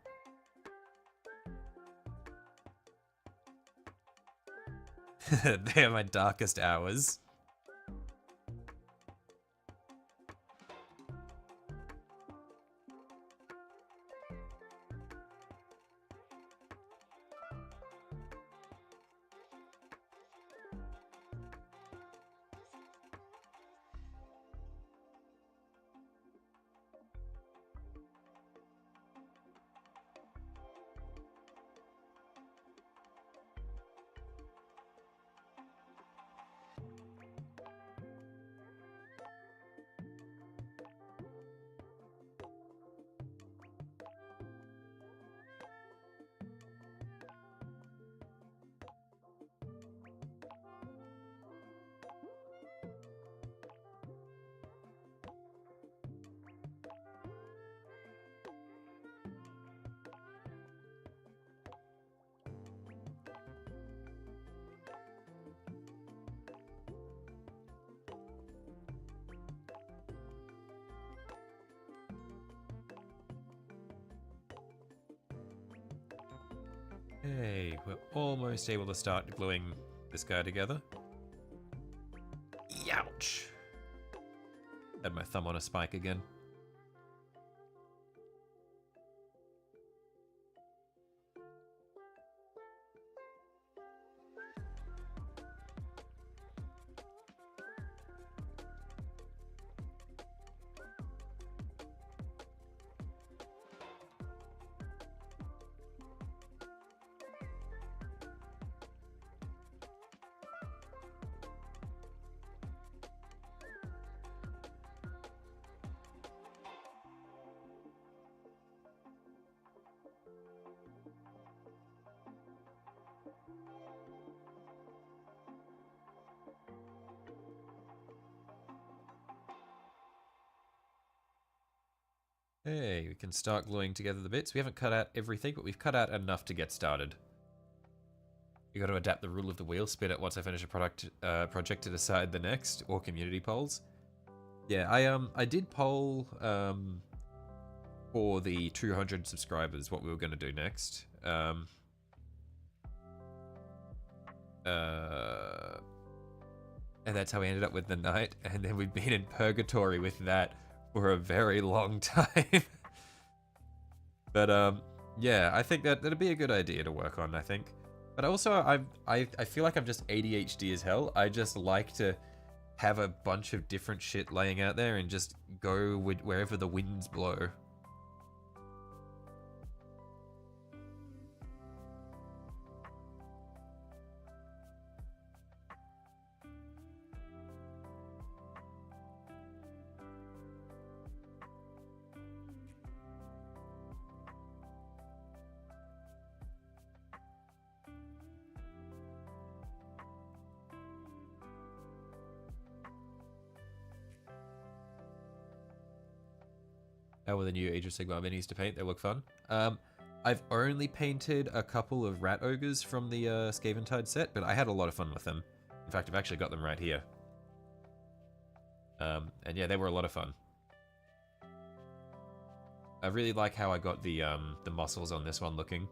S1: They're my darkest hours. Hey, we're almost able to start gluing this guy together. Youch! Had my thumb on a spike again. Hey, we can start gluing together the bits. We haven't cut out everything, but we've cut out enough to get started. You got to adapt the rule of the wheel, spin it once I finish a project to decide the next, or community polls. Yeah, I did poll for the 200 subscribers what we were going to do next. And that's how we ended up with the knight, and then we've been in purgatory with that for a very long time. But yeah, I think that'd be a good idea to work on, I think. But also, I feel like I'm just ADHD as hell. I just like to have a bunch of different shit laying out there and just go with wherever the winds blow. How were the new Age of Sigmar minis to paint? They look fun. I've only painted a couple of Rat Ogres from the Scaventide set, but I had a lot of fun with them. In fact, I've actually got them right here. And yeah, they were a lot of fun. I really like how I got the muscles on this one looking.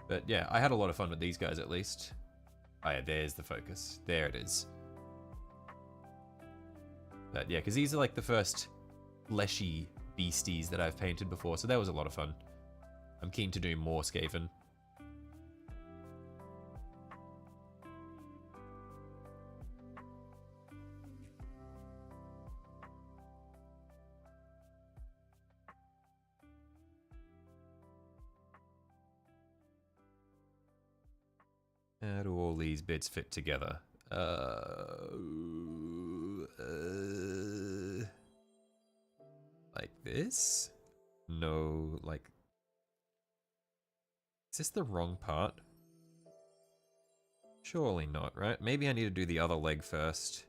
S1: But yeah, I had a lot of fun with these guys at least. Oh yeah, there's the focus. There it is. But yeah, because these are like the first fleshy beasties that I've painted before, so that was a lot of fun. I'm keen to do more Skaven. How do all these bits fit together? Like this? No, like... Is this the wrong part? Surely not, right? Maybe I need to do the other leg first.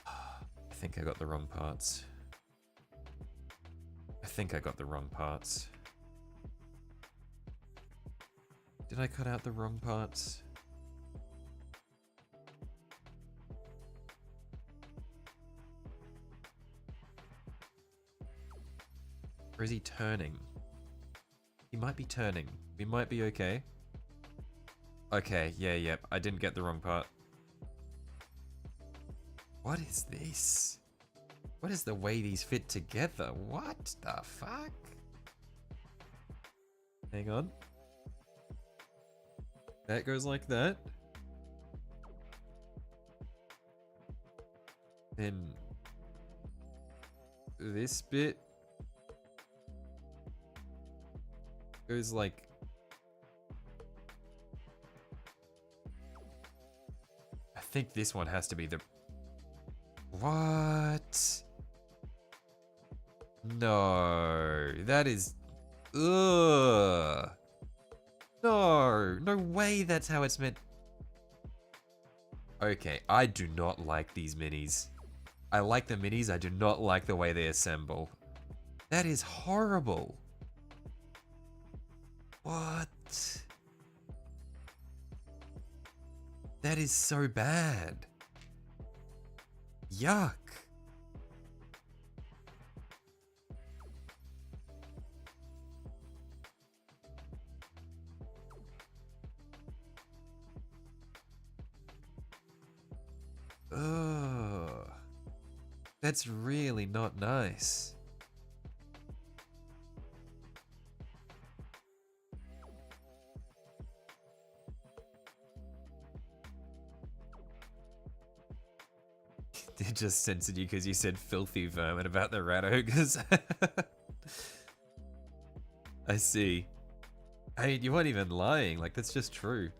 S1: I think I got the wrong parts. I think I got the wrong parts. Did I cut out the wrong parts? Or is he turning? He might be turning. We might be okay. Okay, yeah, I didn't get the wrong part. What is this? What is the way these fit together? What the fuck? Hang on. That goes like that. Then this bit goes like... I think this one has to be the... What? No, that is... Ugh. No way that's how it's meant. Okay, I do not like these minis. I like the minis, I do not like the way they assemble. That is horrible. What? That is so bad. Yuck. Ugh. That's really not nice. They just censored you because you said filthy vermin about the rat ogres. I see. I mean, you weren't even lying. Like, that's just true.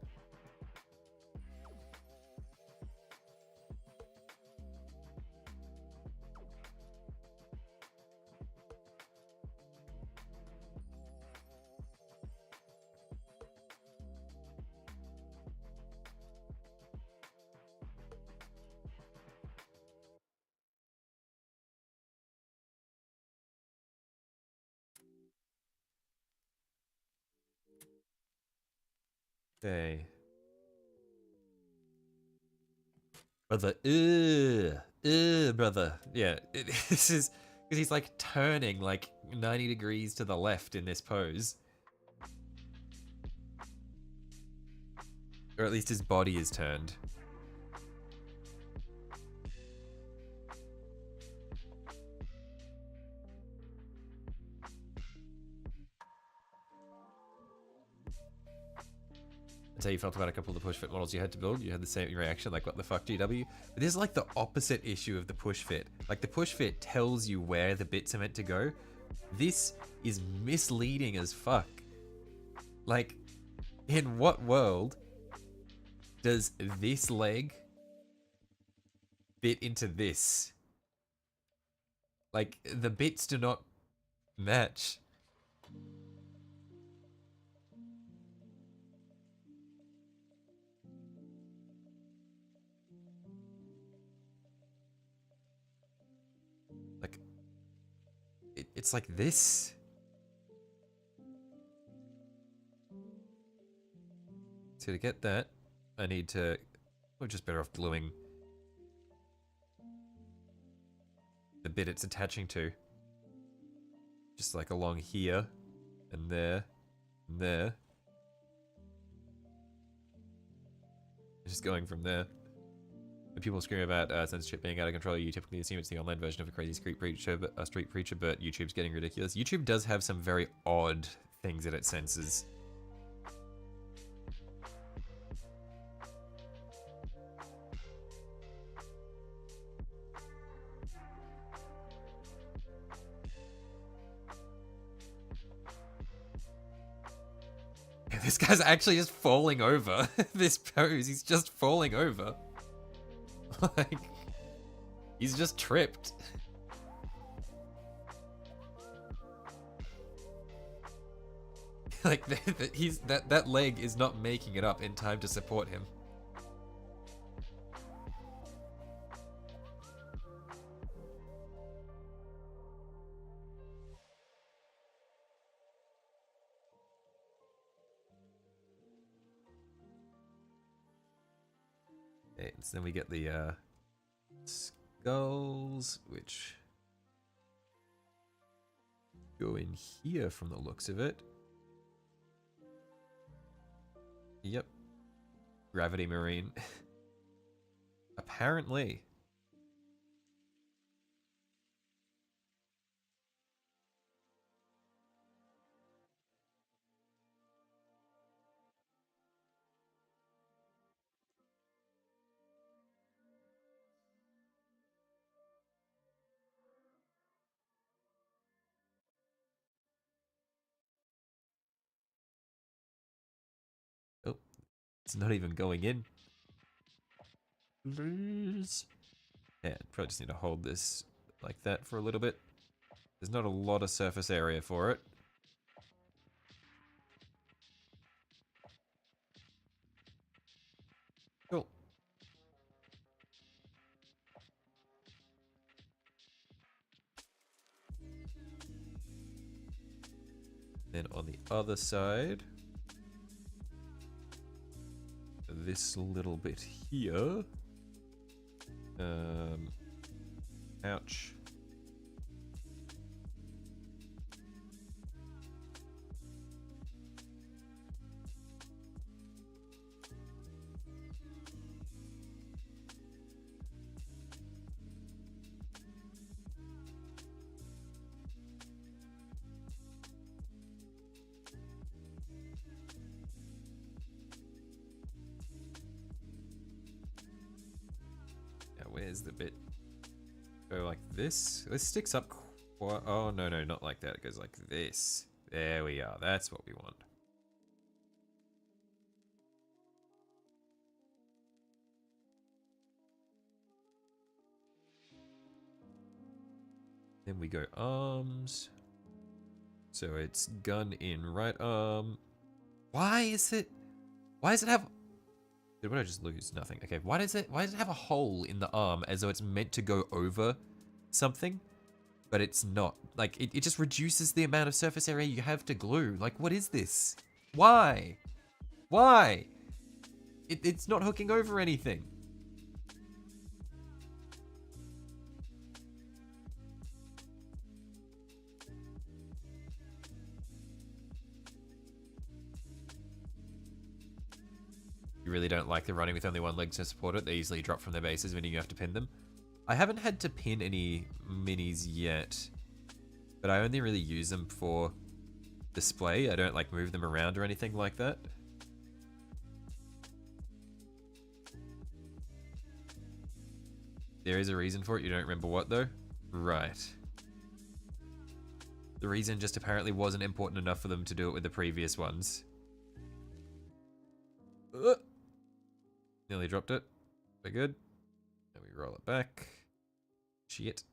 S1: Okay. Brother, brother. Yeah, this is because he's like turning like 90 degrees to the left in this pose. Or at least his body is turned. how you felt about a couple of the push fit models you had to build. You had the same reaction, like, what the fuck, GW? But this is like the opposite issue of the push fit. Like, the push fit tells you where the bits are meant to go. This is misleading as fuck. Like, in what world does this leg fit into this? Like, the bits do not match. Like, it's like this. So to get that, I need to... We're just better off gluing the bit it's attaching to. Just like along here, and there, and there. Just going from there. When people scream about censorship being out of control, you typically assume it's the online version of a crazy street preacher, but YouTube's getting ridiculous. YouTube does have some very odd things that it censors. This guy's actually just falling over. This pose, he's just falling over. Like, he's just tripped. Like, that leg is not making it up in time to support him. Okay, so then we get the skulls, which go in here from the looks of it. Yep. Gravity Marine. Apparently. Oh, it's not even going in. Please. Yeah, probably just need to hold this like that for a little bit. There's not a lot of surface area for it. Cool. Then on the other side, this little bit here. Ouch. Where's the bit? Go like this? This sticks up quite... Oh, no, not like that. It goes like this. There we are. That's what we want. Then we go arms. So it's gun in right arm. Why does it have... What did I just lose? Nothing. Okay, why does it have a hole in the arm as though it's meant to go over something? But it's not. Like, it just reduces the amount of surface area you have to glue. Like, what is this? Why? Why? It's not hooking over anything. You really don't like the running with only one leg to support it. They easily drop from their bases, meaning you have to pin them. I haven't had to pin any minis yet, but I only really use them for display. I don't like move them around or anything like that. There is a reason for it. You don't remember what, though? Right. The reason just apparently wasn't important enough for them to do it with the previous ones. Nearly dropped it. We're good. Then we roll it back. Shit.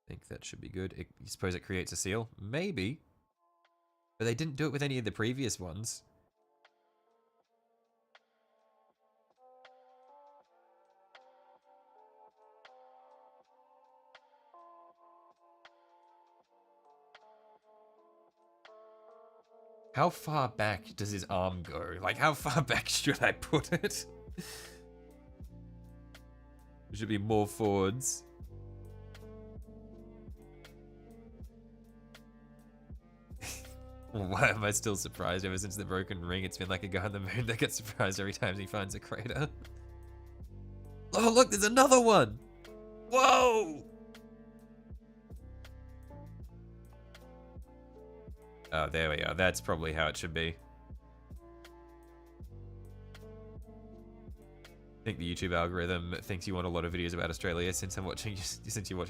S1: I think that should be good. You suppose it creates a seal? Maybe. But they didn't do it with any of the previous ones. How far back does his arm go? Like, how far back should I put it? It should be more forwards. Why am I still surprised? Ever since the broken ring, it's been like a guy on the moon that gets surprised every time he finds a crater. Oh, look, there's another one! Whoa! Oh, there we go. That's probably how it should be. I think the YouTube algorithm thinks you want a lot of videos about Australia since you're watching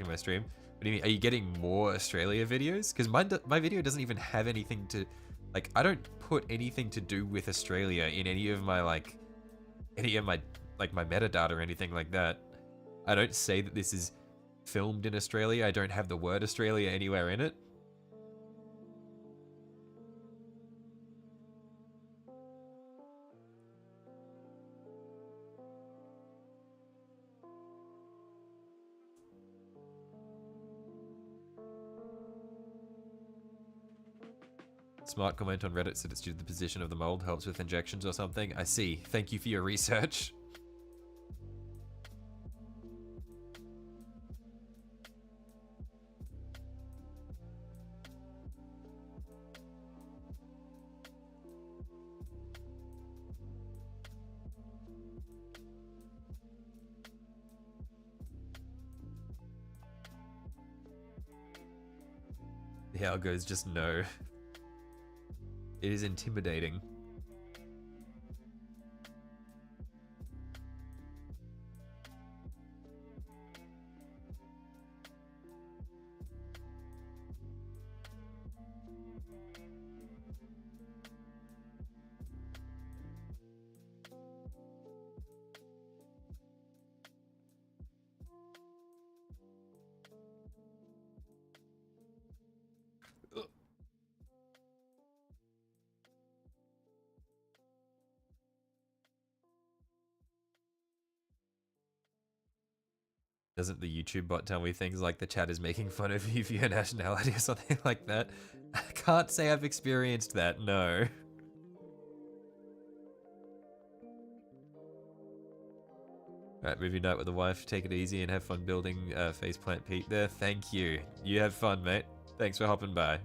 S1: my stream. What do you mean? Are you getting more Australia videos? Because my video doesn't even have anything to, like, I don't put anything to do with Australia in any of my my metadata or anything like that. I don't say that this is filmed in Australia. I don't have the word Australia anywhere in it. Smart comment on Reddit said it's due to the position of the mold, helps with injections or something. I see. Thank you for your research. The algos just know. It is intimidating. Doesn't the YouTube bot tell me things like the chat is making fun of you for your nationality or something like that? I can't say I've experienced that, no. Alright, movie night with the wife. Take it easy and have fun building faceplant Pete there. Thank you. You have fun, mate. Thanks for hopping by.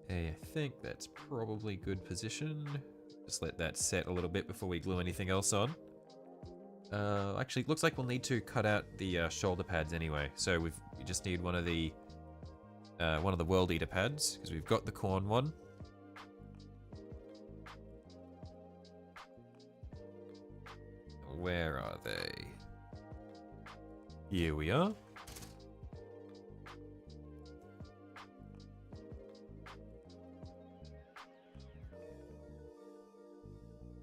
S1: I think that's probably good position. Just let that set a little bit before we glue anything else on. Actually, it looks like we'll need to cut out the shoulder pads anyway. So we just need one of the World Eater pads because we've got the corn one. Where are they? Here we are.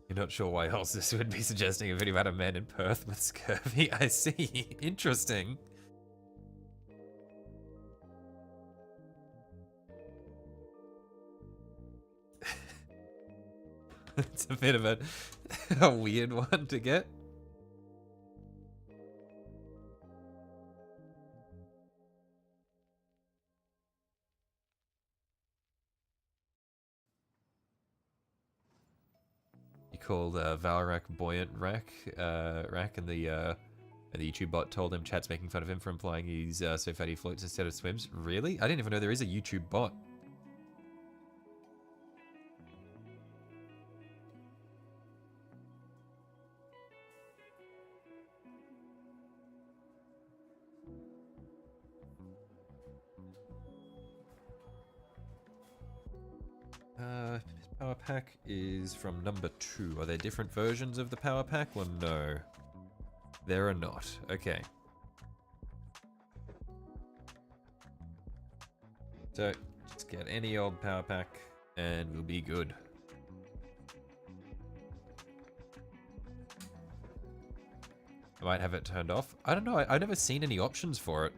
S1: You're not sure why else this would be suggesting a video about a man in Perth with scurvy. I see. Interesting. It's a bit of a weird one to get. called Valrak Buoyant Rack, and the YouTube bot told him chat's making fun of him for implying he's so fat he floats instead of swims. Really? I didn't even know there is a YouTube bot. Power pack is from number 2. Are there different versions of the power pack? Well, no. There are not. Okay. So, just get any old power pack and we'll be good. I might have it turned off. I don't know. I've never seen any options for it.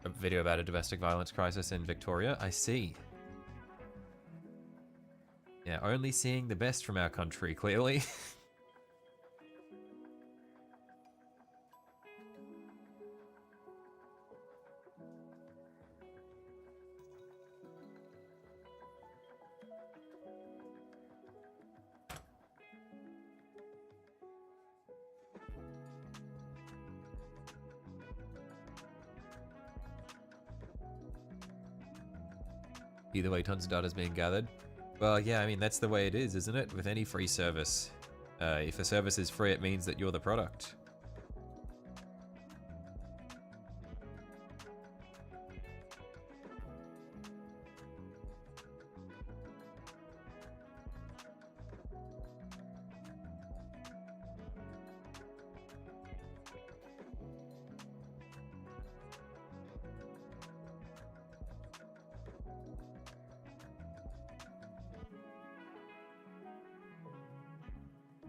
S1: A video about a domestic violence crisis in Victoria. I see. Yeah, only seeing the best from our country, clearly. Either way, tons of data is being gathered. Well, yeah, I mean, that's the way it is, isn't it? With any free service. If a service is free, it means that you're the product.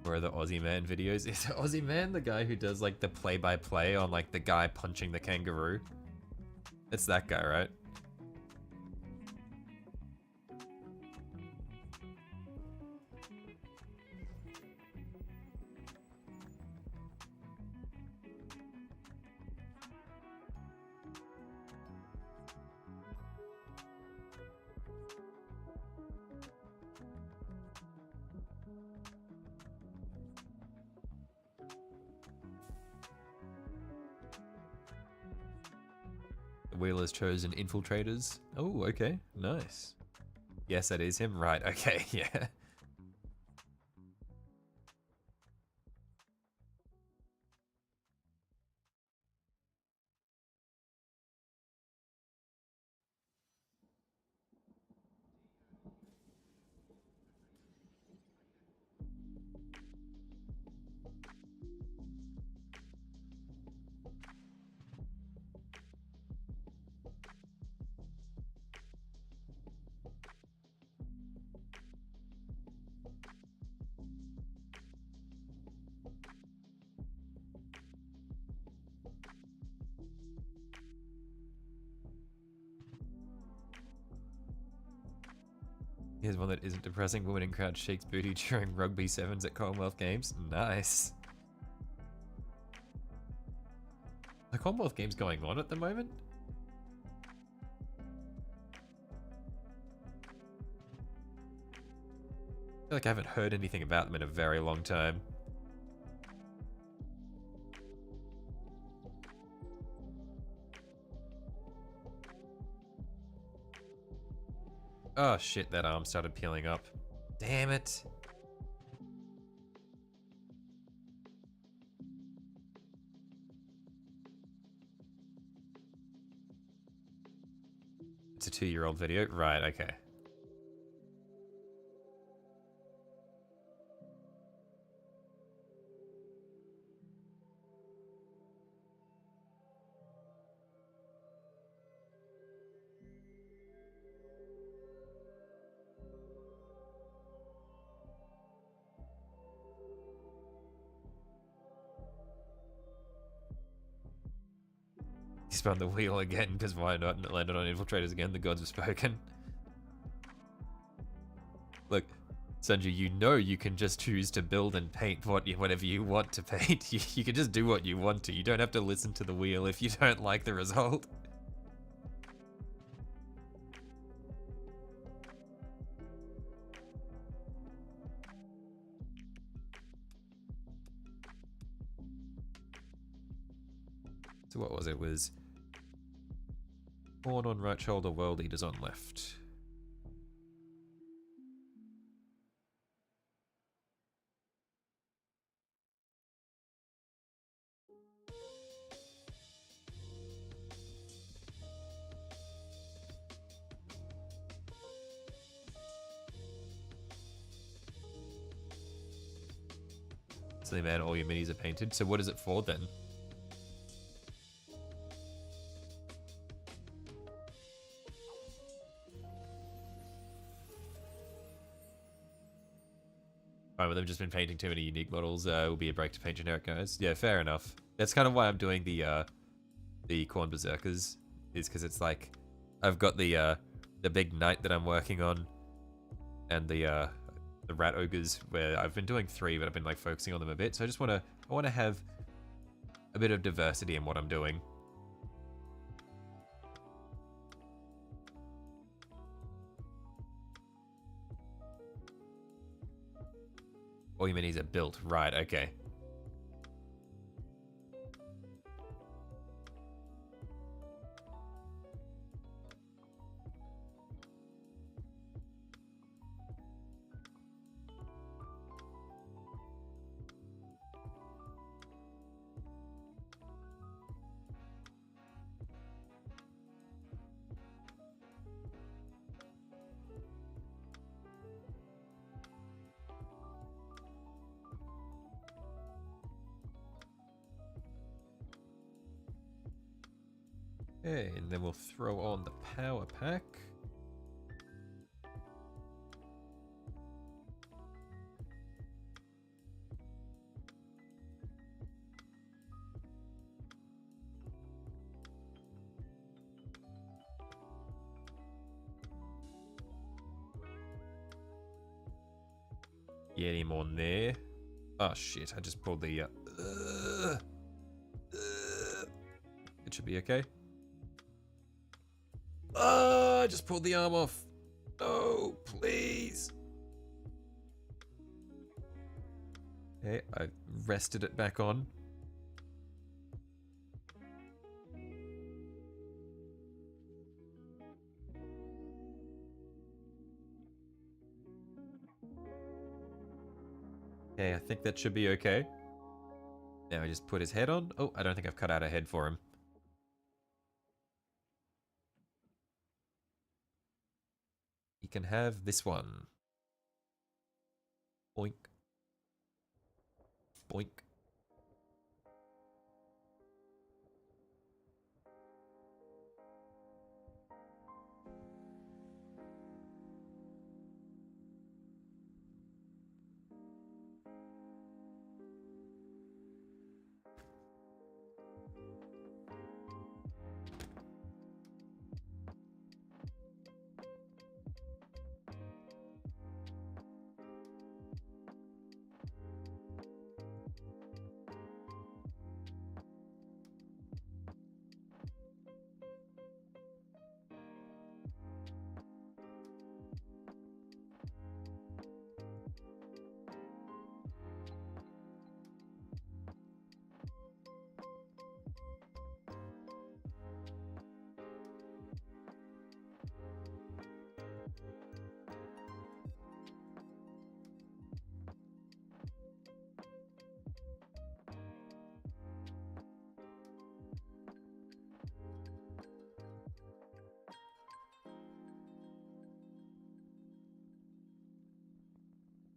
S1: Where are the Aussie Man videos? Is Aussie Man the guy who does like the play-by-play on like the guy punching the kangaroo? It's that guy, right? Wheel has chosen infiltrators. Oh, okay. Nice. Yes, that is him. Right, okay, yeah. Here's one that isn't depressing. Woman in crowd shakes booty during rugby sevens at Commonwealth Games. Nice. Are Commonwealth Games going on at the moment? I feel like I haven't heard anything about them in a very long time. Oh shit, that arm started peeling up. Damn it. It's a 2-year-old video? Right, okay. He spun the wheel again, because why not? And it landed on infiltrators again. The gods have spoken. Look, Sanju, you know you can just choose to build and paint whatever you want to paint. You can just do what you want to. You don't have to listen to the wheel if you don't like the result. So what was it? It was Horn on right shoulder, World Eaters on left. So man, all your minis are painted. So what is it for then? Alright, well, they've just been painting too many unique models. It will be a break to paint generic guys. Yeah, fair enough. That's kind of why I'm doing the Corn Berserkers, is because it's like I've got the big knight that I'm working on, and the rat ogres, where I've been doing 3, but I've been like focusing on them a bit. So I want to have a bit of diversity in what I'm doing. All your minis are built, right? Okay. Okay, and then we'll throw on the power pack. Get him on there. Oh shit, I just pulled the... it should be okay. I just pulled the arm off. No, please. Okay, I rested it back on. Okay, I think that should be okay. Now I just put his head on. Oh, I don't think I've cut out a head for him. He can have this one. Boink. Boink.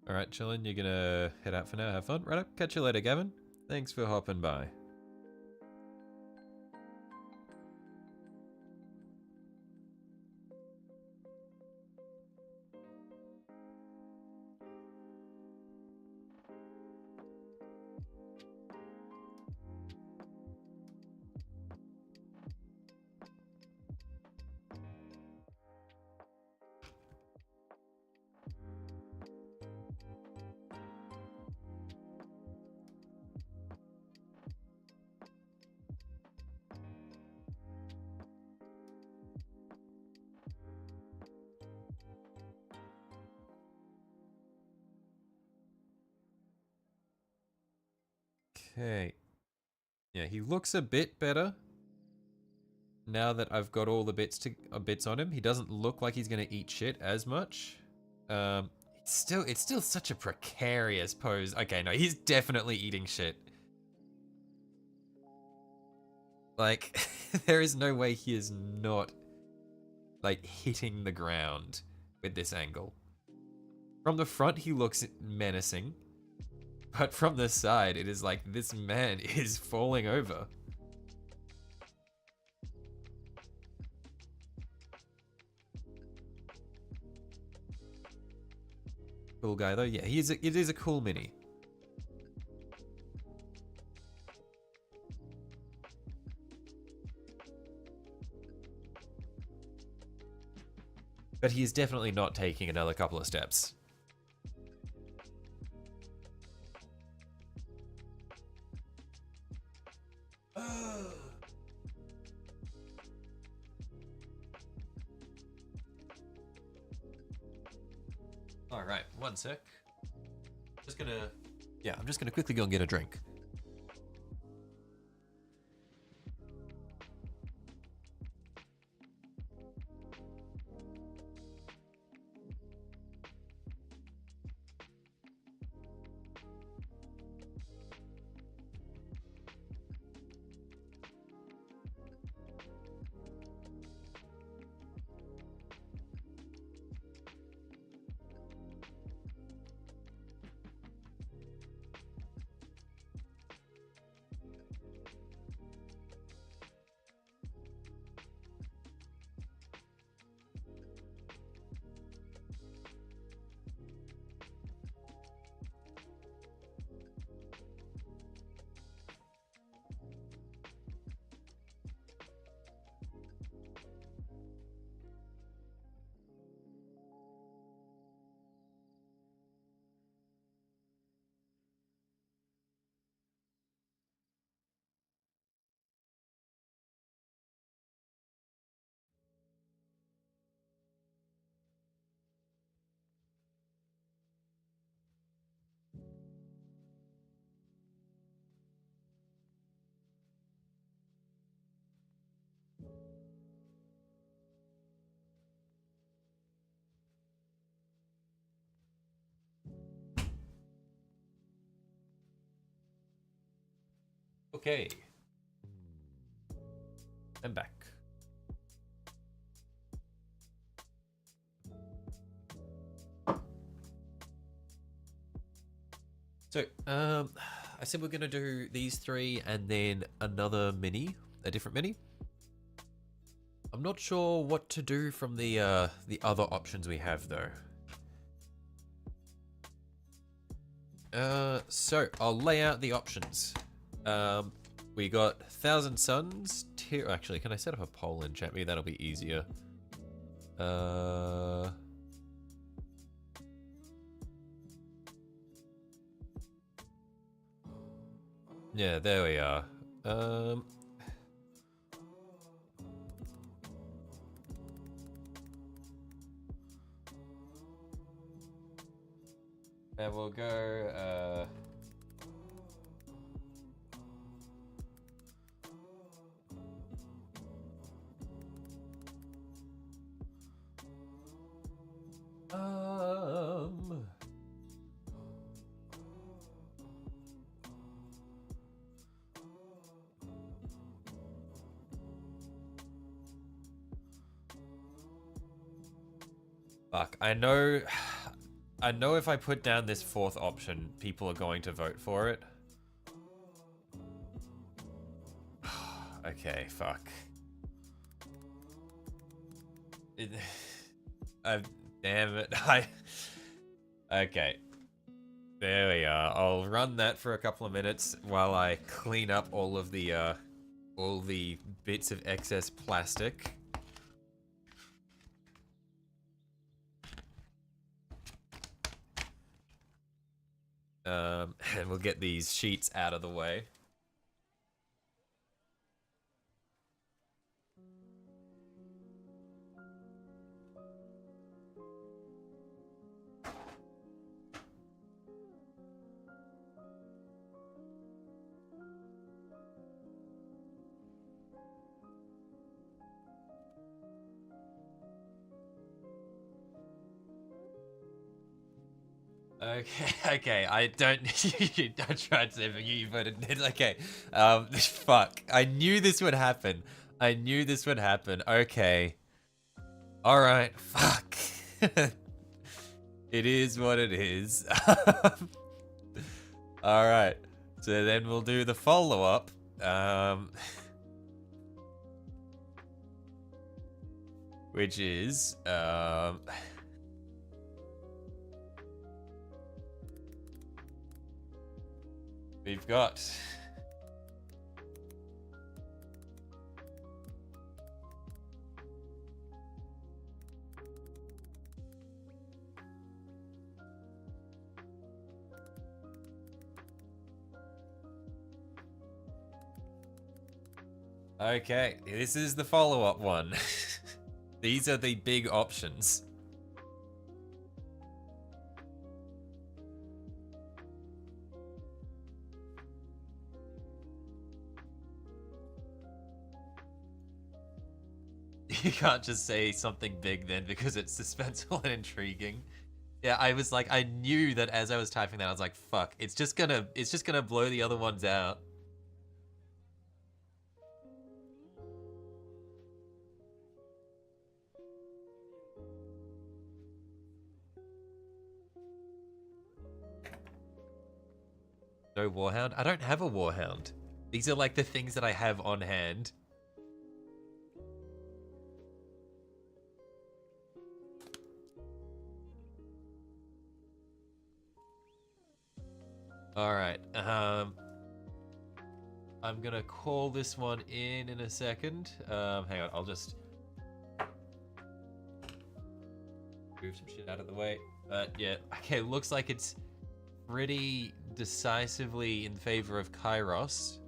S1: Alright, chillin', you're gonna head out for now, have fun. Right up, catch you later, Gavin. Thanks for hopping by. Okay. Yeah, he looks a bit better now that I've got all the bits on him. He doesn't look like he's gonna eat shit as much. It's still such a precarious pose. Okay, no, he's definitely eating shit. Like, there is no way he is not, like, hitting the ground with this angle. From the front, he looks menacing. But from the side, it is like this man is falling over. Cool guy, though. Yeah, it is a cool mini. But he is definitely not taking another couple of steps. All right, one sec. I'm just gonna quickly go and get a drink. Okay. I'm back. So, I said we're gonna do these three and then another mini, a different mini. I'm not sure what to do from the other options we have though. So I'll lay out the options. We got 1,000 Suns. Actually, can I set up a poll in chat? Maybe that'll be easier. Yeah, there we are. And we'll go, fuck, I know if I put down this fourth option, people are going to vote for it. Okay, fuck. Damn it. Okay. There we are. I'll run that for a couple of minutes while I clean up all the bits of excess plastic. And we'll get these sheets out of the way. Okay, okay, I don't. I tried saving you, but it, okay. Fuck. I knew this would happen. I knew this would happen. Okay. Alright, fuck. It is what it is. Alright, so then we'll do the follow-up. Which is, we've got... Okay, this is the follow-up one. These are the big options. You can't just say something big then because it's suspenseful and intriguing. Yeah, I was like, I knew that as I was typing that, I was like, fuck, it's just gonna blow the other ones out. No Warhound? I don't have a Warhound. These are like the things that I have on hand. Alright, I'm gonna call this one in a second. Hang on, I'll just move some shit out of the way. But yeah, okay, looks like it's pretty decisively in favor of Kairos.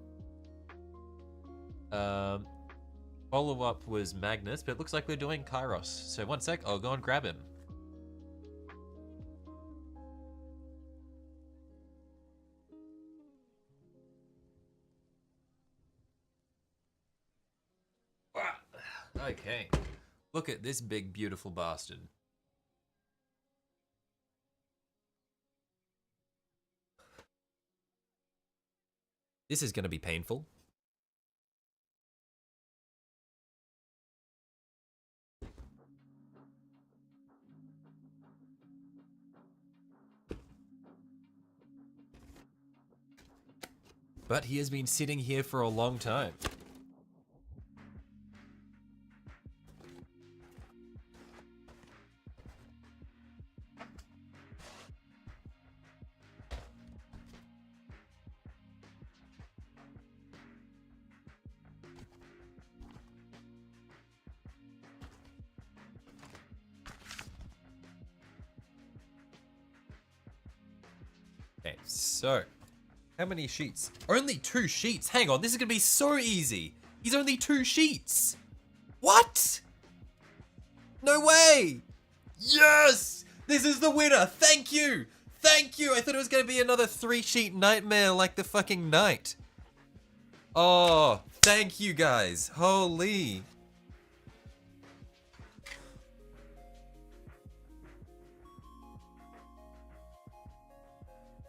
S1: Follow-up was Magnus, but it looks like we're doing Kairos. So one sec, I'll go and grab him. Okay, look at this big, beautiful bastard. This is going to be painful. But he has been sitting here for a long time. Okay, so how many sheets? Only 2 sheets. Hang on, this is gonna be so easy. He's only 2 sheets. What? No way. Yes, this is the winner. Thank you. Thank you. I thought it was gonna be another 3-sheet nightmare like the fucking night. Oh, thank you guys. Holy.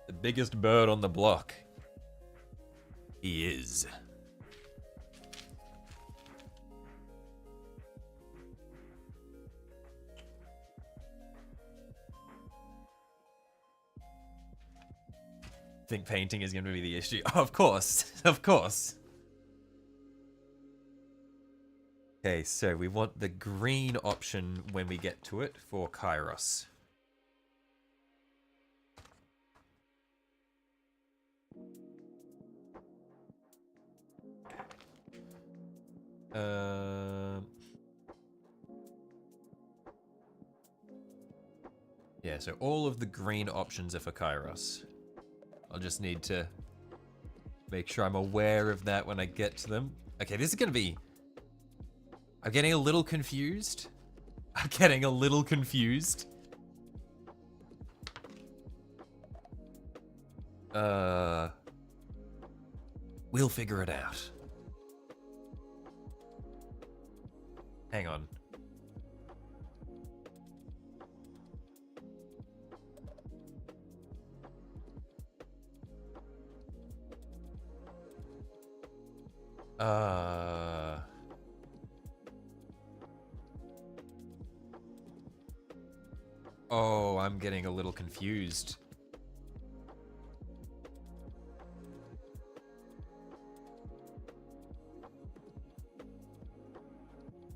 S1: The biggest bird on the block. He is. Think painting is going to be the issue. Of course, of course. Okay, so we want the green option when we get to it for Kairos. Yeah, so all of the green options are for Kairos. I'll just need to make sure I'm aware of that when I get to them. Okay, this is gonna be... I'm getting a little confused. I'm getting a little confused. We'll figure it out. Hang on. Uh... Oh, I'm getting a little confused.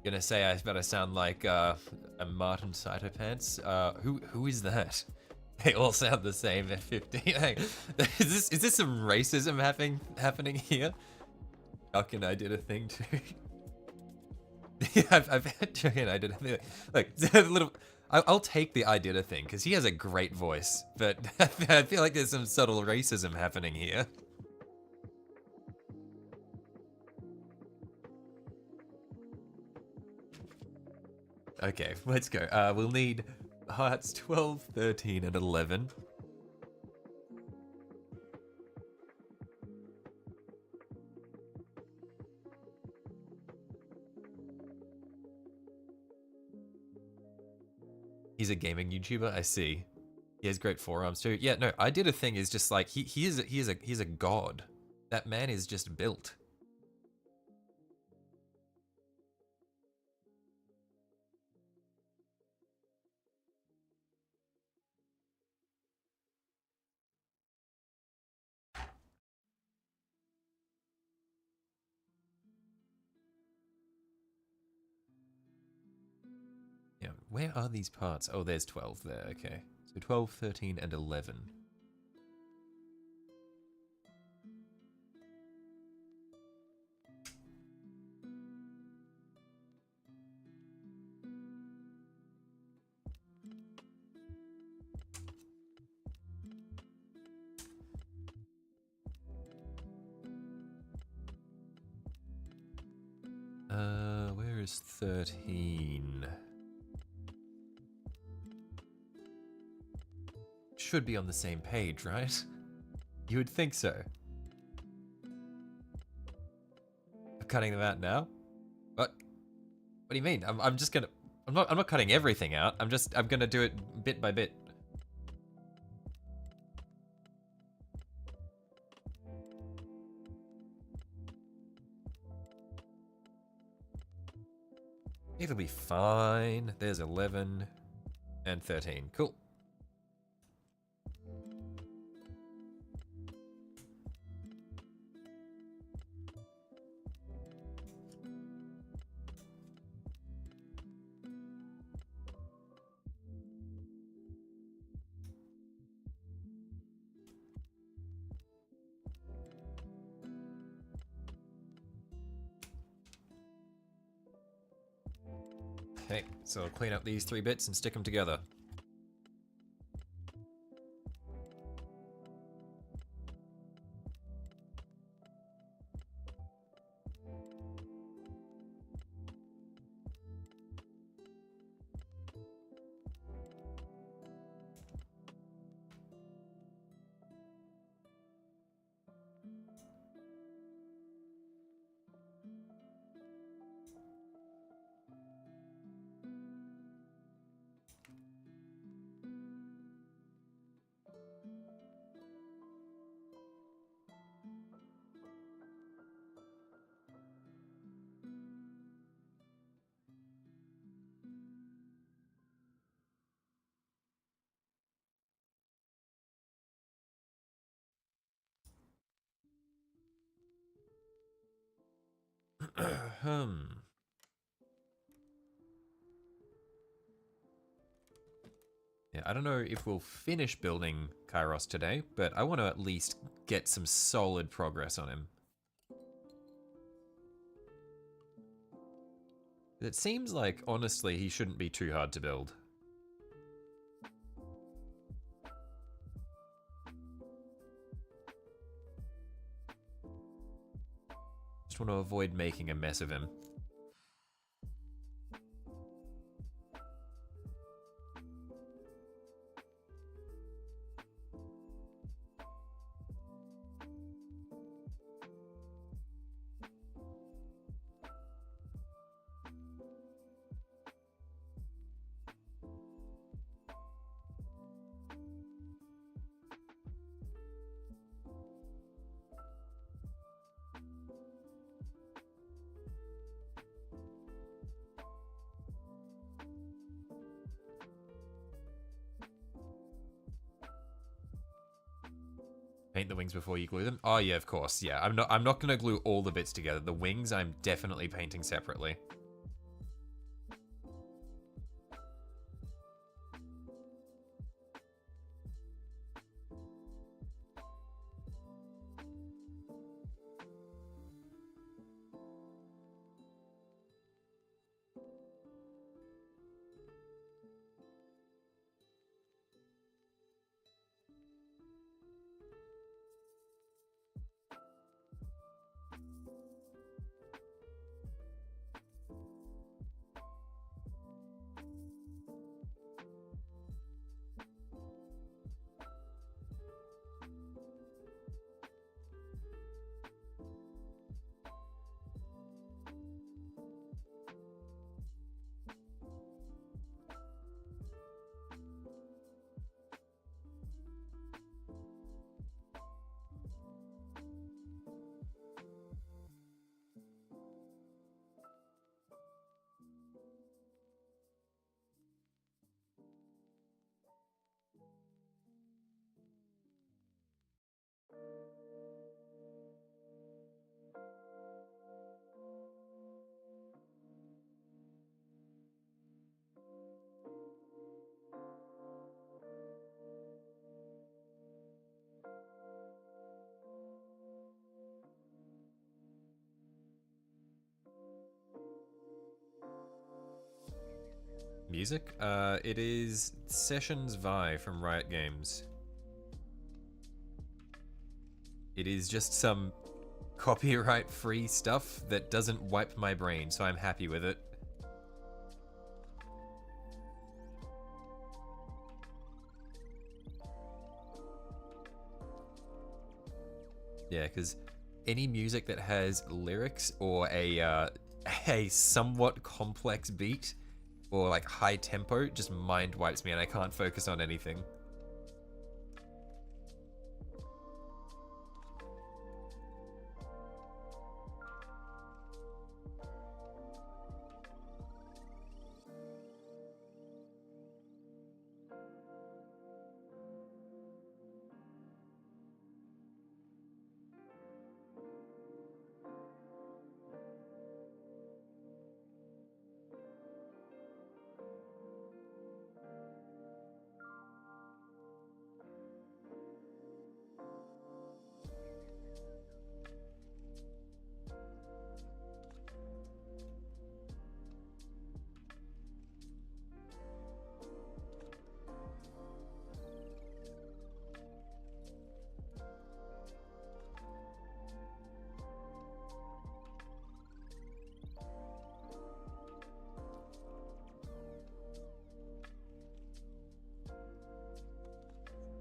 S1: Gonna say I better sound like a Martin Cytopants. Who is that? They all sound the same at 15. Is this some racism happening here? How can I did a thing too? Yeah, I've had Chuckin I did a thing. Like a little. I'll take the I did a thing because he has a great voice, but I feel like there's some subtle racism happening here. Okay, let's go. We'll need hearts 12, 13, and 11. He's a gaming YouTuber, I see. He has great forearms too. Yeah, no, I did a thing is just like he is a god. That man is just built. Yeah, where are these parts? Oh, there's 12 there, okay. So 12, 13, and 11. Where is 13? Should be on the same page, right? You would think so. I'm cutting them out now? What? What do you mean? I'm just gonna... I'm not cutting everything out. I'm gonna do it bit by bit. It'll be fine. There's 11 and 13. Cool. Okay, so I'll clean up these 3 bits and stick them together. Yeah, I don't know if we'll finish building Kairos today, but I want to at least get some solid progress on him. It seems like, honestly, he shouldn't be too hard to build. Just want to avoid making a mess of him. Paint the wings before you glue them? Oh yeah, of course. Yeah, I'm not gonna glue all the bits together. The wings I'm definitely painting separately. Music? It is Sessions Vi from Riot Games. It is just some copyright-free stuff that doesn't wipe my brain, so I'm happy with it. Yeah, because any music that has lyrics or a somewhat complex beat or like high tempo just mind wipes me and I can't focus on anything.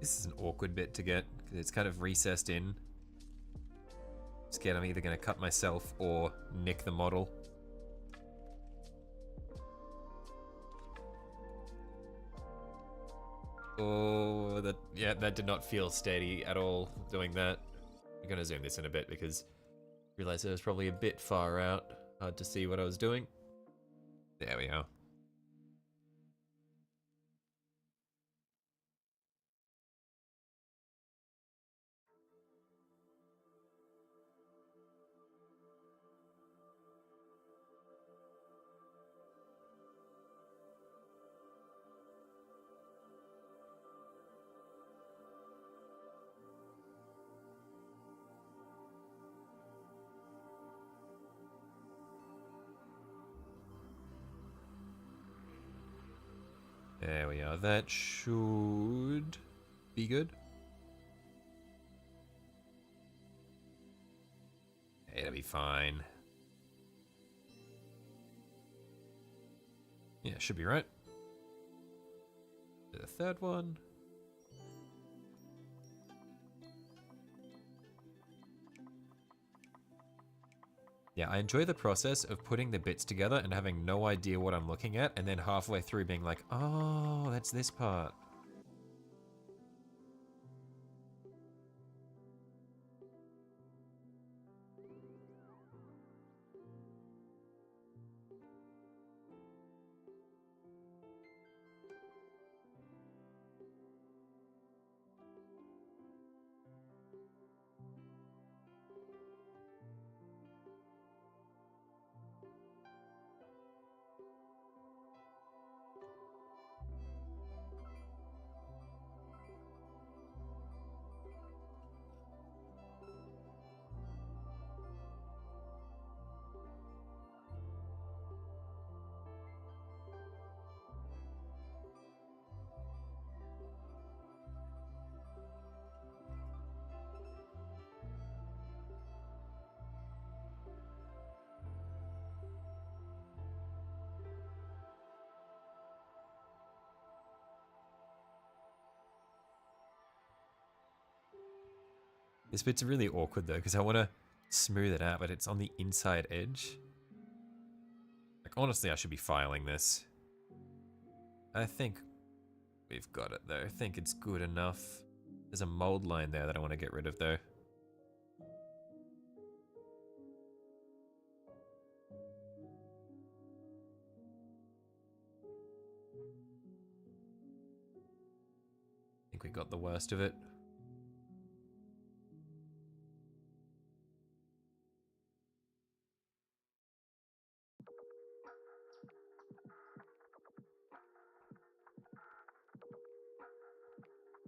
S1: This is an awkward bit to get, because it's kind of recessed in. Scared I'm either going to cut myself or nick the model. Oh, that did not feel steady at all doing that. I'm going to zoom this in a bit because I realized it was probably a bit far out. Hard to see what I was doing. There we are. There we are. That should be good. It'll be fine. Yeah, should be right. The third one. Yeah, I enjoy the process of putting the bits together and having no idea what I'm looking at, and then halfway through being like, oh, that's this part.
S2: This bit's really awkward though, because I want to smooth it out, but it's on the inside edge. Like, honestly, I should be filing this. I think we've got it though. I think it's good enough. There's a mold line there that I want to get rid of though. I think we got the worst of it.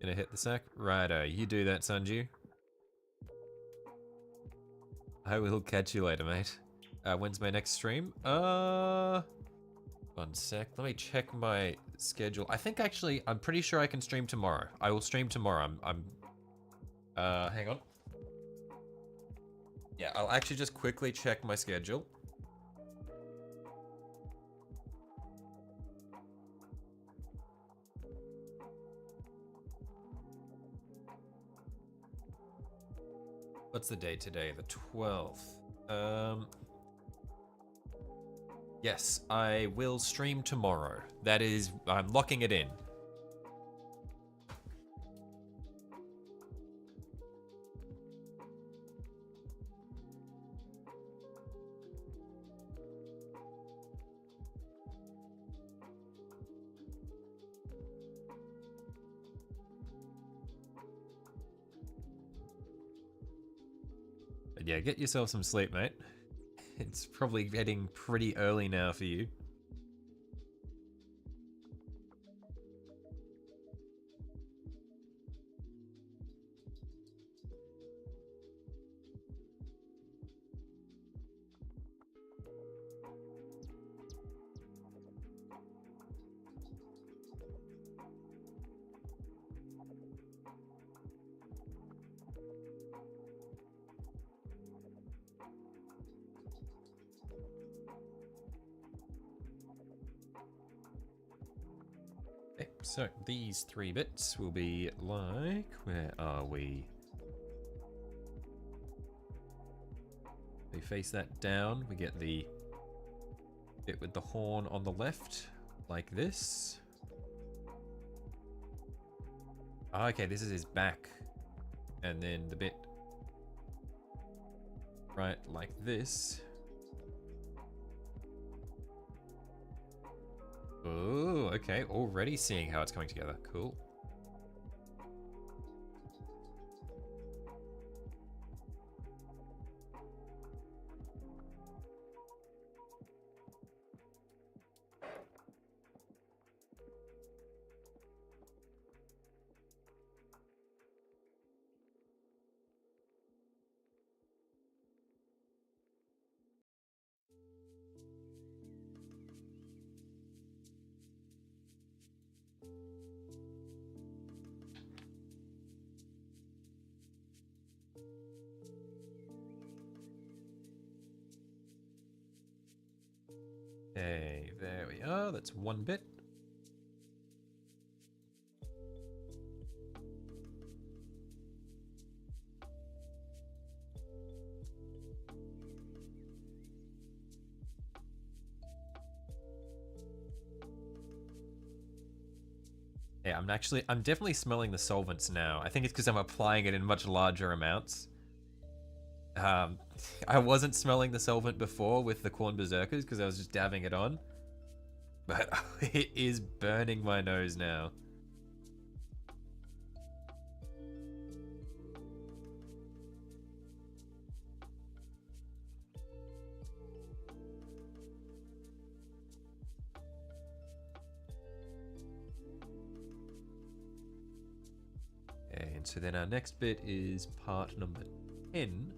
S2: Gonna hit the sack? Righto, you do that, Sanju. I will catch you later, mate. When's my next stream? 1 sec. Let me check my schedule. I think actually, I'm pretty sure I can stream tomorrow. I will stream tomorrow. Hang on. Yeah, I'll actually just quickly check my schedule. What's the date today? The 12th. Yes, I will stream tomorrow. That is, I'm locking it in. But yeah, get yourself some sleep, mate. It's probably getting pretty early now for you. Okay, so these 3 bits will be like, where are we? We face that down, we get the bit with the horn on the left, like this. Oh, okay, this is his back. And then the bit right like this. Oh, okay, already seeing how it's coming together. Cool. Okay, there we are. That's 1 bit. Yeah, I'm definitely smelling the solvents now. I think it's because I'm applying it in much larger amounts. I wasn't smelling the solvent before with the Corn Berserkers because I was just dabbing it on. But it is burning my nose now. And so then our next bit is part number 10.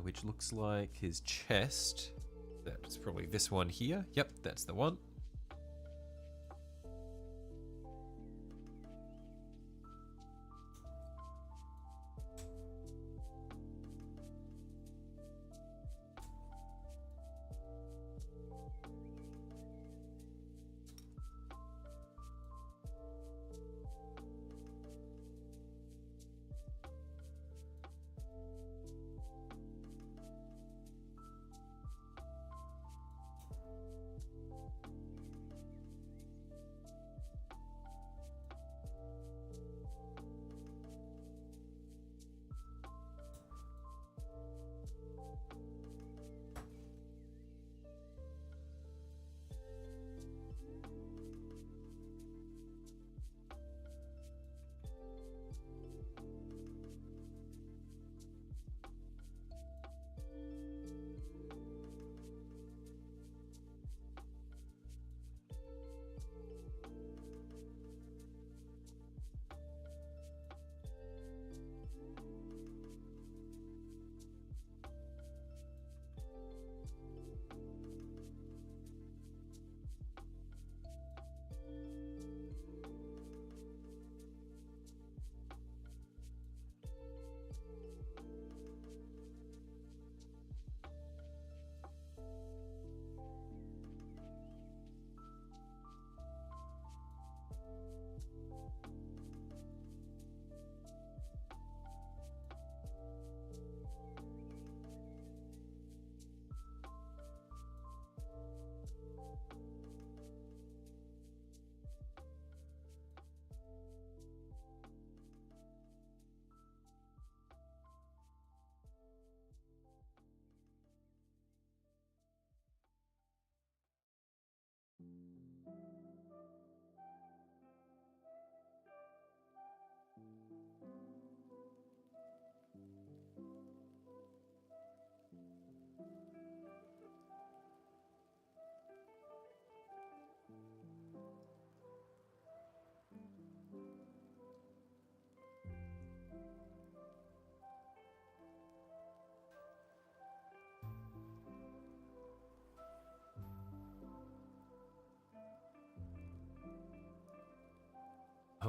S2: Which looks like his chest. That's probably this one here. Yep, that's the one.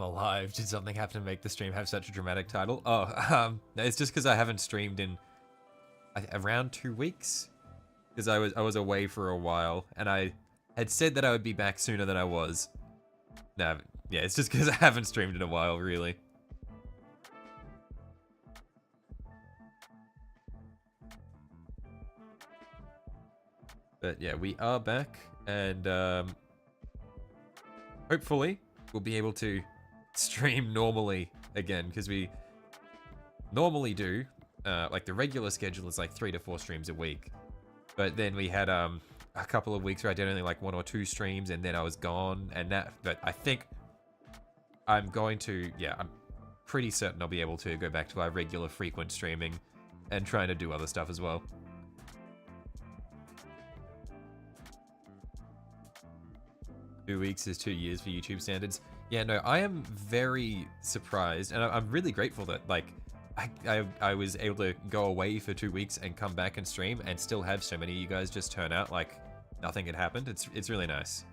S2: alive. Did something happen to make the stream have such a dramatic title? Oh, it's just because I haven't streamed in around 2 weeks. Because I was away for a while, and I had said that I would be back sooner than I was. No, yeah, it's just because I haven't streamed in a while, really. But yeah, we are back, and hopefully we'll be able to stream normally again, because we normally do, like the regular schedule is like 3 to 4 streams a week. But then we had a couple of weeks where I did only like 1 or 2 streams, and then I was gone, and but I think I'm going to, yeah, I'm pretty certain I'll be able to go back to our regular frequent streaming and trying to do other stuff as well. Two weeks is 2 years for YouTube standards. Yeah, no, I am very surprised, and I'm really grateful that, like, I was able to go away for 2 weeks and come back and stream and still have so many of you guys just turn out like nothing had happened. It's really nice.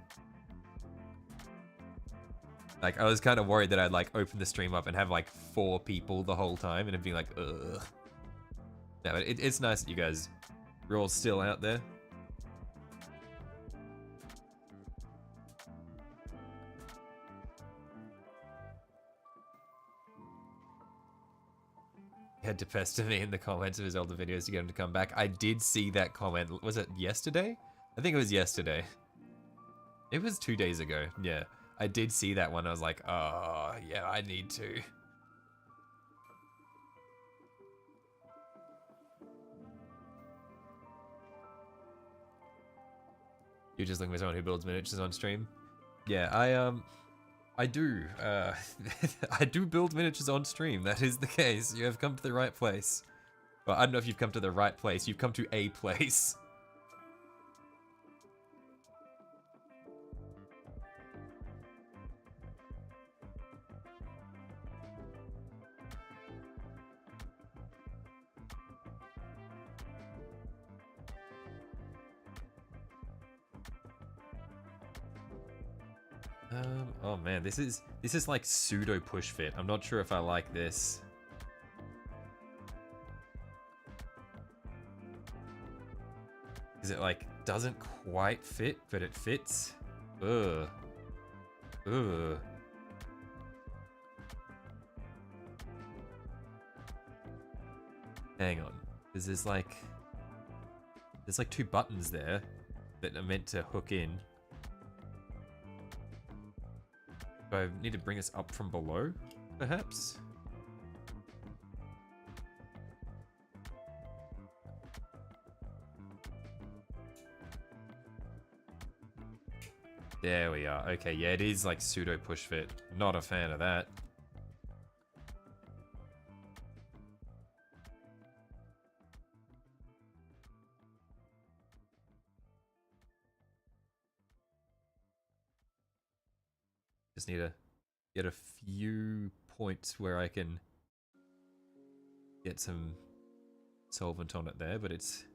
S2: Like, I was kind of worried that I'd like open the stream up and have like 4 people the whole time and it'd be like, ugh. No, but it's nice that you guys are all still out there. He had to pester me in the comments of his older videos to get him to come back. I did see that comment. Was it yesterday? I think it was yesterday. It was 2 days ago. Yeah, I did see that one. I was like, oh, yeah, I need to. You're just looking for someone who builds miniatures on stream? Yeah, I do. I do build miniatures on stream. That is the case. You have come to the right place. Well, I don't know if you've come to the right place. You've come to a place. Oh man, this is like pseudo push fit. I'm not sure if I like this. Is it like doesn't quite fit, but it fits? Ugh. Ugh. Hang on. There's like 2 buttons there that are meant to hook in. Do I need to bring this up from below, perhaps? There we are. Okay, yeah, it is like pseudo push fit. Not a fan of that. Just need to get a few points where I can get some solvent on it there, but it's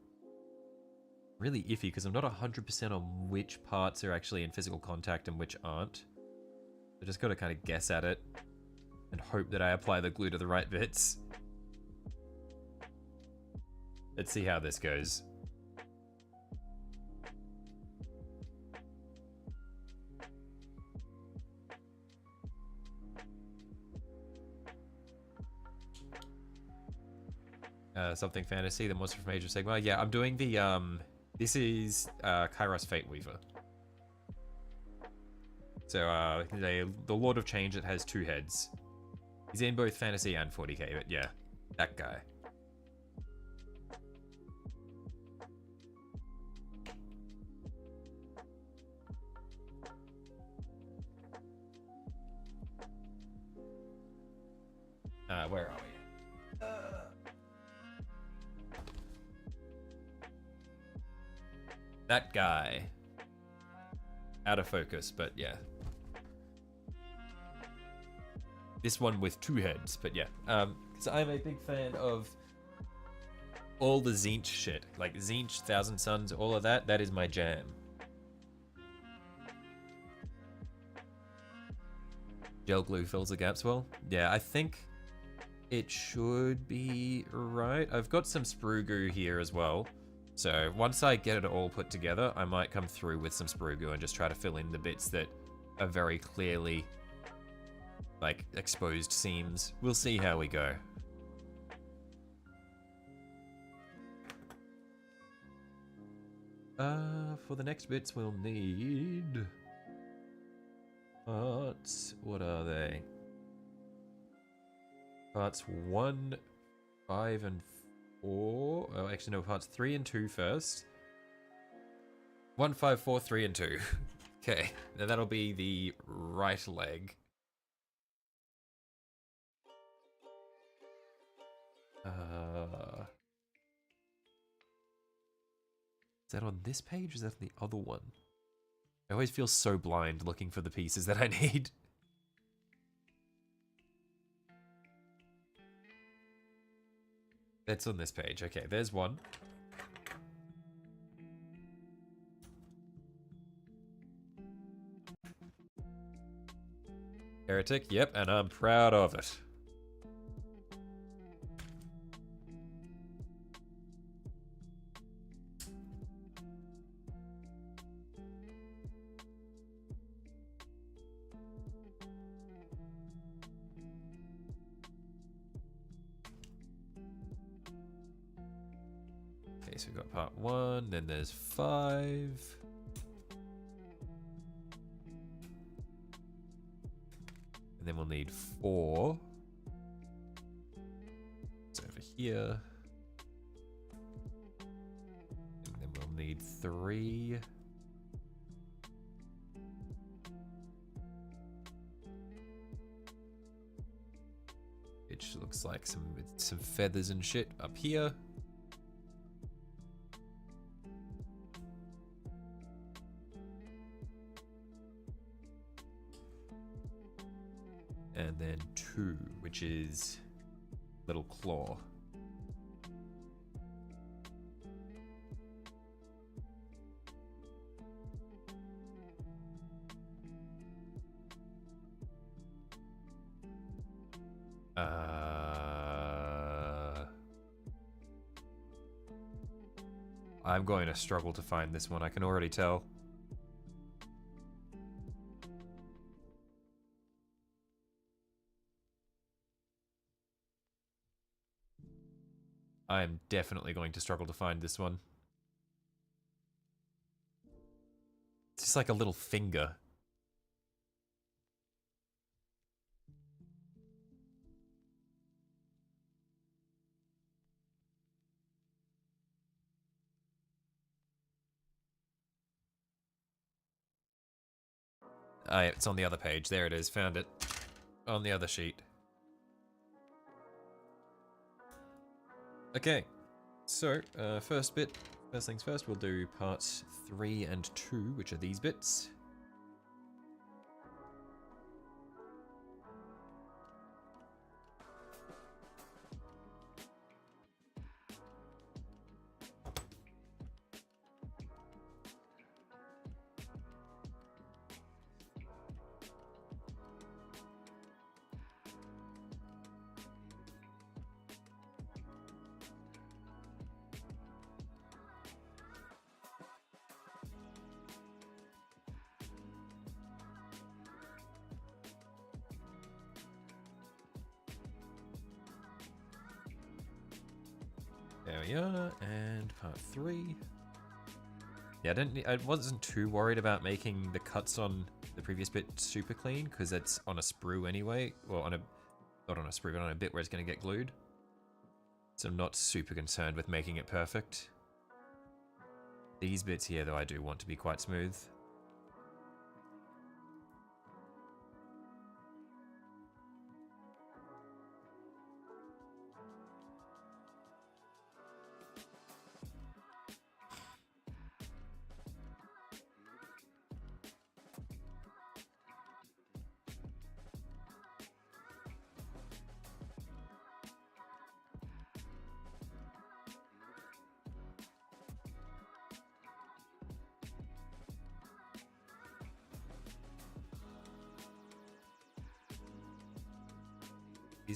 S2: really iffy because I'm not 100% on which parts are actually in physical contact and which aren't. I just got to kind of guess at it and hope that I apply the glue to the right bits. Let's see how this goes. Something fantasy, the monster from Age of Sigmar. Yeah, I'm doing the, this is Kairos Fate Weaver. So, the Lord of Change that has 2 heads. He's in both fantasy and 40k, but yeah, that guy. Where are we? That guy. Out of focus, but yeah. This one with 2 heads, but yeah. Because I'm a big fan of all the Tzeentch shit. Like Tzeentch, Thousand Suns, all of that. That is my jam. Gel glue fills the gaps well. Yeah, I think it should be right. I've got some sprue goo here as well. So once I get it all put together, I might come through with some sprue goo and just try to fill in the bits that are very clearly like exposed seams. We'll see how we go. For the next bits we'll need parts. What are they? Parts 1, 5, and 4. Oh, actually no, parts 3 and 2 first. 1, 5, 4, 3, and 2. Okay, now that'll be the right leg. Is that on this page or is that on the other one? I always feel so blind looking for the pieces that I need. That's on this page. Okay, there's one. Heretic, yep, and I'm proud of it. Okay, so we've got part 1, then there's 5. And then we'll need 4. It's over here. And then we'll need 3. Which looks like some feathers and shit up here. And then 2, which is little claw. I'm going to struggle to find this one, I can already tell. I am definitely going to struggle to find this one. It's just like a little finger. Ah, yeah, it's on the other page. There it is. Found it. On the other sheet. Okay. So, first things first, we'll do parts 3 and 2, which are these bits. There we are, and part 3. Yeah, I wasn't too worried about making the cuts on the previous bit super clean, because it's on a sprue anyway. Well, not on a sprue, but on a bit where it's going to get glued. So I'm not super concerned with making it perfect. These bits here, though, I do want to be quite smooth.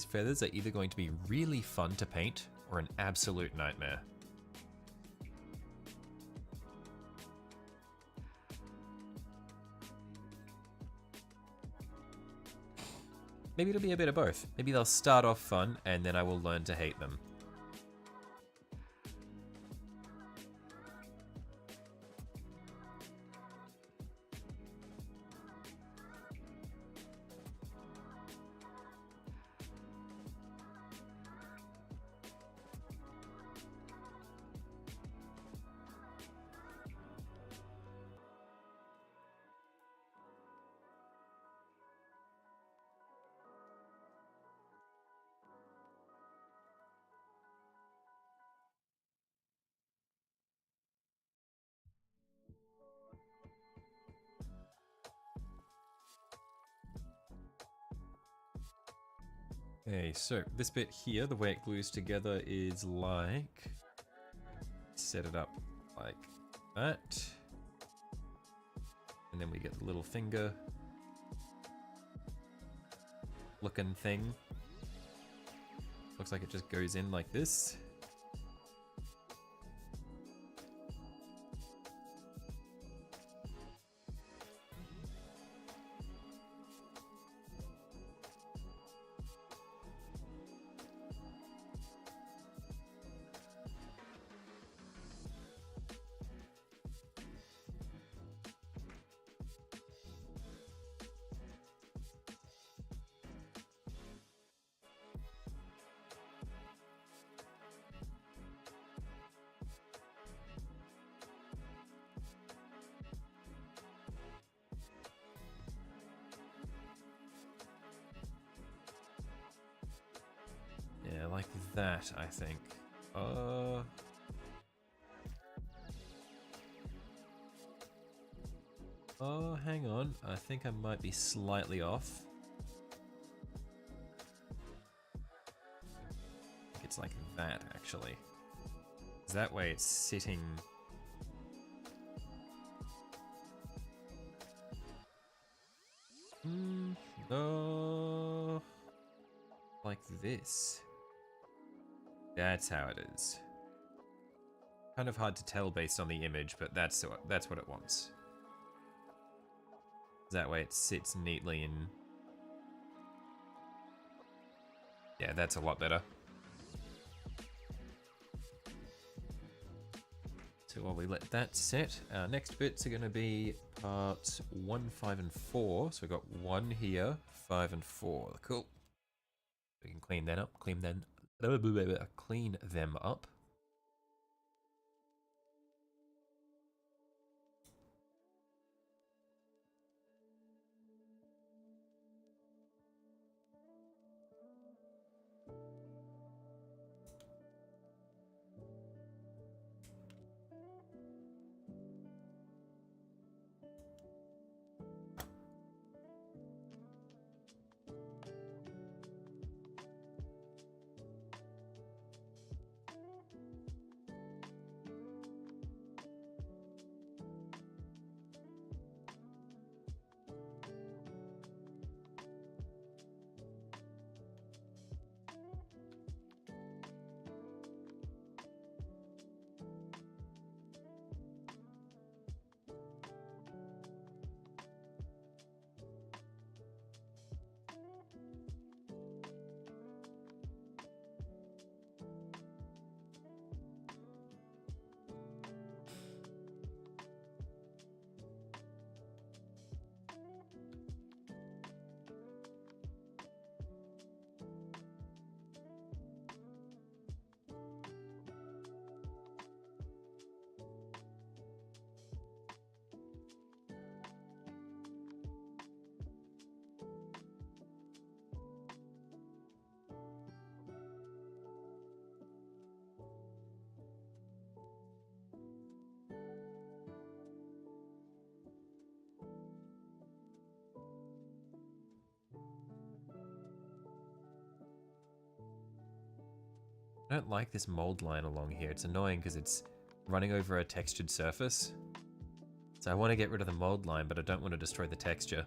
S2: these feathers are either going to be really fun to paint or an absolute nightmare. Maybe it'll be a bit of both. Maybe they'll start off fun and then I will learn to hate them. Okay, so this bit here, the way it glues together is like... Set it up like that. And then we get the little finger looking thing. Looks like it just goes in like this. Yeah, like that, I think. Oh, hang on. I think I might be slightly off. I think it's like that, actually. 'Cause that way it's sitting... No... Like this. That's how it is. Kind of hard to tell based on the image, but that's what it wants. That way it sits neatly in... Yeah, that's a lot better. So while we let that set, our next bits are going to be parts 1, 5, and 4. So we've got 1 here, 5, and 4. Cool. We can clean that up, clean them up. I don't like this mold line along here. It's annoying because it's running over a textured surface. So I want to get rid of the mold line, but I don't want to destroy the texture.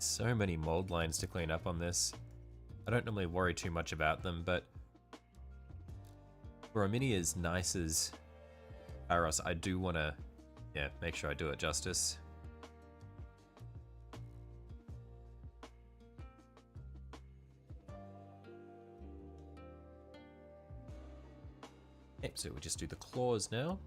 S2: So many mold lines to clean up on this. I don't normally worry too much about them, but for a mini as nice as Aros, I do want to, yeah, make sure I do it justice. Okay, so we just do the claws now.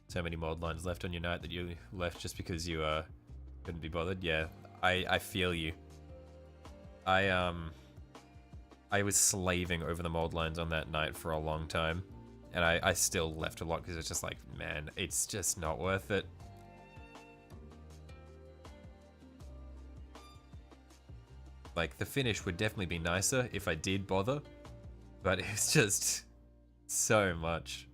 S2: So many mold lines left on your night that you left just because you couldn't be bothered. Yeah, I feel you. I was slaving over the mold lines on that night for a long time, and I still left a lot because it's just like, man, it's just not worth it. Like, the finish would definitely be nicer if I did bother, but it's just so much.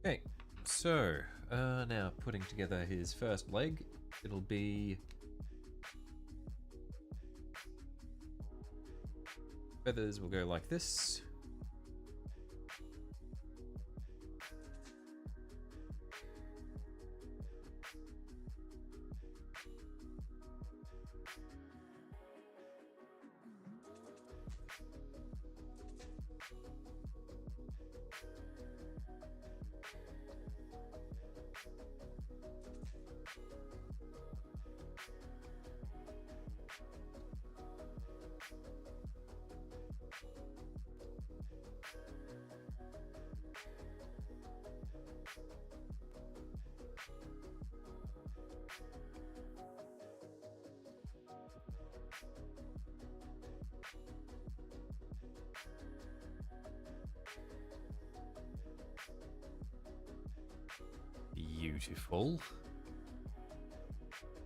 S2: Okay, so now putting together his first leg, it'll be feathers will go like this. Beautiful.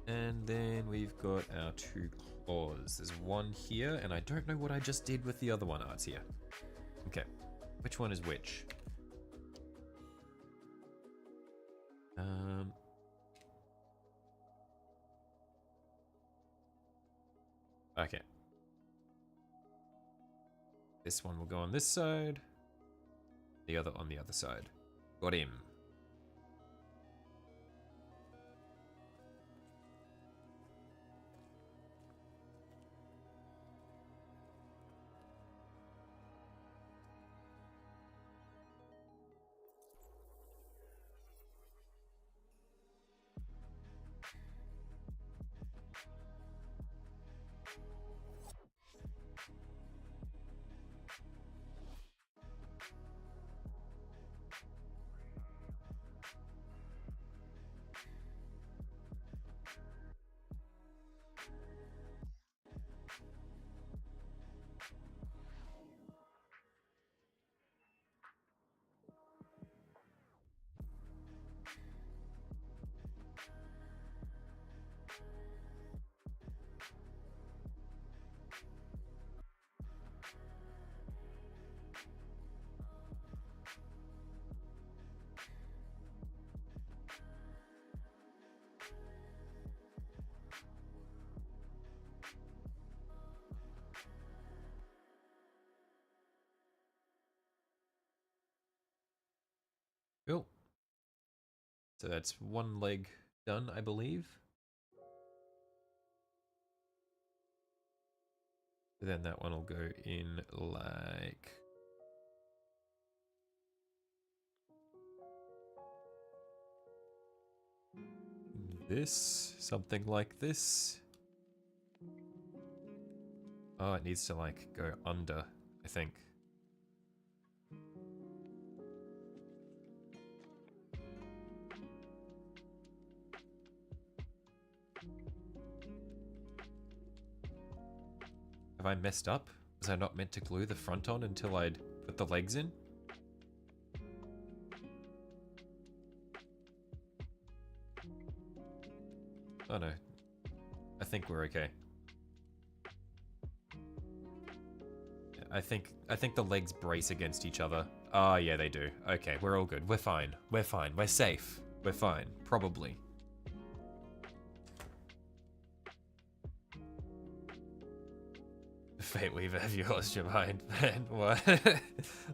S2: And then we've got our 2 claws. There's one here, and I don't know what I just did with the other one. Oh, it's here. Okay. Which one is which? Okay. This one will go on this side. The other on the other side. Got him. Cool. So that's one leg done, I believe. Then that one will go in like... this. Something like this. Oh, it needs to like go under, I think. Have I messed up? Was I not meant to glue the front on until I'd put the legs in? Oh no. I think we're okay. I think the legs brace against each other. Oh yeah, they do. Okay, we're all good. We're fine. We're fine. We're safe. We're fine. Probably. Fate Weaver, have you lost your mind, man? What?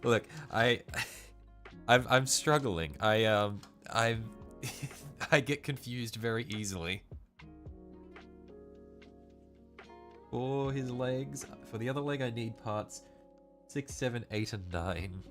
S2: Look, I'm struggling. I'm I get confused very easily. For his legs, for the other leg, I need parts 6, 7, 8, and 9.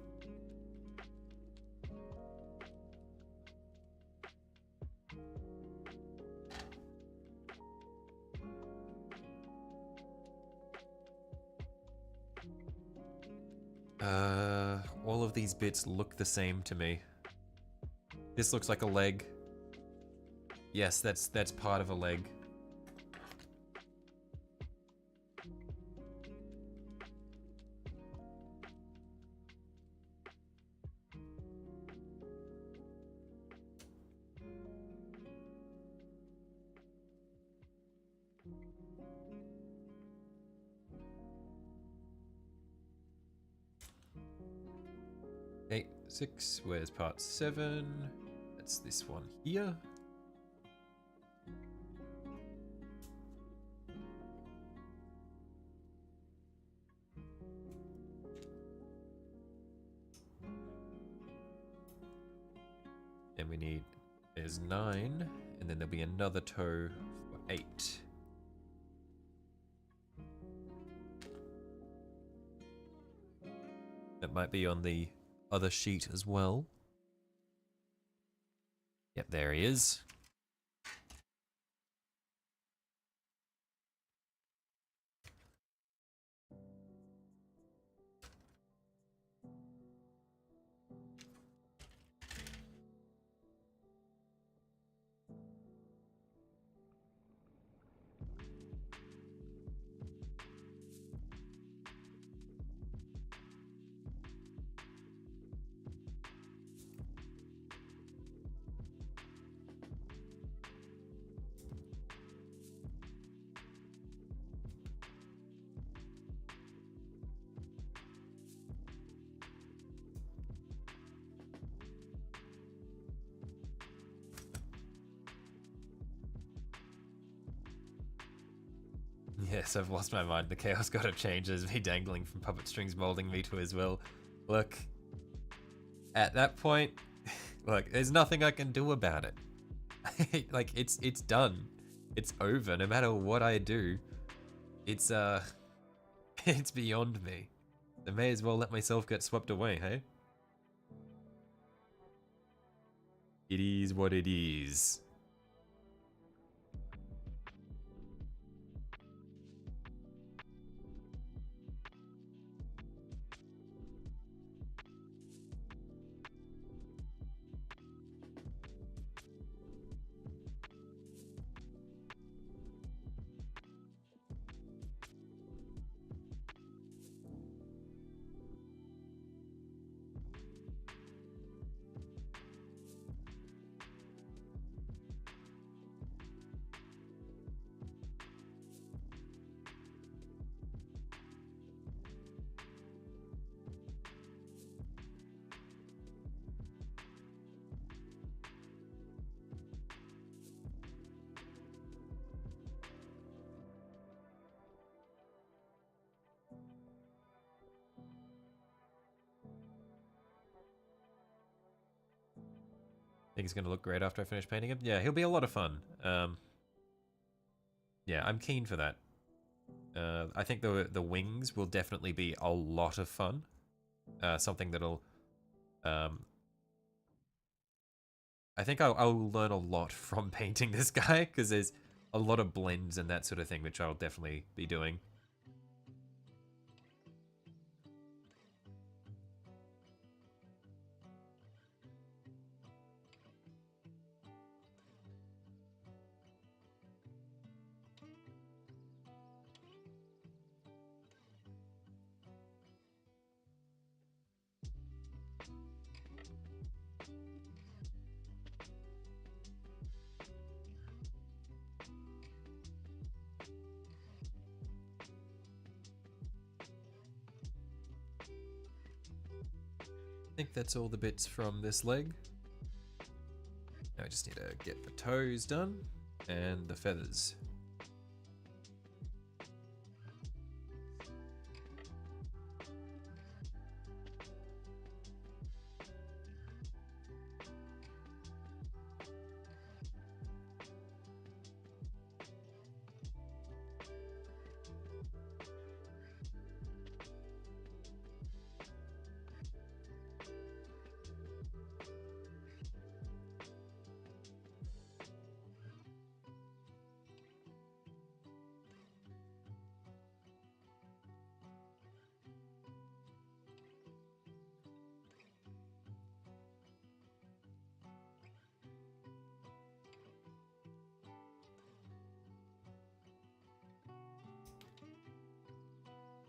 S2: All of these bits look the same to me. This looks like a leg. Yes, that's part of a leg. Eight, 6, where's part 7? That's this one here. And we need, there's 9, and then there'll be another toe for 8. That might be on the other sheet as well. Yep, there he is. Yes, I've lost my mind. The Chaos God of Change is me dangling from puppet strings, molding me to his will. Look, at that point, look, there's nothing I can do about it. Like, it's done. It's over. No matter what I do, it's it's beyond me. I may as well let myself get swept away, hey? It is what it is. Think he's gonna look great after I finish painting him? Yeah, he'll be a lot of fun. Yeah, I'm keen for that. I think the wings will definitely be a lot of fun. Something that'll... I think I'll learn a lot from painting this guy, because there's a lot of blends and that sort of thing, which I'll definitely be doing. I think that's all the bits from this leg. Now I just need to get the toes done and the feathers.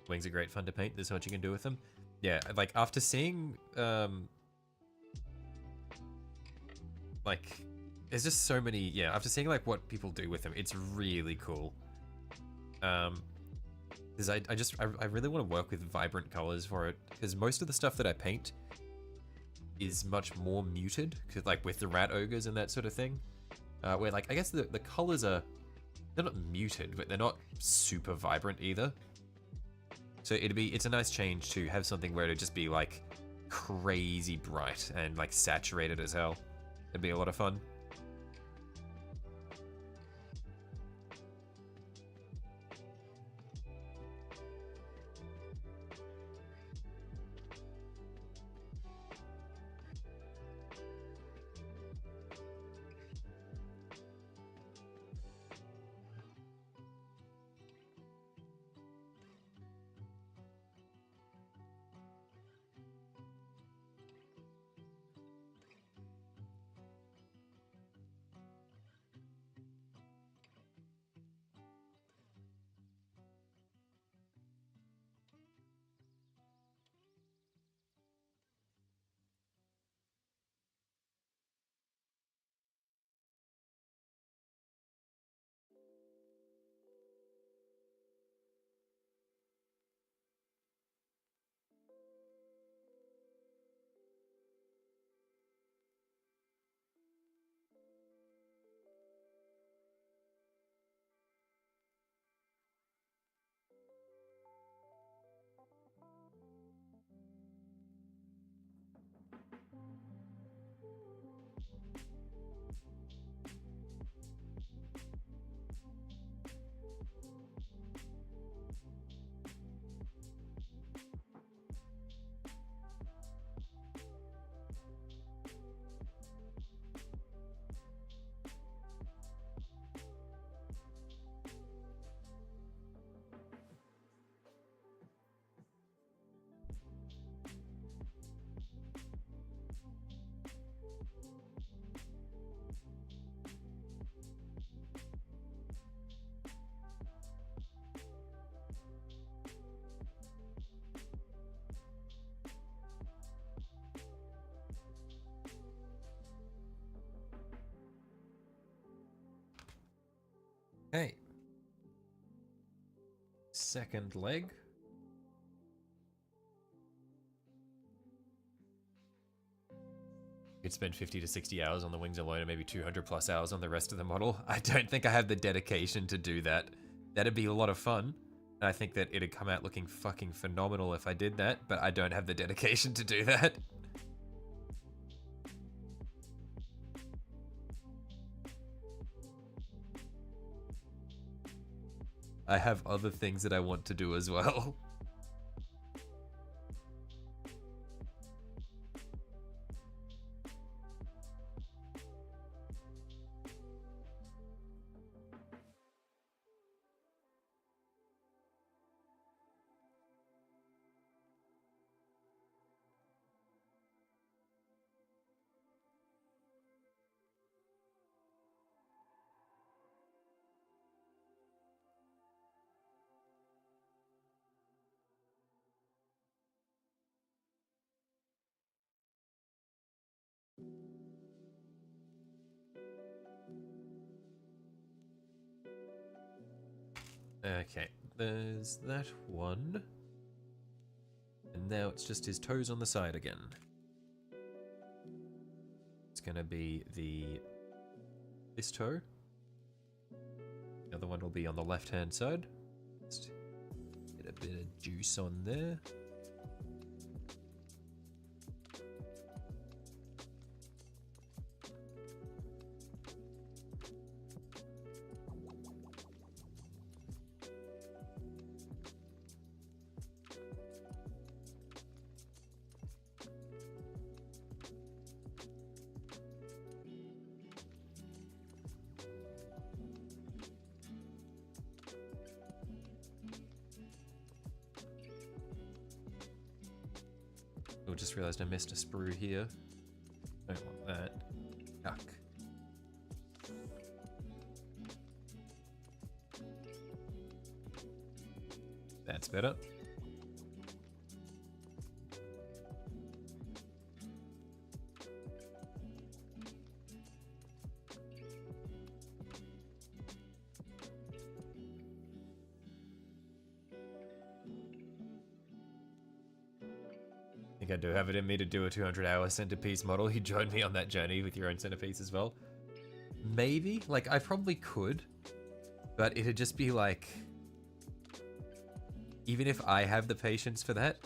S2: Wings are great fun to paint. There's so much you can do with them. Yeah, like after seeing, like, there's just so many. Yeah, after seeing like what people do with them, it's really cool. Because I really want to work with vibrant colors for it. Because most of the stuff that I paint is much more muted, cause, like with the rat ogres and that sort of thing. Where like I guess the colors are, they're not muted, but they're not super vibrant either. So it's a nice change to have something where it'd just be like crazy bright and like saturated as hell. It'd be a lot of fun. Okay. Second leg. Could spend 50 to 60 hours on the wings alone and maybe 200 plus hours on the rest of the model. I don't think I have the dedication to do that. That'd be a lot of fun. And I think that it'd come out looking fucking phenomenal if I did that, but I don't have the dedication to do that. I have other things that I want to do as well. Okay, there's that one. And now it's just his toes on the side again. It's gonna be this toe. The other one will be on the left-hand side. Just get a bit of juice on there. Oh, just realized I missed a sprue here. Don't want that. Yuck. That's better. I do have it in me to do a 200-hour centerpiece model. You joined me on that journey with your own centerpiece as well. Maybe, like I probably could, but it'd just be like, even if I have the patience for that,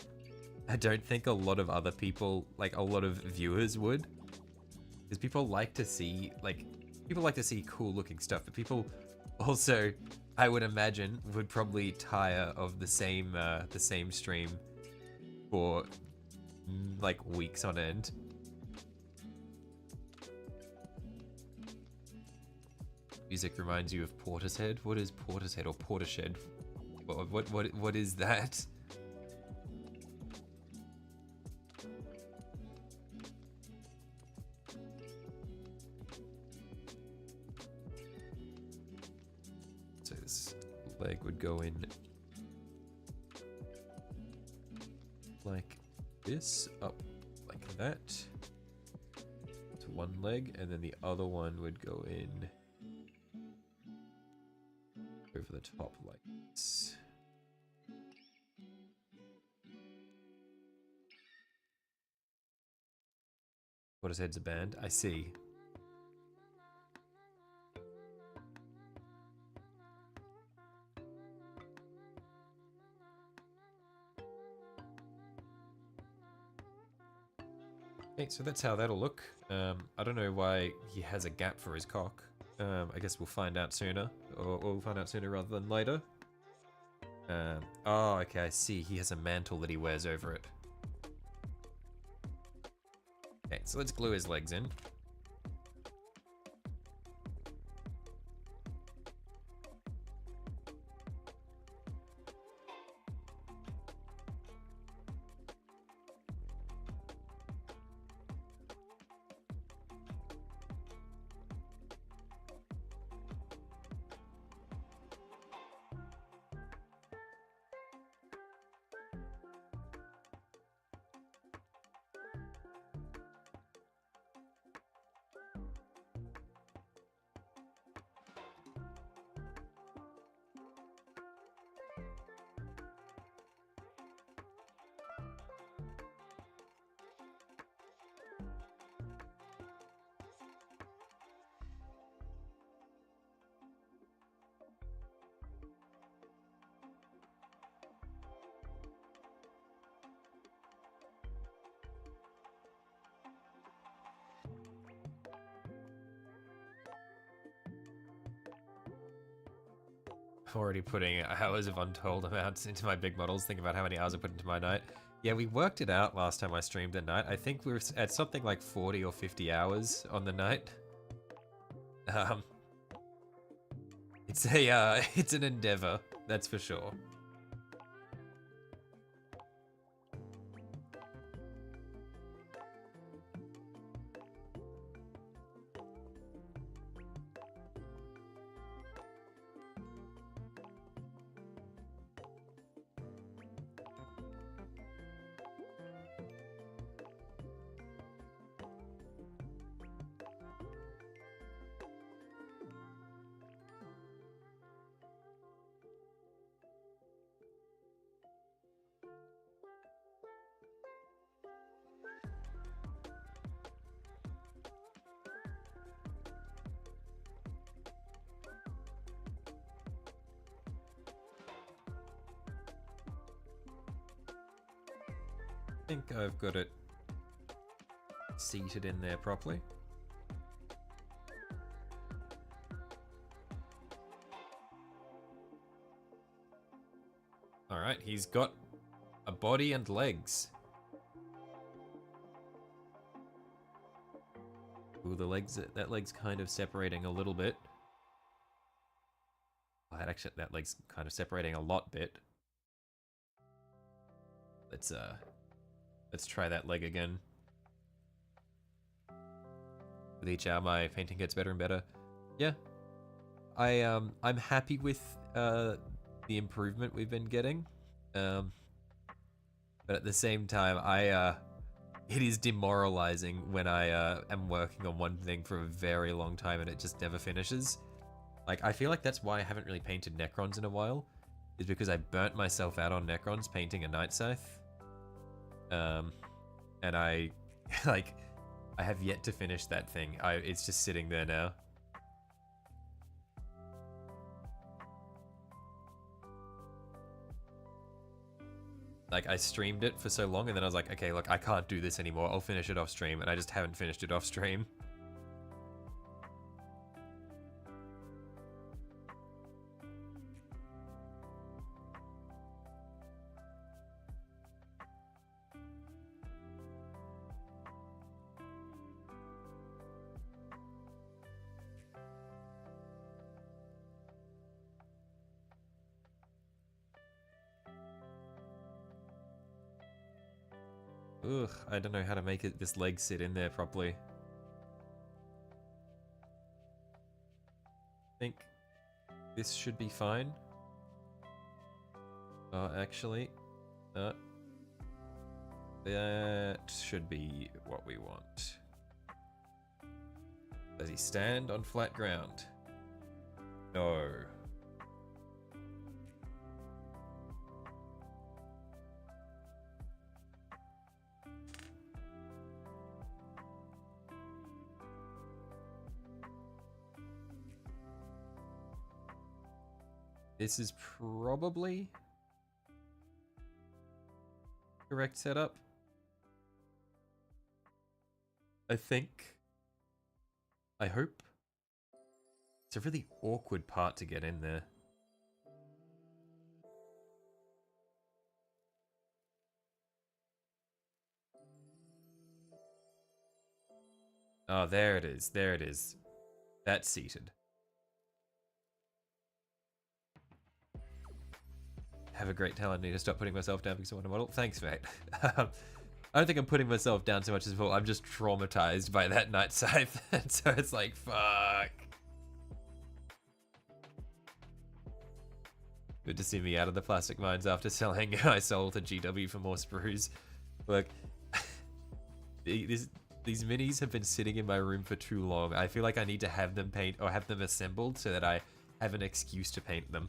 S2: I don't think a lot of other people, like a lot of viewers would, because people like to see cool looking stuff, but people also, I would imagine, would probably tire of the same stream for like weeks on end. Music reminds you of Portishead. What is Portishead or Portishead? What is that? So this leg would go in like this, up like that, to one leg, and then the other one would go in over the top like this. Portishead's a band, I see. Okay, so that's how that'll look. I don't know why he has a gap for his cock. I guess we'll find out sooner, or we'll find out sooner rather than later. Oh, okay, I see. He has a mantle that he wears over it. Okay, so let's glue his legs in. Already putting hours of untold amounts into my big models. Think about how many hours I put into my night. Yeah, we worked it out last time I streamed at night. I think we were at something like 40 or 50 hours on the night. It's an endeavor, that's for sure. I think I've got it seated in there properly. Alright, he's got a body and legs. Ooh, that leg's kind of separating a little bit. Oh, that leg's kind of separating a lot bit. Let's try that leg again. With each hour, my painting gets better and better. Yeah, I'm happy with the improvement we've been getting. But at the same time, it is demoralizing when I am working on one thing for a very long time and it just never finishes. Like, I feel like that's why I haven't really painted Necrons in a while, is because I burnt myself out on Necrons painting a Night Scythe. And I have yet to finish that thing. It's just sitting there now. Like, I streamed it for so long and then I was like, okay, look, I can't do this anymore. I'll finish it off stream, and I just haven't finished it off stream. Ugh, I don't know how to make this leg sit in there properly. I think this should be fine. Actually, that should be what we want. Does he stand on flat ground? No. This is probably correct setup. I think. I hope. It's a really awkward part to get in there. Oh, there it is. There it is. That's seated. Have a great talent. I need to stop putting myself down because I want a model. Thanks, mate. I don't think I'm putting myself down so much as well. I'm just traumatized by that night scythe. So it's like, fuck. Good to see me out of the plastic mines after selling my soul to GW for more sprues. Look, these minis have been sitting in my room for too long. I feel like I need to have them paint or have them assembled so that I have an excuse to paint them.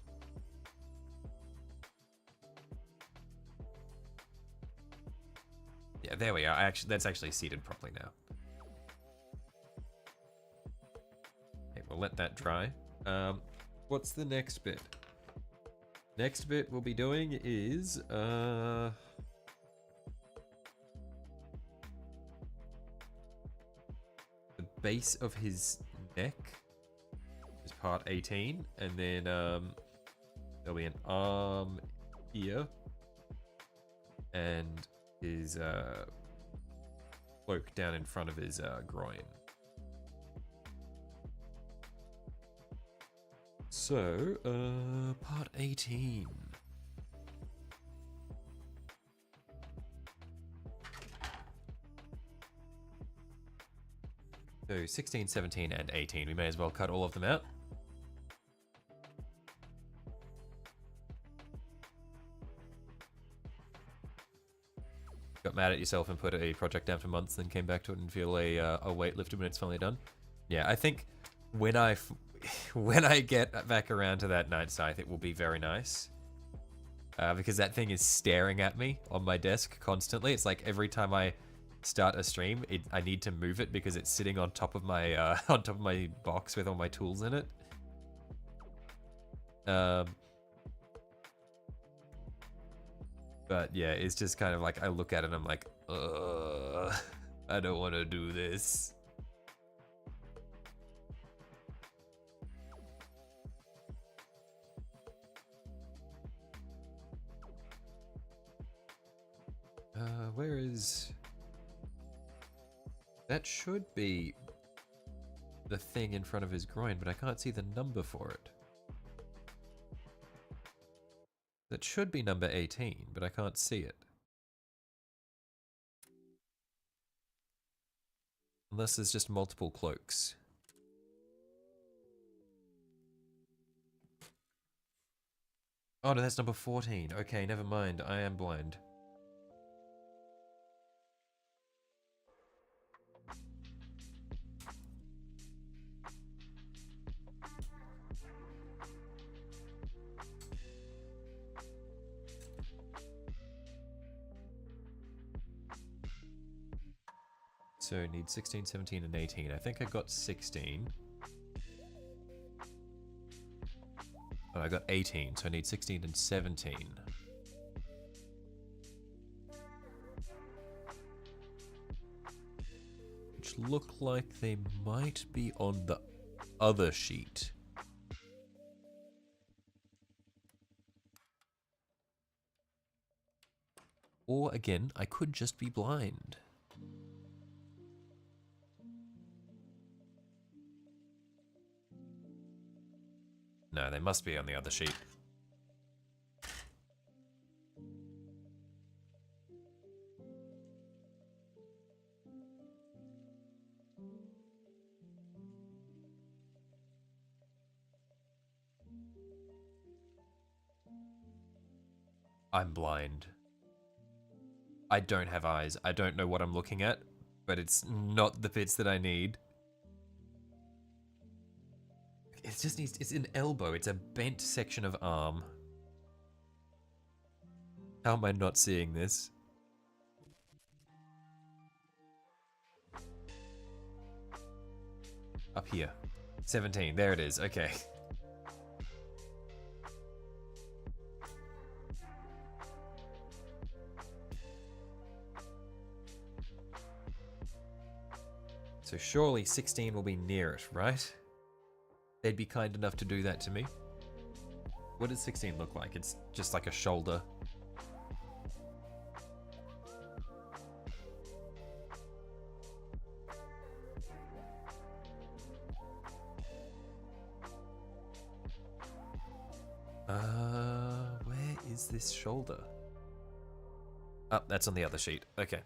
S2: Yeah, there we are. That's actually seated properly now. Okay, we'll let that dry. What's the next bit? Next bit we'll be doing is the base of his neck is part 18, and then there'll be an arm here, and his cloak down in front of his groin. So, part 18. So 16, 17, and 18. We may as well cut all of them out. Got mad at yourself and put a project down for months, then came back to it and feel a weight lifted when it's finally done. Yeah, I think when I get back around to that night scythe, it will be very nice. Because that thing is staring at me on my desk constantly. It's like every time I start a stream, I need to move it because it's sitting on top of my on top of my box with all my tools in it. But yeah, it's just kind of like I look at it and I'm like, I don't want to do this. Where is... That should be the thing in front of his groin, but I can't see the number for it. That should be number 18, but I can't see it. Unless there's just multiple cloaks. Oh no, that's number 14. Okay, never mind. I am blind. So need 16, 17, and 18. I think I got 16. Oh, I got 18, so I need 16 and 17. Which look like they might be on the other sheet. Or again, I could just be blind. No, they must be on the other sheet. I'm blind. I don't have eyes. I don't know what I'm looking at, but it's not the bits that I need. It just needs, it's an elbow. It's a bent section of arm. How am I not seeing this? Up here. 17, there it is, okay. So surely 16 will be near it, right? They'd be kind enough to do that to me. What does 16 look like? It's just like a shoulder. Where is this shoulder? Oh, that's on the other sheet. Okay.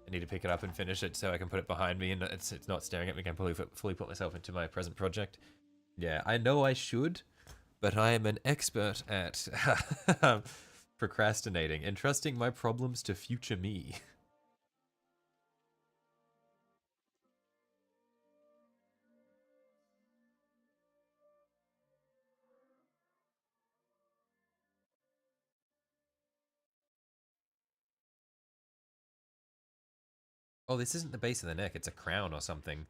S2: I need to pick it up and finish it so I can put it behind me and it's not staring at me. I can fully put myself into my present project. Yeah, I know I should, but I am an expert at procrastinating and trusting my problems to future me. Oh, this isn't the base of the neck. It's a crown or something.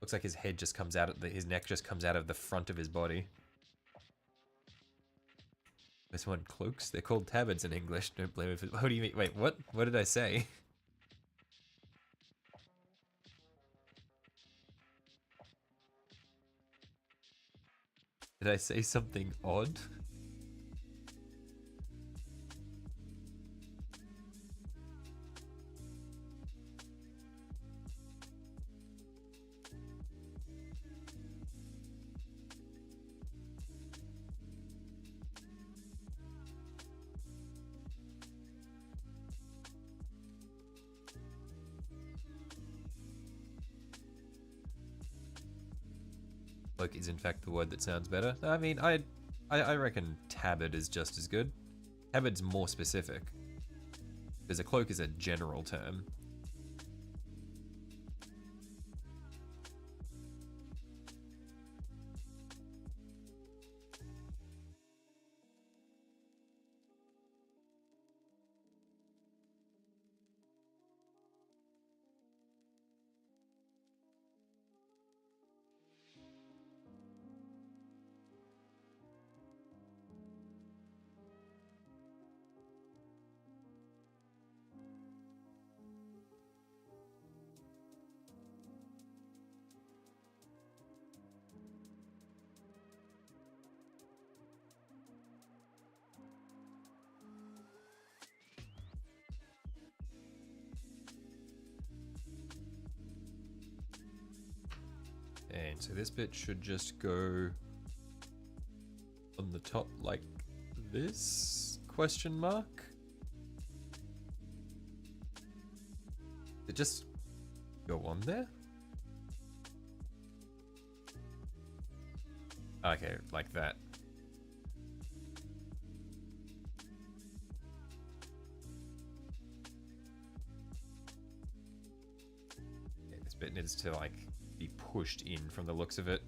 S2: Looks like his head just comes out of his neck just comes out of the front of his body. This one cloaks. They're called tabards in English. Don't blame me for. What do you mean? Wait, what? What did I say? Did I say something odd? Cloak is in fact the word that sounds better. I mean, I reckon tabard is just as good. Tabard's more specific. Because a cloak is a general term. And so this bit should just go on the top like this, question mark? It just go on there? Okay, like that. Yeah, this bit needs to like be pushed in from the looks of it.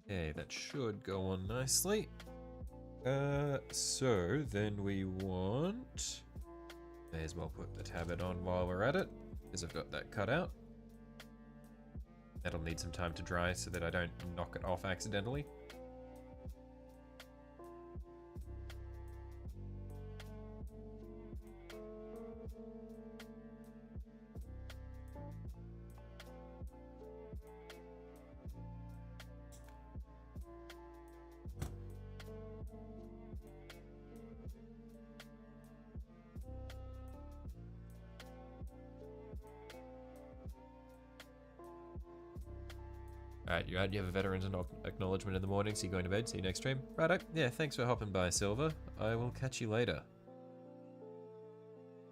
S2: Okay, that should go on nicely. So then we want... May as well put the tabard on while we're at it, because I've got that cut out. That'll need some time to dry so that I don't knock it off accidentally. Alright, you're out. You have a veteran's acknowledgement in the morning, so you're going to bed. See you next stream. Righto. Yeah, thanks for hopping by, Silver. I will catch you later.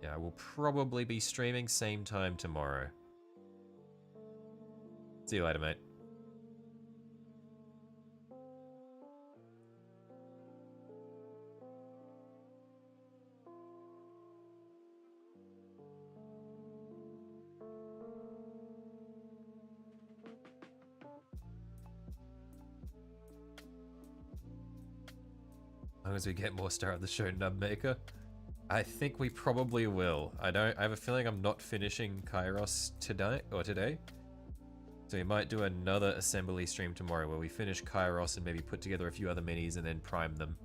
S2: Yeah, I will probably be streaming same time tomorrow. See you later, mate. As long as we get more Star of the Show Nub Maker. I think we probably will. I have a feeling I'm not finishing Kairos today. So we might do another assembly stream tomorrow where we finish Kairos and maybe put together a few other minis and then prime them.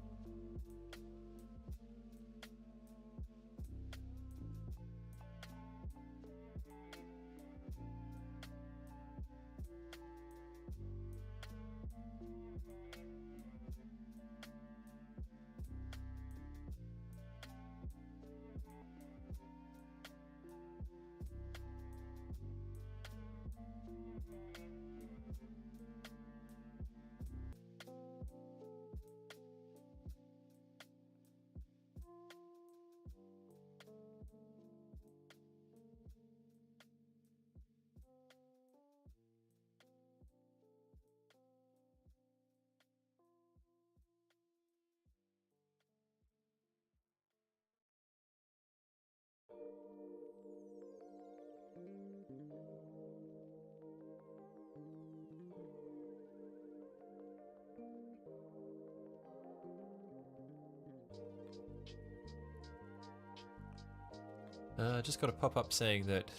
S2: Just got a pop-up saying that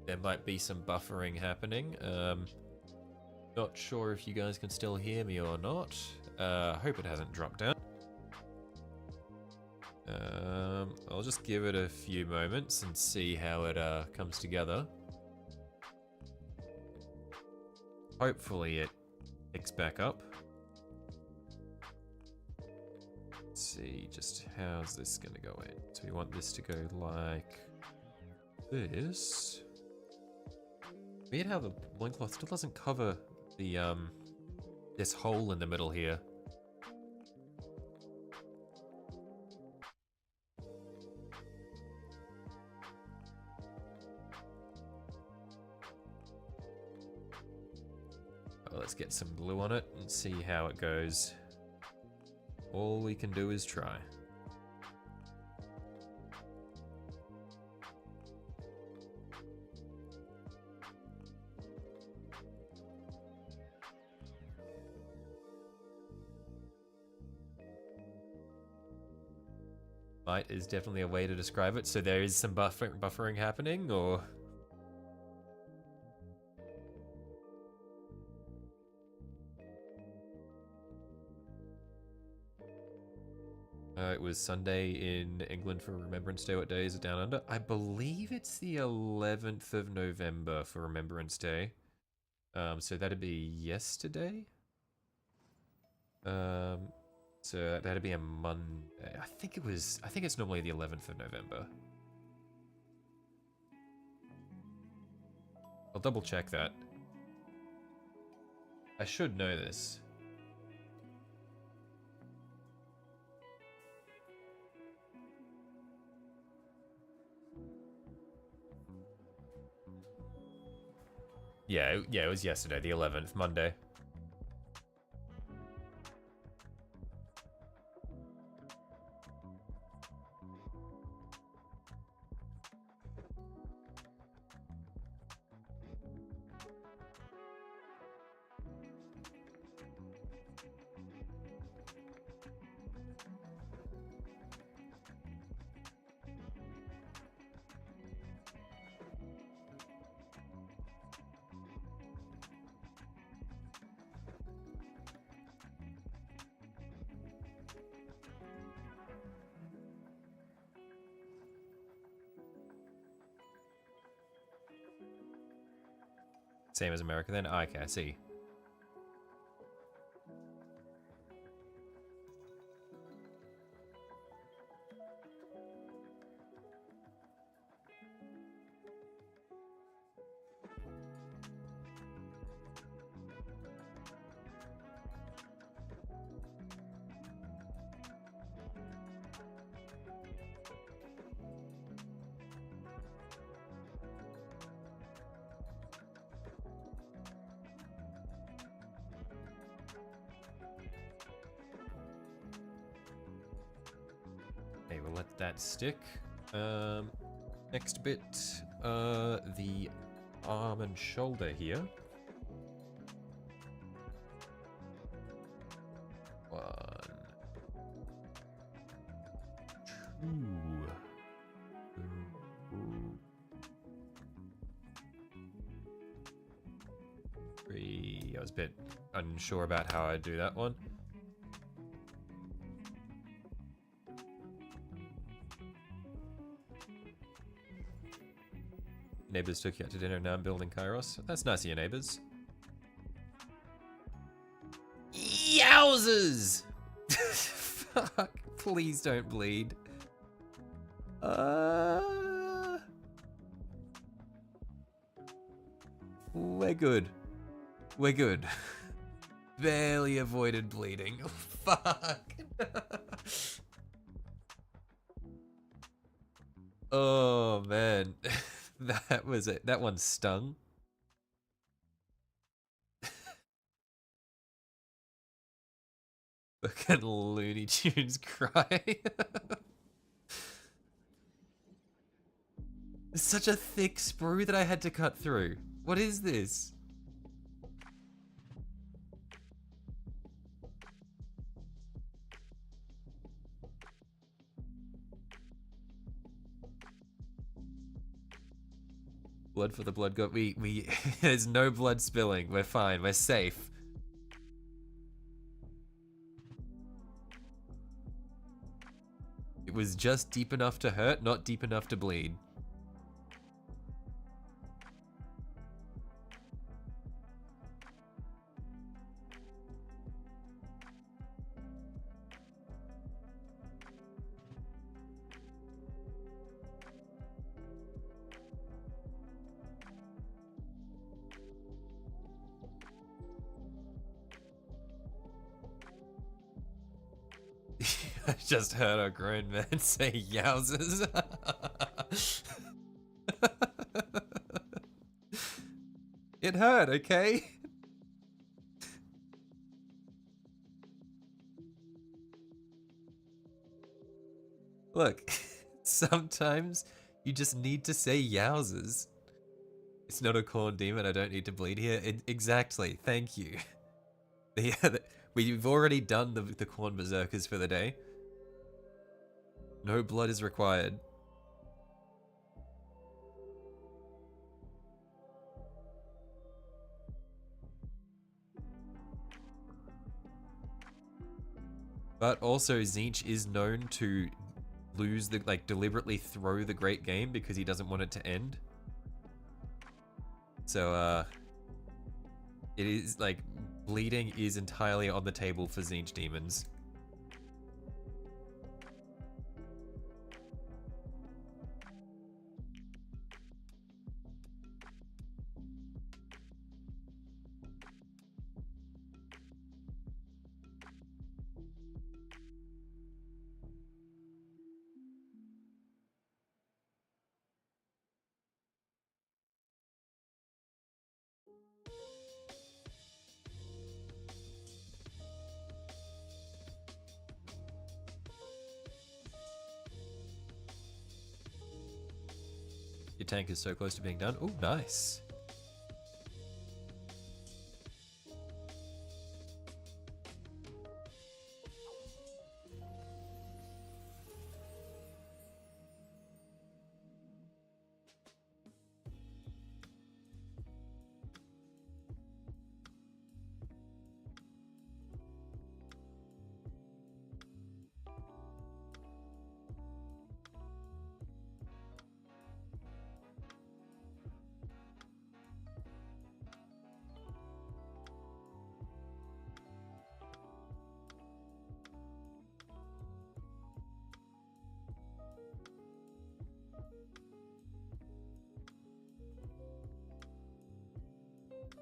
S2: there might be some buffering happening. Not sure if you guys can still hear me or not. Hope it hasn't dropped out. I'll just give it a few moments and see how it comes together. Hopefully it picks back up. Let's see, just how's this gonna go in? So we want this to go like this. Weird how the loincloth still doesn't cover the this hole in the middle here. Well, let's get some glue on it and see how it goes. All we can do is try. Light is definitely a way to describe it. So there is some buffering happening, or... it was Sunday in England for Remembrance Day. What day is it down under? I believe it's the 11th of November for Remembrance Day. So that'd be yesterday. So that'd be a Monday. I think it's normally the 11th of November. I'll double check that. I should know this. Yeah, it was yesterday, the 11th, Monday. Same as America then? Oh, okay, I see. let that stick. Next bit, the arm and shoulder here. One, two, three. I was a bit unsure about how I'd do that one. Neighbors took you out to dinner, now I'm building Kairos. That's nice of your neighbors. Yowzers! Fuck, please don't bleed. We're good. We're good. Barely avoided bleeding. Fuck. Oh man. That was it. That one stung. Fucking Looney Tunes cry. It's such a thick sprue that I had to cut through. What is this? Blood for the blood god. We there's no blood spilling. We're fine. We're safe. It was just deep enough to hurt, not deep enough to bleed. I just heard a grown man say yowzers. It hurt, okay? Look, sometimes you just need to say yowzers. It's not a corn demon, I don't need to bleed here. Exactly, thank you. We've already done the corn berserkers for the day. No blood is required. But also Tzeentch is known to lose the, deliberately throw the great game because he doesn't want it to end. So, it is, bleeding is entirely on the table for Tzeentch demons. Your tank is so close to being done. Oh, nice.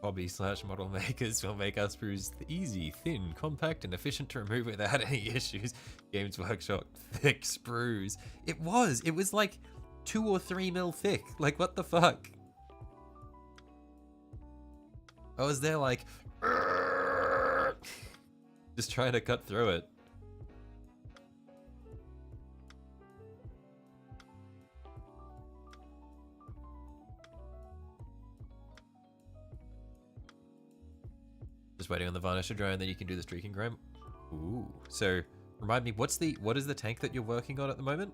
S2: Hobby/model makers will make our sprues easy, thin, compact, and efficient to remove without any issues. Games Workshop, thick sprues. It was like 2 or 3 mil thick. Like, what the fuck? I was there like, just trying to cut through it. Just waiting on the varnish to dry, and then you can do the streaking grime. Ooh. So, remind me, what is the tank that you're working on at the moment?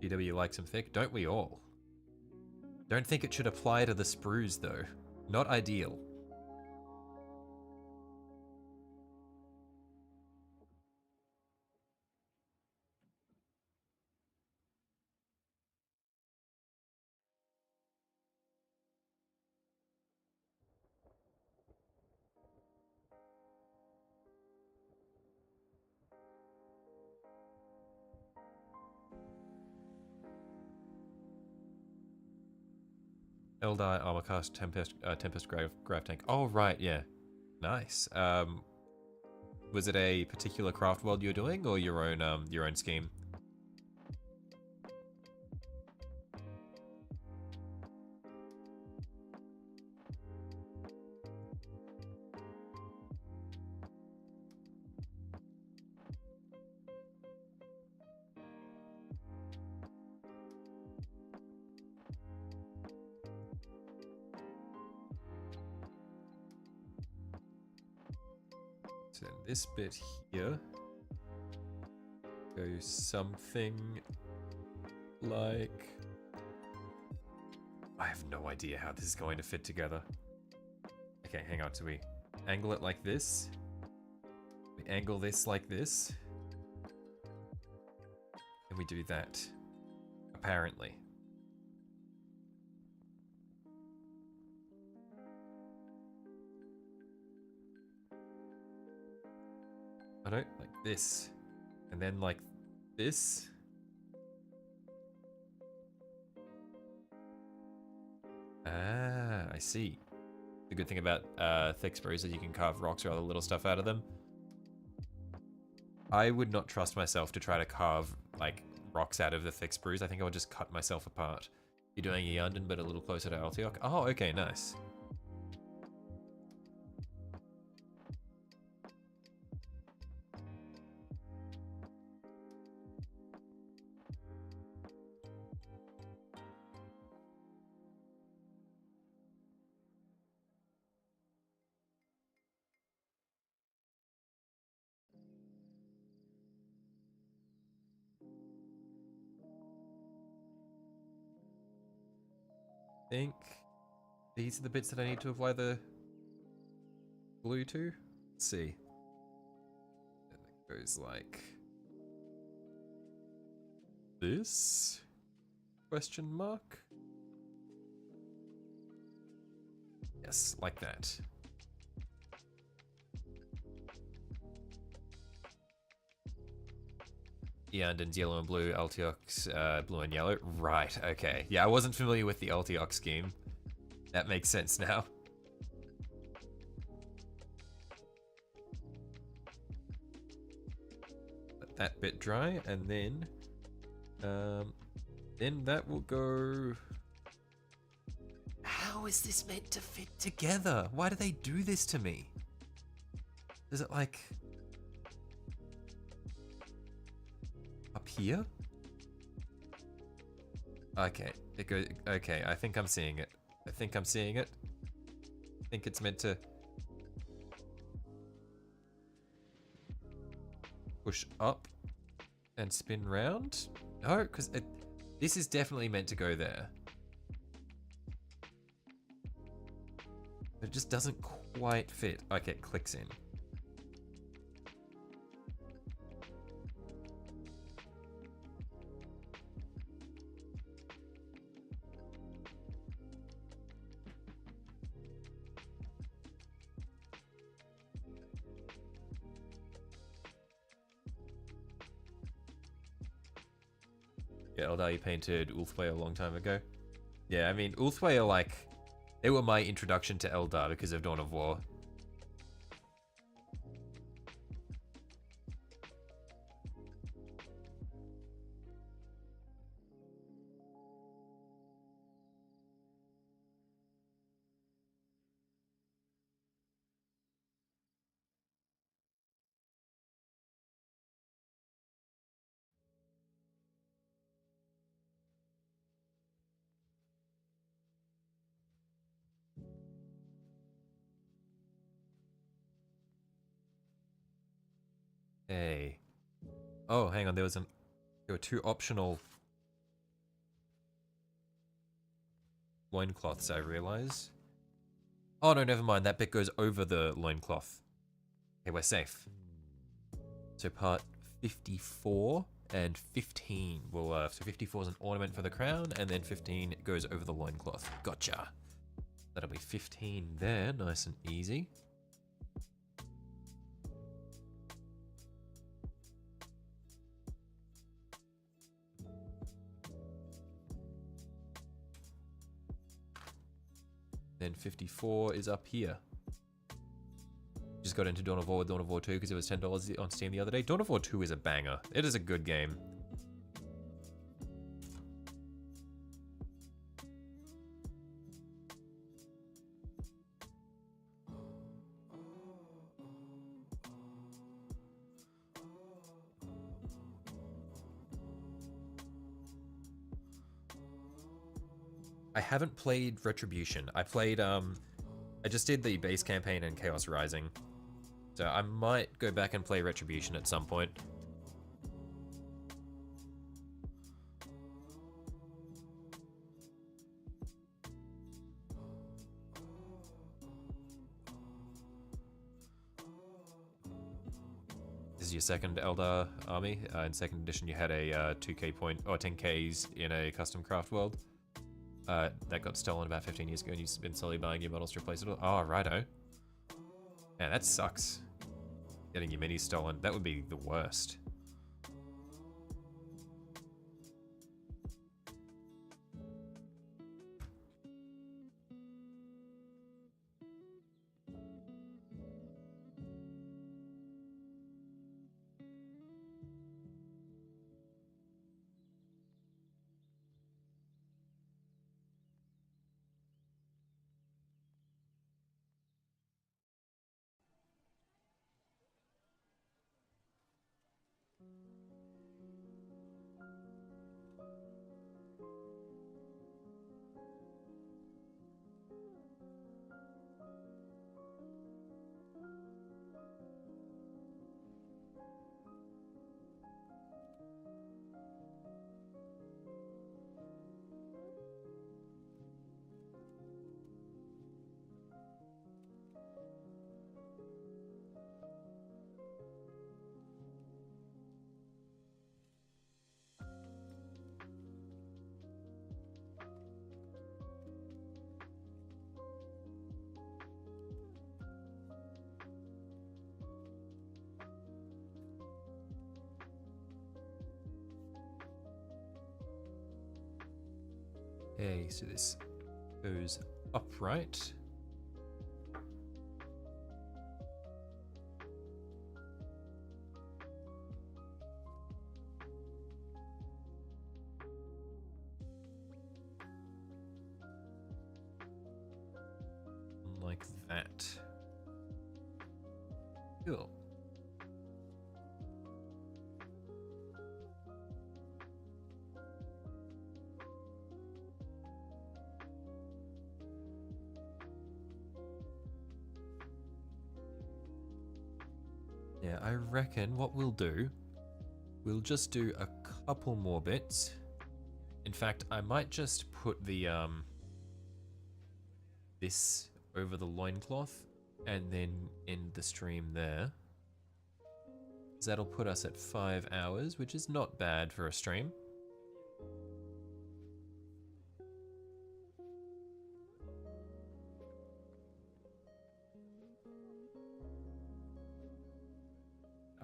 S2: GW likes them thick, don't we all? Don't think it should apply to the sprues though. Not ideal. Eldar Armorcast Tempest Grav Tank. Oh right, yeah. Nice. Was it a particular craft world you're doing, or your own scheme? So this bit here goes something like... I have no idea how this is going to fit together. Okay, hang on. So we angle it like this. We angle this like this. And we do that. Apparently. I don't like this. And then like this. Ah, I see. The good thing about thick sprues is that you can carve rocks or other little stuff out of them. I would not trust myself to try to carve like rocks out of the thick sprues. I think I would just cut myself apart. You're doing a Yundin, but a little closer to Altiok. Oh, okay, nice. Think these are the bits that I need to apply the glue to. Let's see. And it goes like this? Question mark? Yes, like that. Yandin's yellow and blue, Altiok's blue and yellow. Right, okay. Yeah, I wasn't familiar with the Altiok scheme. That makes sense now. Let that bit dry, and then that will go... How is this meant to fit together? Why do they do this to me? Is it like... up here? Okay, it goes. Okay, I think I'm seeing it. I think I'm seeing it. I think it's meant to push up and spin round. No, because this is definitely meant to go there. It just doesn't quite fit. Okay, it clicks in. Yeah, Eldar you painted Ulthwé a long time ago. Yeah, I mean, Ulthwé are like... They were my introduction to Eldar because of Dawn of War. Hey. Oh, hang on, there were 2 optional loincloths, I realize. Oh no, never mind, that bit goes over the loincloth. Okay, we're safe. So part 54 and 15 will, so 54 is an ornament for the crown, and then 15 goes over the loincloth. Gotcha. That'll be 15 there, nice and easy. Then 54 is up here. Just got into Dawn of War with Dawn of War 2 because it was $10 on Steam the other day. Dawn of War 2 is a banger. It is a good game. I haven't played Retribution. I played, I just did the base campaign and Chaos Rising. So I might go back and play Retribution at some point. This is your second Eldar army. In second edition, you had a 2k point, or 10ks in a custom craft world. That got stolen about 15 years ago, and you've been slowly buying your models to replace it all. Oh, righto. Man, that sucks. Getting your minis stolen. That would be the worst. Okay, so this goes upright. Like that. Cool. Yeah, I reckon what we'll do, we'll just do a couple more bits. In fact, I might just put the, this over the loincloth and then end the stream there. That'll put us at 5 hours, which is not bad for a stream.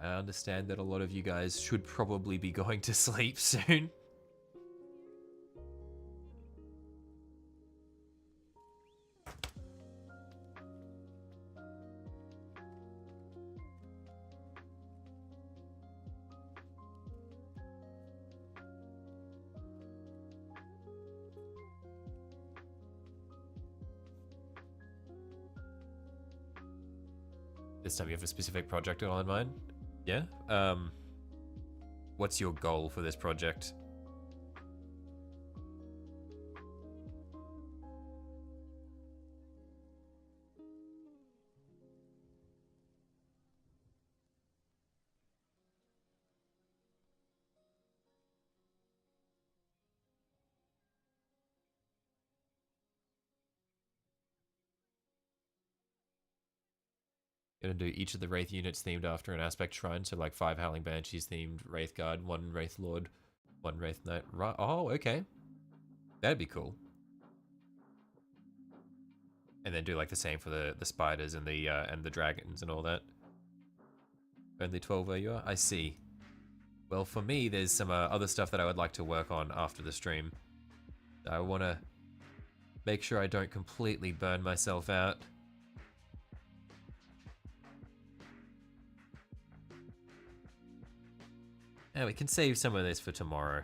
S2: I understand that a lot of you guys should probably be going to sleep soon. this time you have a specific project in mind. Yeah. What's your goal for this project? Gonna do each of the Wraith units themed after an aspect shrine, so like 5 Howling Banshees themed Wraith Guard, 1 Wraith Lord, 1 Wraith Knight. Right? Oh, okay. That'd be cool. And then do like the same for the spiders and the dragons and all that. Only 12 where you are? I see. Well, for me, there's some other stuff that I would like to work on after the stream. I want to make sure I don't completely burn myself out. And we can save some of this for tomorrow.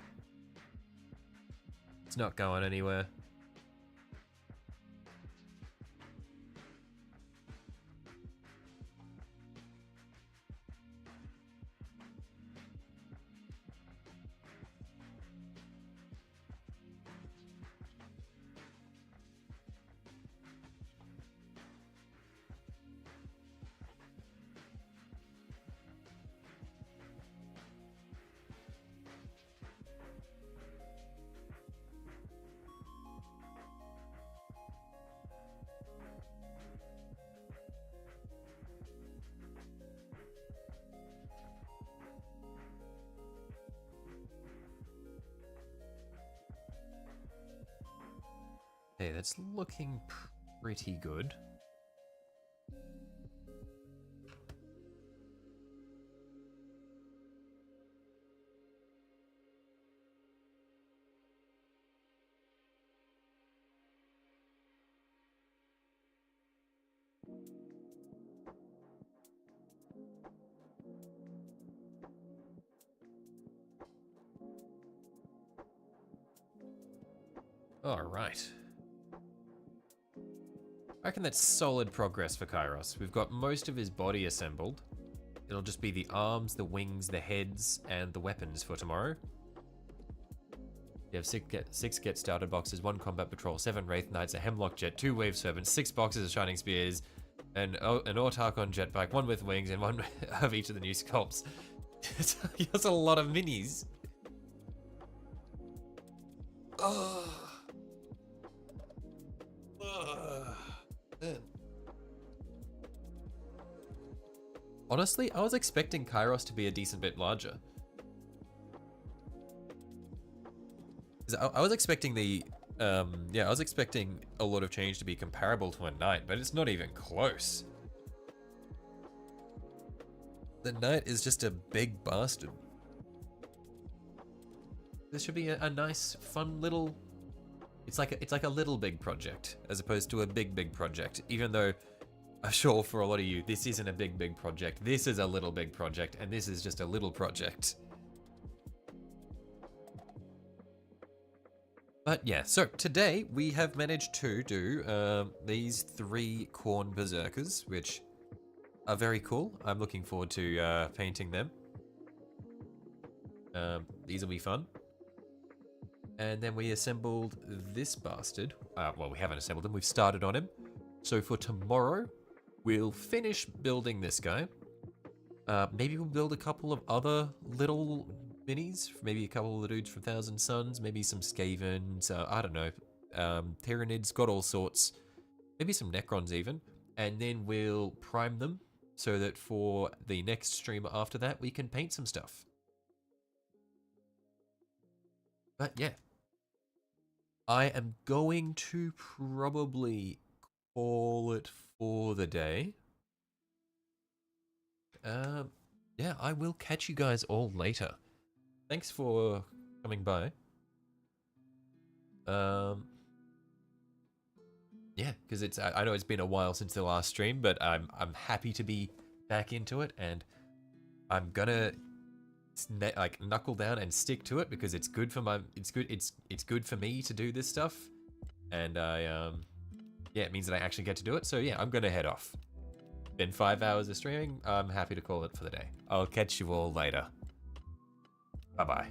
S2: It's not going anywhere. Hey, that's looking pretty good. All right. I reckon that's solid progress for Kairos. We've got most of his body assembled. It'll just be the arms, the wings, the heads, and the weapons for tomorrow. You have 6 get started boxes, 1 combat patrol, 7 Wraith Knights, a Hemlock Jet, 2 Wave Servants, 6 boxes of Shining Spears, and an Autarchon jetpack, 1 with wings, and 1 of each of the new sculpts. That's a lot of minis. Oh. Honestly, I was expecting Kairos to be a decent bit larger. I was expecting I was expecting a lot of change to be comparable to a knight, but it's not even close. The knight is just a big bastard. This should be a nice, fun little. It's like a little big project as opposed to a big project. Even though I'm sure for a lot of you, this isn't a big project. This is a little big project, and this is just a little project. But yeah, so today we have managed to do these 3 Khorne Berserkers, which are very cool. I'm looking forward to painting them. These will be fun. And then we assembled this bastard. Well, we haven't assembled him. We've started on him. So for tomorrow, we'll finish building this guy. Maybe we'll build a couple of other little minis. Maybe a couple of the dudes from Thousand Suns. Maybe some Skavens. I don't know. Tyranids, got all sorts. Maybe some Necrons even. And then we'll prime them so that for the next stream after that, we can paint some stuff. But yeah. I am going to probably call it for the day. Yeah, I will catch you guys all later. Thanks for coming by. Yeah, because I know it's been a while since the last stream, but I'm happy to be back into it, and I'm gonna like knuckle down and stick to it because it's good for it's good for me to do this stuff, and yeah, it means that I actually get to do it. So yeah, I'm gonna head off. been 5 hours of streaming. I'm happy to call it for the day. I'll catch you all later. Bye-bye.